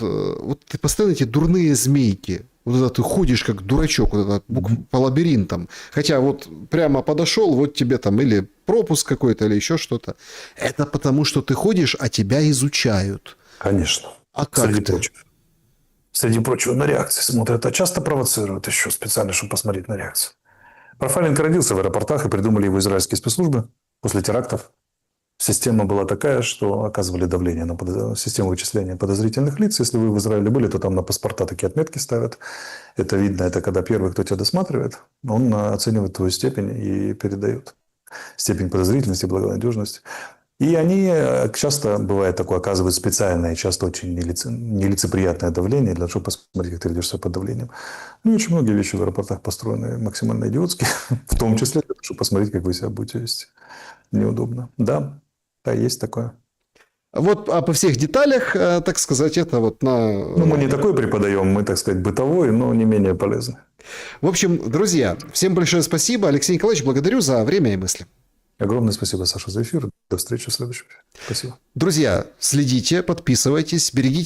ты постоянно эти дурные змейки, вот это ты ходишь как дурачок вот это, по лабиринтам, хотя вот прямо подошел, вот тебе там или пропуск какой-то, или еще что-то. Это потому, что ты ходишь, а тебя изучают. Конечно. А как Среди прочего, на реакции смотрят, а часто провоцируют еще специально, чтобы посмотреть на реакцию. Профайлинг родился в аэропортах, и придумали его израильские спецслужбы после терактов. Система была такая, что оказывали давление на систему вычисления подозрительных лиц. Если вы в Израиле были, то там на паспорта такие отметки ставят. Это видно, это когда первый, кто тебя досматривает, он оценивает твою степень и передает степень подозрительности, благонадежности. И они часто, бывает такое, оказывают специальное, часто очень нелицеприятное давление, для того, чтобы посмотреть, как ты ведешь себя под давлением. Ну, и очень многие вещи в аэропортах построены максимально идиотски, в том числе, для того, чтобы посмотреть, как вы себя будете вести. Неудобно. Да, есть такое. Вот по всех деталях, так сказать, это вот на... Ну, мы не такой преподаем, мы, так сказать, бытовой, но не менее полезный. В общем, друзья, всем большое спасибо. Алексей Николаевич, благодарю за время и мысли. Огромное спасибо, Саша, за эфир. До встречи в следующем. Спасибо. Друзья, следите, подписывайтесь, берегите